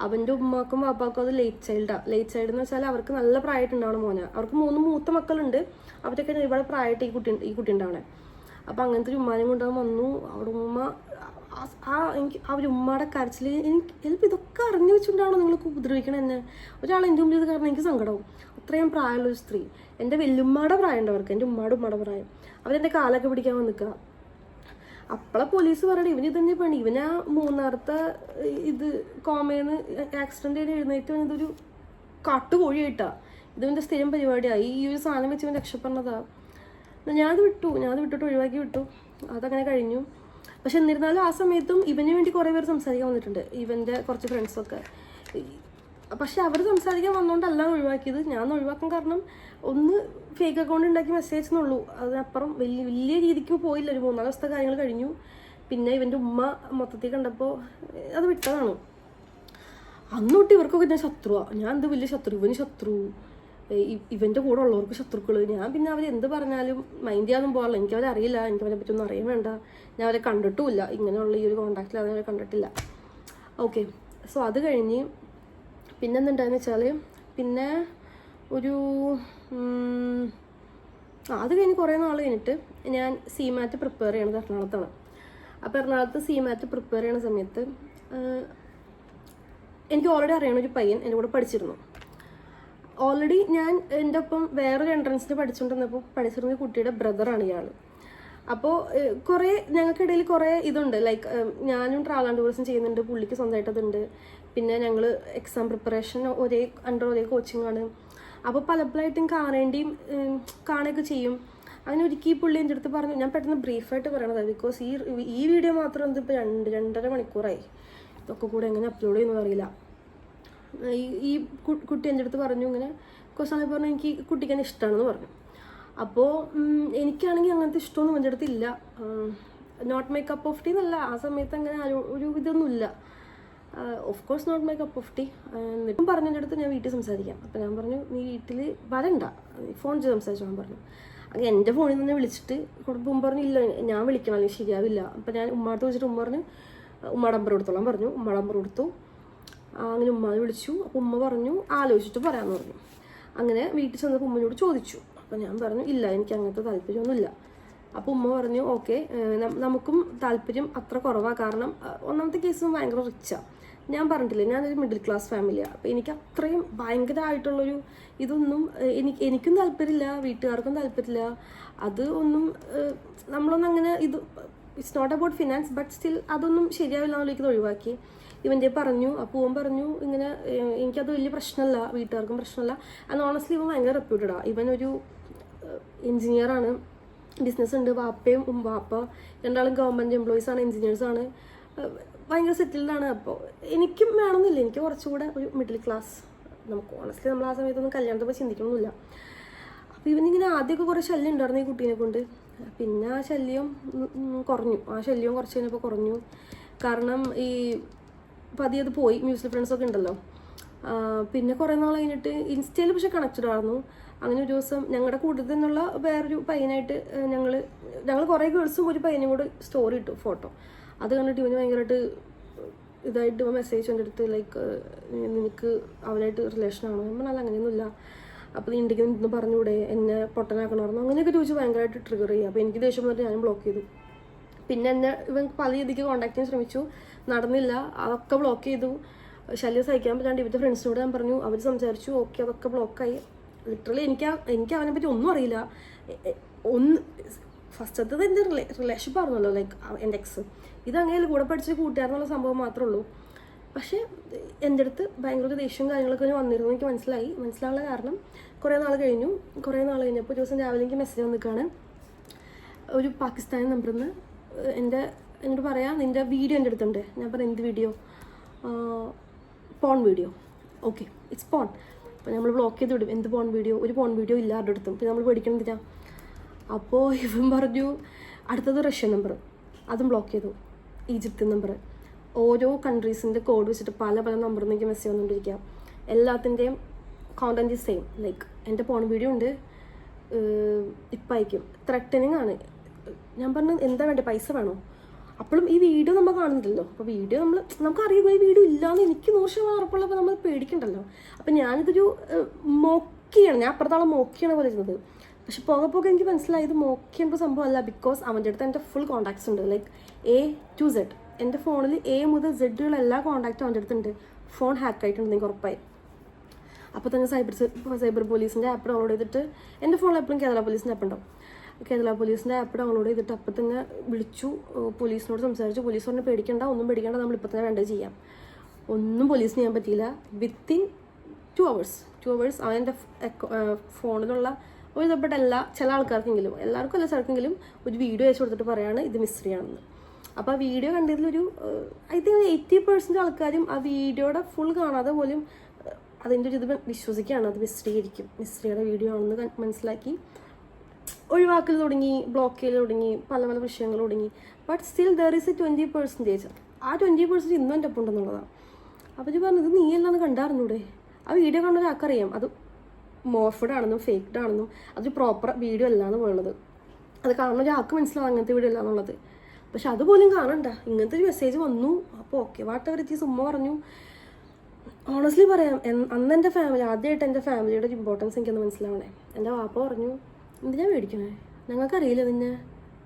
[SPEAKER 1] അവൻ്റെ ഉമ്മാക്കും പാപ്പാക്കും അത് ലേറ്റ് ചൈൽഡ് എന്ന് വെച്ചാൽ അവർക്ക് നല്ല പ്രായമായിട്ടുണ്ടാവണം മോനെ. അവർക്ക് 3 മൂത്ത മക്കളുണ്ട്. അവരൊക്കെ ഒരുപാട് പ്രായമായിട്ട് ഈ കുട്ടി ഉണ്ടാവണേ. അപ്പം അങ്ങനത്തെ ഒരു ഉമ്മാനെയും കൊണ്ടുപോകാൻ വന്നു. അവിടെ ഉമ്മ എനിക്ക് അവർ ഉമ്മയുടെ കരച്ചിൽ എനിക്ക് ഇതൊക്കെ അറിഞ്ഞു വെച്ചിട്ടുണ്ടാണോ നിങ്ങൾക്ക് ഉപദ്രവിക്കണം എന്നെ. ഒരാൾ എൻ്റെ മുമ്പിൽ ഇത് കാരണം എനിക്ക് സങ്കടവും. അത്രയും പ്രായമുള്ളൊരു സ്ത്രീ, എൻ്റെ വല്യുമ്മയുടെ പ്രായം ഉണ്ട് അവർക്ക്, എൻ്റെ ഉമ്മയുടെ പ്രായം. അവരെൻ്റെ കാലൊക്കെ പിടിക്കാൻ വന്ന് നിൽക്കുക. അപ്പോളെ പോലീസ് പറയണേ ഇവന് ഇതന്നെ പണി. ഇവനാ മൂന്നാമത്തെ ഇത് കോമയെന്ന് ആക്സിഡൻ്റ് ചെയ്ത് എഴുന്നേറ്റ് വന്നതൊരു കാട്ടുകോഴിയായിട്ടാണ്. ഇതിവൻ്റെ സ്ഥിരം പരിപാടിയാണ്. ഈ ഒരു സാധനം വെച്ച് ഇവൻ രക്ഷപ്പെടുന്നതാ. ഞാനത് വിട്ടിട്ട് ഒഴിവാക്കി വിട്ടു. അതങ്ങനെ കഴിഞ്ഞു. പക്ഷെ എന്നിരുന്നാലും ആ സമയത്തും ഇവന് വേണ്ടി കുറേ പേർ സംസാരിക്കാൻ വന്നിട്ടുണ്ട്, ഇവൻ്റെ കുറച്ച് ഫ്രണ്ട്സൊക്കെ. പക്ഷെ അവർ സംസാരിക്കാൻ വന്നുകൊണ്ടല്ല ഒഴിവാക്കിയത്. ഞാൻ ഒഴിവാക്കാൻ കാരണം ഒന്ന് ഫേക്ക് അക്കൗണ്ട് ഉണ്ടാക്കി മെസ്സേജ് എന്നുള്ളൂ. അതിനപ്പുറം വലിയ രീതിക്ക് പോയില്ല. ഒരു 3-4 ദിവസത്തെ കാര്യങ്ങൾ കഴിഞ്ഞു. പിന്നെ ഇവൻ്റെ ഉമ്മ മൊത്തത്തിൽ കണ്ടപ്പോൾ അത് വിട്ടതാണ്. അന്നൊട്ട് ഇവർക്കൊക്കെ ഞാൻ ശത്രുവാണ്. ഞാൻ എന്ത് വലിയ ശത്രു, ഇവന് ശത്രു, ഇവൻ്റെ കൂടെ ഉള്ളവർക്ക് ശത്രുക്കൾ. ഞാൻ പിന്നെ അവരെന്ത് പറഞ്ഞാലും മൈൻഡ് ചെയ്യാനും പോകാറില്ല. എനിക്കവരെ അറിയില്ല, എനിക്കവരെ പറ്റൊന്നും അറിയാൻ വേണ്ട. ഞാൻ അവരെ കണ്ടിട്ടുമില്ല, ഇങ്ങനെയുള്ള ഈ ഒരു കോണ്ടാക്റ്റിൽ അവരെ കണ്ടിട്ടില്ല. ഓക്കെ. സോ അത് കഴിഞ്ഞ് പിന്നെന്തുണ്ടായെന്ന് വെച്ചാൽ പിന്നെ ഒരു അത് കഴിഞ്ഞ് കുറേ നാൾ കഴിഞ്ഞിട്ട് ഞാൻ CMAT പ്രിപ്പയർ ചെയ്യണത് എറണാകുളത്താണ്. അപ്പോൾ എറണാകുളത്ത് CMAT പ്രിപ്പയർ ചെയ്യണ സമയത്ത് എനിക്ക് ഓൾറെഡി അറിയണ ഒരു പയ്യൻ എൻ്റെ കൂടെ പഠിച്ചിരുന്നു. ഓൾറെഡി ഞാൻ എൻ്റെ ഒപ്പം വേറൊരു എൻട്രൻസിന് പഠിച്ചിരുന്ന കുട്ടിയുടെ ബ്രദറാണ് ഇയാൾ. അപ്പോൾ കുറേ ഞങ്ങൾക്കിടയിൽ കുറേ ഇതുണ്ട്, ലൈക്ക് ഞാനും ട്രാവൽ ആൻഡ് ടൂറിസം ചെയ്യുന്നുണ്ട്, പുള്ളിക്ക് സ്വന്തമായിട്ട് അതുണ്ട്. പിന്നെ ഞങ്ങൾ എക്സാം പ്രിപ്പറേഷൻ ഒരേ കോച്ചിങ് ആണ്. അപ്പോൾ പലപ്പോഴായിട്ടും കാണുകയൊക്കെ ചെയ്യും. അങ്ങനെ ഒരിക്കൽ പുള്ളി എൻ്റെ അടുത്ത് പറഞ്ഞു, ഞാൻ പെട്ടെന്ന് ബ്രീഫായിട്ട് പറയണത് ബിക്കോസ് ഈ വീഡിയോ മാത്രം ഇതിപ്പോൾ 2-2.5 മണിക്കൂറായി, ഇതൊക്കെ കൂടെ എങ്ങനെ അപ്ലോഡ് ചെയ്യുന്നത് അറിയില്ല. ഈ കുട്ടി എൻ്റെ അടുത്ത് പറഞ്ഞു, ഇങ്ങനെ കുറച്ച് സമയം പറഞ്ഞു എനിക്ക് കുട്ടിക്ക് എന്നെ ഇഷ്ടമാണെന്ന് പറഞ്ഞു. അപ്പോൾ എനിക്കാണെങ്കിൽ അങ്ങനത്തെ ഇഷ്ടമൊന്നും എൻ്റെ അടുത്ത് ഇല്ല. Not my cup of tea എന്നല്ല, ആ സമയത്ത് അങ്ങനെ ഒരു ഇതൊന്നുമില്ല. Of course not my cup of tea. എന്നിട്ടും പറഞ്ഞതിൻ്റെ അടുത്ത് ഞാൻ വീട്ടിൽ സംസാരിക്കാം. അപ്പോൾ ഞാൻ പറഞ്ഞു, നീ വീട്ടിൽ വരണ്ട, ഫോൺ ചെയ്ത് സംസാരിച്ചോളാൻ പറഞ്ഞു. അങ്ങനെ എൻ്റെ ഫോണിൽ നിന്ന് വിളിച്ചിട്ട് ഉമ്മ പറഞ്ഞു, ഇല്ല ഞാൻ വിളിക്കണം അല്ലെങ്കിൽ ശരിയാവില്ല. അപ്പോൾ ഞാൻ ഉമ്മാടുത്ത് വിളിച്ചിട്ട് ഉമ്മ പറഞ്ഞു ഉമ്മയുടെ നമ്പർ കൊടുത്തോളാൻ പറഞ്ഞു. ഉമ്മയുടെ നമ്പർ കൊടുത്തു. അങ്ങനെ ഉമ്മാനെ വിളിച്ചു. അപ്പോൾ ഉമ്മ പറഞ്ഞു ആലോചിച്ചിട്ട് പറയാമെന്ന് പറഞ്ഞു. അങ്ങനെ വീട്ടിൽ ചെന്നപ്പോൾ ഉമ്മയോട് ചോദിച്ചു. അപ്പോൾ ഞാൻ പറഞ്ഞു ഇല്ല, എനിക്ക് അങ്ങനത്തെ താല്പര്യമൊന്നുമില്ല. അപ്പോൾ ഉമ്മ പറഞ്ഞു ഓക്കെ, നമുക്കും താല്പര്യം അത്ര കുറവാണ്. കാരണം ഒന്നാമത്തെ കേസ് ഭയങ്കര റിച്ചാണ്. ഞാൻ പറഞ്ഞിട്ടില്ലേ, ഞാനൊരു മിഡിൽ ക്ലാസ് ഫാമിലിയാണ്. അപ്പോൾ എനിക്ക് അത്രയും ഭയങ്കരമായിട്ടുള്ളൊരു ഇതൊന്നും എനിക്കും താല്പര്യമില്ല, വീട്ടുകാർക്കും താല്പര്യമില്ല. അത് ഒന്നും നമ്മളൊന്നും അങ്ങനെ it's not about finance, but still അതൊന്നും ശരിയാവില്ല എന്നുള്ളത് ഒഴിവാക്കി. ഇവൻ്റെ പറഞ്ഞു. അപ്പോൾ ഓൻ പറഞ്ഞു ഇങ്ങനെ എനിക്കത് വലിയ പ്രശ്നമല്ല, വീട്ടുകാർക്കും പ്രശ്നമല്ല. ആൻഡ് ഓണസ്റ്റ്ലി ഇവൻ ഭയങ്കര റെപ്യൂട്ടഡാണ്. ഇവനൊരു എൻജിനീയറാണ്, ബിസിനസ് ഉണ്ട്. വാപ്പ രണ്ടാളും ഗവൺമെൻറ് എംപ്ലോയീസാണ്, എൻജിനീയേഴ്സാണ്, ഭയങ്കര സെറ്റിൽഡാണ്. അപ്പോൾ എനിക്കും വേണമെന്നില്ല, എനിക്ക് കുറച്ചുകൂടെ ഒരു മിഡിൽ ക്ലാസ്. നമുക്ക് ഓണസ്റ്റ്ലി നമ്മൾ ആ സമയത്തൊന്നും കല്യാണത്തെ ചിന്തിക്കണമെന്നില്ല. അപ്പോൾ ഇവനിങ്ങനെ ആദ്യമൊക്കെ കുറേ ശല്യം ഉണ്ടായിരുന്നു ഈ കുട്ടീനെ കൊണ്ട്. പിന്നെ ആ ശല്യം കുറഞ്ഞു. കുറച്ച് കഴിഞ്ഞപ്പോൾ കുറഞ്ഞു. കാരണം ഈ പതിയെ അത് പോയി. മ്യൂസിക് ഫ്രണ്ട്സൊക്കെ ഉണ്ടല്ലോ. പിന്നെ കുറേ നാൾ കഴിഞ്ഞിട്ട് ഇൻസ്റ്റയിൽ പക്ഷേ കണക്റ്റഡ് ആയിരുന്നു. അങ്ങനെ ഒരു ദിവസം ഞങ്ങളുടെ കൂട്ടത്തിൽ നിന്നുള്ള വേറൊരു പയ്യനായിട്ട് ഞങ്ങൾ കുറേ ഗേൾസും ഒരു പയ്യനും കൂടെ സ്റ്റോറി ഇട്ടു, ഫോട്ടോ. അത് കണ്ടിട്ട് ഇവന് ഭയങ്കരമായിട്ട് ഇതായിട്ട് മെസ്സേജ് എൻ്റെ അടുത്ത്, ലൈക്ക് നിനക്ക് അവനായിട്ട് റിലേഷനാണോ? ഞാൻ പറഞ്ഞാൽ അങ്ങനെയൊന്നുമില്ല. അപ്പോൾ നീ ഉണ്ടെങ്കിൽ നിന്ന് പറഞ്ഞുകൂടെ, എന്നെ പൊട്ടനാക്കണമായിരുന്നു, അങ്ങനെയൊക്കെ ചോദിച്ച് ഭയങ്കരമായിട്ട് ട്രിഗർ ചെയ്യുക. അപ്പോൾ എനിക്ക് ദേഷ്യം വന്നിട്ട് ഞാനും ബ്ലോക്ക് ചെയ്തു. പിന്നെ ഇവൻ പല രീതിക്ക് കോൺടാക്ട് ചെയ്യാൻ ശ്രമിച്ചു, നടന്നില്ല. അതൊക്കെ ബ്ലോക്ക് ചെയ്തു. ശല്യം സഹിക്കാൻ പറ്റാണ്ട് ഇവരുടെ ഫ്രണ്ട്സിനോട് ഞാൻ പറഞ്ഞു, അവർ സംസാരിച്ചു, ഓക്കെ അതൊക്കെ ബ്ലോക്കായി. ലിറ്ററലി എനിക്ക് അവനെ പറ്റി ഒന്നും അറിയില്ല. ഫസ്റ്റത്തത് എൻ്റെ റിലേഷൻഷിപ്പ് ആയിരുന്നല്ലോ, ലൈക്ക് എൻ്റെ എക്സ്. ഇതങ്ങനെ കൂടെ പഠിച്ച് കൂട്ടുകാരെന്നുള്ള സംഭവം മാത്രമേ ഉള്ളൂ. പക്ഷേ എൻ്റെ അടുത്ത് ഭയങ്കര ഒരു ദേഷ്യവും കാര്യങ്ങളൊക്കെ വന്നിരുന്നു. എനിക്ക് മനസ്സിലാവുള്ള കാരണം കുറേ നാൾ കഴിഞ്ഞപ്പോൾ ഒരു ദിവസം രാവിലെ എനിക്ക് മെസ്സേജ് വന്നിക്കാണ്, ഒരു പാകിസ്ഥാനി നമ്പറിൽ നിന്ന് എന്നോട് പറയാം നിൻ്റെ വീഡിയോ എൻ്റെ അടുത്തുണ്ട്. ഞാൻ പറയാം എന്ത് video? Porn video. Okay, it's porn. അപ്പോൾ നമ്മൾ ബ്ലോക്ക് ചെയ്ത് വിടും. എന്ത് പോൺ വീഡിയോ? ഒരു പോൺ വീഡിയോ ഇല്ല ആരുടെ അടുത്തും. പിന്നെ നമ്മൾ പേടിക്കണമെന്നില്ല. അപ്പോൾ ഇവൻ പറഞ്ഞു അടുത്തത് റഷ്യൻ നമ്പർ, അതും ബ്ലോക്ക് ചെയ്തു. ഈജിപ്ത് നമ്പർ, ഓരോ കൺട്രീസിൻ്റെ കോഡ് വെച്ചിട്ട് പല നമ്പറിൽ നിന്ന് എനിക്ക് മെസ്സേജ് വന്നുകൊണ്ടിരിക്കുക. എല്ലാത്തിൻ്റെയും കോണ്ടന്റ് സെയിം. ലൈക്ക് എൻ്റെ പോൺ വീഡിയോ ഉണ്ട്, ഇപ്പം അയക്കും. ത്രെറ്റനിങ് ആണ്. ഞാൻ പറഞ്ഞു എന്താ വേണ്ടത്, പൈസ വേണോ? അപ്പോഴും ഈ വീഡിയോ നമ്മൾ കാണുന്നില്ലല്ലോ. അപ്പോൾ വീഡിയോ നമുക്കറിയുമ്പോൾ ഈ വീഡിയോ ഇല്ലയെന്ന് എനിക്ക് 100% ഉറപ്പുള്ളപ്പോൾ നമ്മൾ പേടിക്കണ്ടല്ലോ. അപ്പം ഞാനിതൊരു മോക്കിയാണ്, ഞാൻ അപ്പുറത്തോളം മോക്കിയാണ് പോലെ ഇരുന്നത്. പക്ഷെ പോകെ എനിക്ക് മനസ്സിലായി ഇത് മോക്കിയേണ്ട സംഭവമല്ല. ബിക്കോസ് അവൻ്റെ അടുത്ത് എൻ്റെ ഫുൾ കോൺടാക്ട്സ് ഉണ്ട്, ലൈക്ക് A to Z. എൻ്റെ ഫോണിൽ A മുതൽ Z ഉള്ള എല്ലാ കോൺടാക്റ്റും അവൻ്റെ അടുത്തുണ്ട്. ഫോൺ ഹാക്ക് ആയിട്ടുണ്ട് എനിക്ക് ഉറപ്പായി. അപ്പോൾ തന്നെ സൈബർ പോലീസിൻ്റെ ആപ്പ് ഡൗൺലോഡ് ചെയ്തിട്ട്, എൻ്റെ ഫോണിൽ എപ്പോഴും കേരള പോലീസിൻ്റെ ആപ്പ് ഉണ്ടാവും. കേരള പോലീസിൻ്റെ ആപ്പ് ഡൗൺലോഡ് ചെയ്തിട്ട് അപ്പം തന്നെ വിളിച്ചു, പോലീസിനോട് സംസാരിച്ചു. പോലീസ് പറഞ്ഞ് ഒന്നും പേടിക്കേണ്ട, നമ്മളിപ്പോൾ തന്നെ വേണ്ടത് ചെയ്യാം. ഒന്നും പോലീസിന് ചെയ്യാൻ പറ്റിയില്ല. വിത്തിൻ 2 hours അവൻ എൻ്റെ ഫോണിലുള്ള ഒരുപ്പെട്ട ചില ആൾക്കാർക്കെങ്കിലും, എല്ലാവർക്കും അല്ല ചിലർക്കെങ്കിലും ഒരു വീഡിയോ അയച്ചു കൊടുത്തിട്ട് പറയാണ് ഇത് മിസ്റ്ററിയാണെന്ന്. അപ്പോൾ ആ വീഡിയോ കണ്ടതിലൊരു ഐ തിങ്ക് 80% ആൾക്കാരും ആ വീഡിയോയുടെ ഫുൾ കാണാതെ പോലും അതിൻ്റെ ഒരു ഇത് വിശ്വസിക്കുകയാണ് അത് മിസ്റ്ററിയുടെ വീഡിയോ ആണെന്ന് മനസ്സിലാക്കി ഒഴിവാക്കൽ തുടങ്ങി, ബ്ലോക്ക് ചെയ്യൽ തുടങ്ങി, പല വിഷയങ്ങൾ തുടങ്ങി. But still there is A 20%. ആ 20% ഇന്നും എൻ്റെ ഒപ്പം ഉണ്ടെന്നുള്ളതാണ്. അപ്പോൾ ഇത് പറഞ്ഞത് നീ എല്ലാന്ന് കണ്ടറിഞ്ഞൂടെ? ആ വീഡിയോ കണ്ട ഒരാൾക്കറിയാം അത് മോർഫഡ് ആണെന്നും ഫേക്ഡ് ആണെന്നും അതൊരു പ്രോപ്പർ വീഡിയോ അല്ലാന്ന് പറയുന്നത്. അത് കാണുന്ന ഒരാൾക്ക് മനസ്സിലാവും അങ്ങനത്തെ വീഡിയോ അല്ല എന്നുള്ളത്. പക്ഷെ അതുപോലും കാണണ്ട, ഇങ്ങനത്തെ ഒരു മെസ്സേജ് വന്നു. അപ്പോൾ okay what ever it is. ഉമ്മ പറഞ്ഞു ഓണസ്റ്റ്ലി പറയാം, അന്ന് എൻ്റെ ഫാമിലി ആദ്യമായിട്ട് എൻ്റെ ഫാമിലിയുടെ ഒരു ഇമ്പോർട്ടൻസ് എനിക്കൊന്ന് മനസ്സിലാവണേ. എൻ്റെ വാപ്പ പറഞ്ഞു എന്തിനാ പേടിക്കണേ, ഞങ്ങൾക്കറിയില്ല നിന്നെ,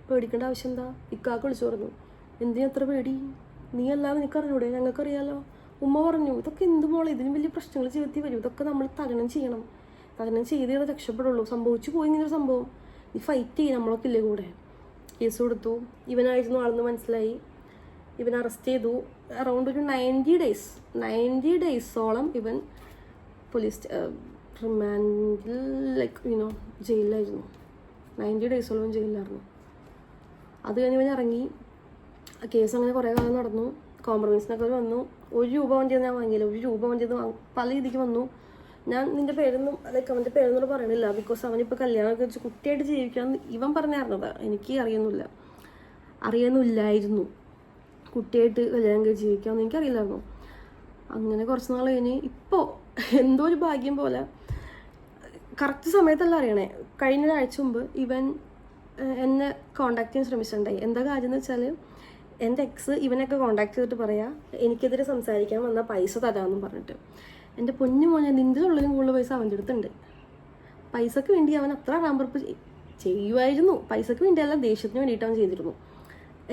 [SPEAKER 1] പേടിക്കേണ്ട ആവശ്യം എന്താ? ഇക്കാക്ക് വിളിച്ചു പറഞ്ഞു എന്തിനാ അത്ര പേടി, നീ അല്ലാതെ നിനക്കറിഞ്ഞൂടെ, ഞങ്ങൾക്കറിയാലോ. ഉമ്മ പറഞ്ഞു ഇതൊക്കെ എന്ത് മോളെ, ഇതിന് വലിയ പ്രശ്നങ്ങൾ ജീവിതത്തിൽ വരും, ഇതൊക്കെ നമ്മൾ തരണം ചെയ്യണം, തരണം ചെയ്തേ രക്ഷപ്പെടുള്ളൂ, സംഭവിച്ചു പോയി ഇങ്ങനൊരു സംഭവം, നീ ഫൈറ്റ് ചെയ്യും, നമ്മളൊക്കെ ഇല്ലേ കൂടെ. കേസ് കൊടുത്തു. ഇവനായിരുന്നു ആളെന്ന് മനസ്സിലായി. ഇവൻ അറസ്റ്റ് ചെയ്തു. അറൗണ്ട് ഒരു 90 ഡേയ്സോളം ഇവൻ പോലീസ് റിമാൻഡിൽ ജയിലിലായിരുന്നു. 90 ഡേയ്സോളം ജയിലിലായിരുന്നു. അത് കഴിഞ്ഞ് ഇവൻ ഇറങ്ങി. കേസ് അങ്ങനെ കുറേ കാലം നടന്നു. കോംപ്രമൈസിനൊക്കെ വന്നു. 1 രൂപ വണ്ടിയത് ഞാൻ വാങ്ങിയില്ല. 1 രൂപ വണ്ടിയത് പല രീതിക്ക് വന്നു. ഞാൻ നിൻ്റെ പേരൊന്നും അവൻ്റെ പേരൊന്നും പറയണില്ല. ബിക്കോസ് അവനിപ്പോൾ കല്യാണമൊക്കെ വെച്ച് കുട്ടിയായിട്ട് ജീവിക്കാമെന്ന് ഇവൻ പറഞ്ഞായിരുന്നതാ. എനിക്ക് അറിയുന്നില്ലായിരുന്നു കുട്ടിയായിട്ട് കല്യാണം കഴിച്ച് ജീവിക്കാമെന്ന് എനിക്കറിയില്ലായിരുന്നു. അങ്ങനെ കുറച്ച് നാൾ കഴിഞ്ഞ് ഇപ്പോൾ എന്തോ ഒരു ഭാഗ്യം പോലെ കറക്റ്റ് സമയത്തല്ല അറിയണേ. കഴിഞ്ഞ ഒരാഴ്ച മുമ്പ് ഇവൻ എന്നെ കോണ്ടാക്ട് ചെയ്യാൻ ശ്രമിച്ചിട്ടുണ്ടായി. എന്താ കാര്യം എന്ന് വെച്ചാൽ എൻ്റെ എക്സ് ഇവനൊക്കെ കോണ്ടാക്ട് ചെയ്തിട്ട് പറയാം എനിക്കെതിരെ സംസാരിക്കാൻ വന്നാൽ പൈസ തരാമെന്നും പറഞ്ഞിട്ട്. എൻ്റെ പൊന്നു മോനെ, നിൻ്റെ ഉള്ളിലും കൂടുതൽ പൈസ അവൻ്റെ അടുത്തുണ്ട്. പൈസക്ക് വേണ്ടി അവൻ അത്ര റാമ്പറപ്പ് ചെയ്യുമായിരുന്നു. പൈസക്ക് വേണ്ടിയല്ല, ദേഷ്യത്തിന് വേണ്ടിയിട്ട് അവൻ ചെയ്തിരുന്നു,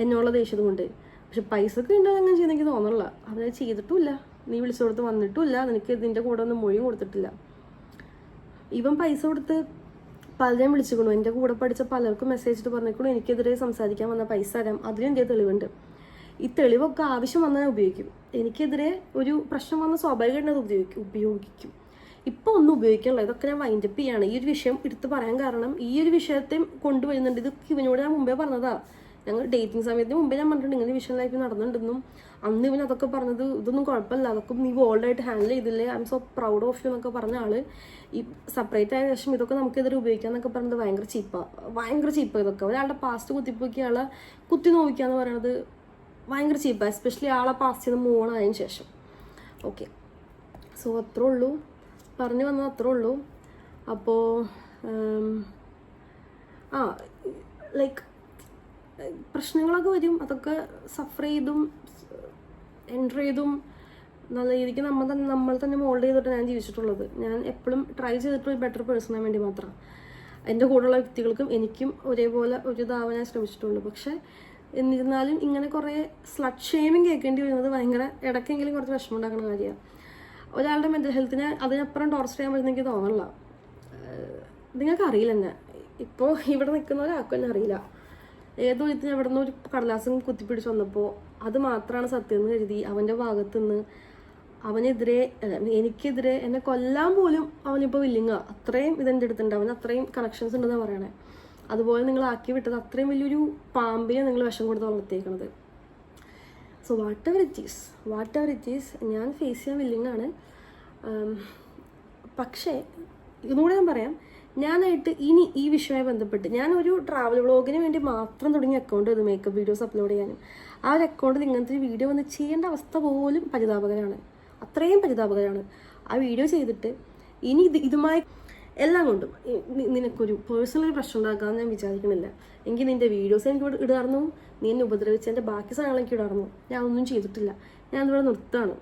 [SPEAKER 1] എന്നുള്ള ദേഷ്യം കൊണ്ട്. പക്ഷെ പൈസക്ക് വേണ്ടി അവൻ അങ്ങനെ ചെയ്തെനിക്ക് തോന്നുന്നില്ല. അവനത് ചെയ്തിട്ടുമില്ല. നീ വിളിച്ചു കൊടുത്ത് വന്നിട്ടുമില്ല. നിനക്ക് ഇതിൻ്റെ കൂടെ ഒന്നും മൊഴിയും കൊടുത്തിട്ടില്ല. ഇവൻ പൈസ കൊടുത്ത് പലരെയും വിളിച്ചിരിക്കണു. എൻ്റെ കൂടെ പഠിച്ച പലർക്കും മെസ്സേജ് ഇട്ട് പറഞ്ഞിരിക്കണു എനിക്കെതിരെ സംസാരിക്കാൻ വന്ന പൈസ തരാം. അതിനും എൻ്റെ തെളിവുണ്ട്. ഈ തെളിവൊക്കെ ആവശ്യം വന്നാൽ ഉപയോഗിക്കും. എനിക്കെതിരെ ഒരു പ്രശ്നം വന്ന സ്വാഭാവികമായിട്ട് അത് ഉപയോഗിക്കും. ഇപ്പോൾ ഒന്നും ഉപയോഗിക്കാനുള്ള ഇതൊക്കെ ഞാൻ വൈൻഡപ്പ് ചെയ്യാണ്. ഈ ഒരു വിഷയം എടുത്ത് പറയാൻ കാരണം ഈ ഒരു വിഷയത്തെ കൊണ്ടുവരുന്നുണ്ട്. ഇത് ഇവനോട് ഞാൻ മുമ്പേ പറഞ്ഞതാ. ഞങ്ങൾ ഡേറ്റിംഗ് സമയത്തിന് മുമ്പേ ഞാൻ പറഞ്ഞിട്ടുണ്ട് ഇങ്ങനെ വിഷയം ലൈഫ് നടന്നിട്ടുണ്ടെന്നും. അന്ന് ഇവൻ അതൊക്കെ പറഞ്ഞത് ഇതൊന്നും കുഴപ്പമില്ല, അതൊക്കെ നീ ബോൾഡായിട്ട് ഹാൻഡിൽ ചെയ്തില്ലേ, I am so proud of you എന്നൊക്കെ പറഞ്ഞ ആള് ഈ സെപ്പറേറ്റ് ആയ ശേഷം ഇതൊക്കെ നമുക്കെതിരെ ഉപയോഗിക്കാന്നൊക്കെ പറഞ്ഞത് ഭയങ്കര ചീപ്പാണ്. ഇതൊക്കെ ഒരാളുടെ പാസ്റ്റ് കുത്തിപ്പോക്കി ആളെ കുത്തി നോവിക്കാന്ന് പറയണത് ഭയങ്കര ചീപ്പാണ്. എസ്പെഷ്യലി ആളെ പാസ്റ്റ് ചെയ്ത് മൂവ് ആയതിനു ശേഷം. ഓക്കെ, സോ അത്രേ ഉള്ളൂ, പറഞ്ഞു വന്നത് അത്രേ ഉള്ളൂ. അപ്പോൾ പ്രശ്നങ്ങളൊക്കെ വരും. അതൊക്കെ സഫർ ചെയ്തും എൻറ്റർ ചെയ്തും നല്ല രീതിക്ക് നമ്മൾ തന്നെ മോൾഡ് ചെയ്തിട്ട് ഞാൻ ജീവിച്ചിട്ടുള്ളത്. ഞാൻ എപ്പോഴും ട്രൈ ചെയ്തിട്ട് ഒരു ബെറ്റർ പേഴ്സണാൻ വേണ്ടി മാത്രം. എൻ്റെ കൂടെയുള്ള വ്യക്തികൾക്കും എനിക്കും ഒരേപോലെ ഒരു ഇതാവാൻ ഞാൻ ശ്രമിച്ചിട്ടുള്ളൂ. പക്ഷേ എന്നിരുന്നാലും ഇങ്ങനെ കുറേ സ്ലട്ട് ഷെയിമിങ് കേൾക്കേണ്ടി വരുന്നത് ഭയങ്കര ഇടയ്ക്കെങ്കിലും കുറച്ച് വിഷമം ഉണ്ടാക്കുന്ന കാര്യമാണ്. ഒരാളുടെ മെൻ്റൽ ഹെൽത്തിനെ അതിനപ്പുറം ടോർച്ചർ ചെയ്യാൻ പറ്റുന്ന എനിക്ക് തോന്നില്ല. നിങ്ങൾക്കറിയില്ല എന്നെ. ഇപ്പോൾ ഇവിടെ നിൽക്കുന്ന ഒരാൾക്കും എന്നെ അറിയില്ല. ഏതോ ഇതിന് എവിടെ നിന്ന് ഒരു കടലാസം കുത്തിപ്പിടിച്ച് വന്നപ്പോൾ അത് മാത്രമാണ് സത്യം എന്ന് കരുതി അവൻ്റെ ഭാഗത്തു നിന്ന് അവനെതിരെ എനിക്കെതിരെ എന്നെ കൊല്ലാൻ പോലും അവനിപ്പോൾ വില്ലിങ്ങാ. അത്രയും ഇതെൻ്റെ അടുത്തുണ്ട്. അവന് അത്രയും കണക്ഷൻസ് ഉണ്ടെന്നാണ് പറയണേ. അതുപോലെ നിങ്ങൾ ആക്കി വിട്ടത് അത്രയും വലിയൊരു പാമ്പിനെ നിങ്ങൾ വിഷം കൊടുത്ത് വളർത്തിയേക്കണത്. So whatever it is ഞാൻ ഫേസ് ചെയ്യാൻ വില്ലിങ്ങാണ്. പക്ഷേ ഇതുകൂടെ ഞാൻ പറയാം, ഞാനായിട്ട് ഇനി ഈ വിഷയവുമായി ബന്ധപ്പെട്ട് ഞാനൊരു ട്രാവൽ വ്ളോഗിന് വേണ്ടി മാത്രം തുടങ്ങിയ അക്കൗണ്ട് ഇത് മേക്കപ്പ് വീഡിയോസ് അപ്ലോഡ് ചെയ്യാനും ആ ഒരു അക്കൗണ്ടിൽ ഇങ്ങനത്തെ ഒരു വീഡിയോ വന്ന് ചെയ്യേണ്ട അവസ്ഥ പോലും പരിതാപകരമാണ്. അത്രയും പരിതാപകരമാണ്. ആ വീഡിയോ ചെയ്തിട്ട് ഇനി ഇതുമായി എല്ലാം കൊണ്ടും നിനക്കൊരു പേഴ്സണൽ പ്രശ്നം ഉണ്ടാക്കാമെന്ന് ഞാൻ വിചാരിക്കണില്ല. എങ്കിൽ നിൻ്റെ വീഡിയോസ് എനിക്ക് ഇടായിരുന്നു, നീ എന്നെ ഉപദ്രവിച്ച് എൻ്റെ ബാക്കി സാധനങ്ങൾ എനിക്ക് ഇടായിരുന്നു. ഞാൻ ഒന്നും ചെയ്തിട്ടില്ല. ഞാൻ ഇവിടെ നിർത്താണ്.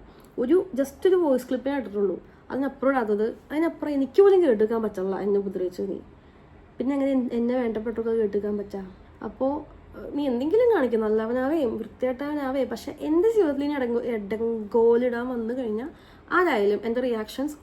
[SPEAKER 1] ജസ്റ്റ് ഒരു വോയിസ് ക്ലിപ്പേ ഇട്ടിട്ടുള്ളൂ. അതിനപ്പുറം ഇടാത്തത്, അതിനപ്പുറം എനിക്ക് പോലും കേൾക്കാൻ പറ്റില്ല എന്നെ ഉപദ്രവിച്ചു നീ. പിന്നെ അങ്ങനെ എന്നെ വേണ്ടപ്പെട്ടവർക്ക് കേൾക്കാൻ പറ്റാം. അപ്പോൾ നീ എന്തെങ്കിലും കാണിക്കും, നല്ലവനാവേ വൃത്തിയായിട്ടവനാവേ. പക്ഷെ എൻ്റെ ജീവിതത്തിൽ ഇനി ഇടങ്കോലിടാൻ വന്നു കഴിഞ്ഞാൽ ആരായാലും എൻ്റെ റിയാക്ഷൻസ്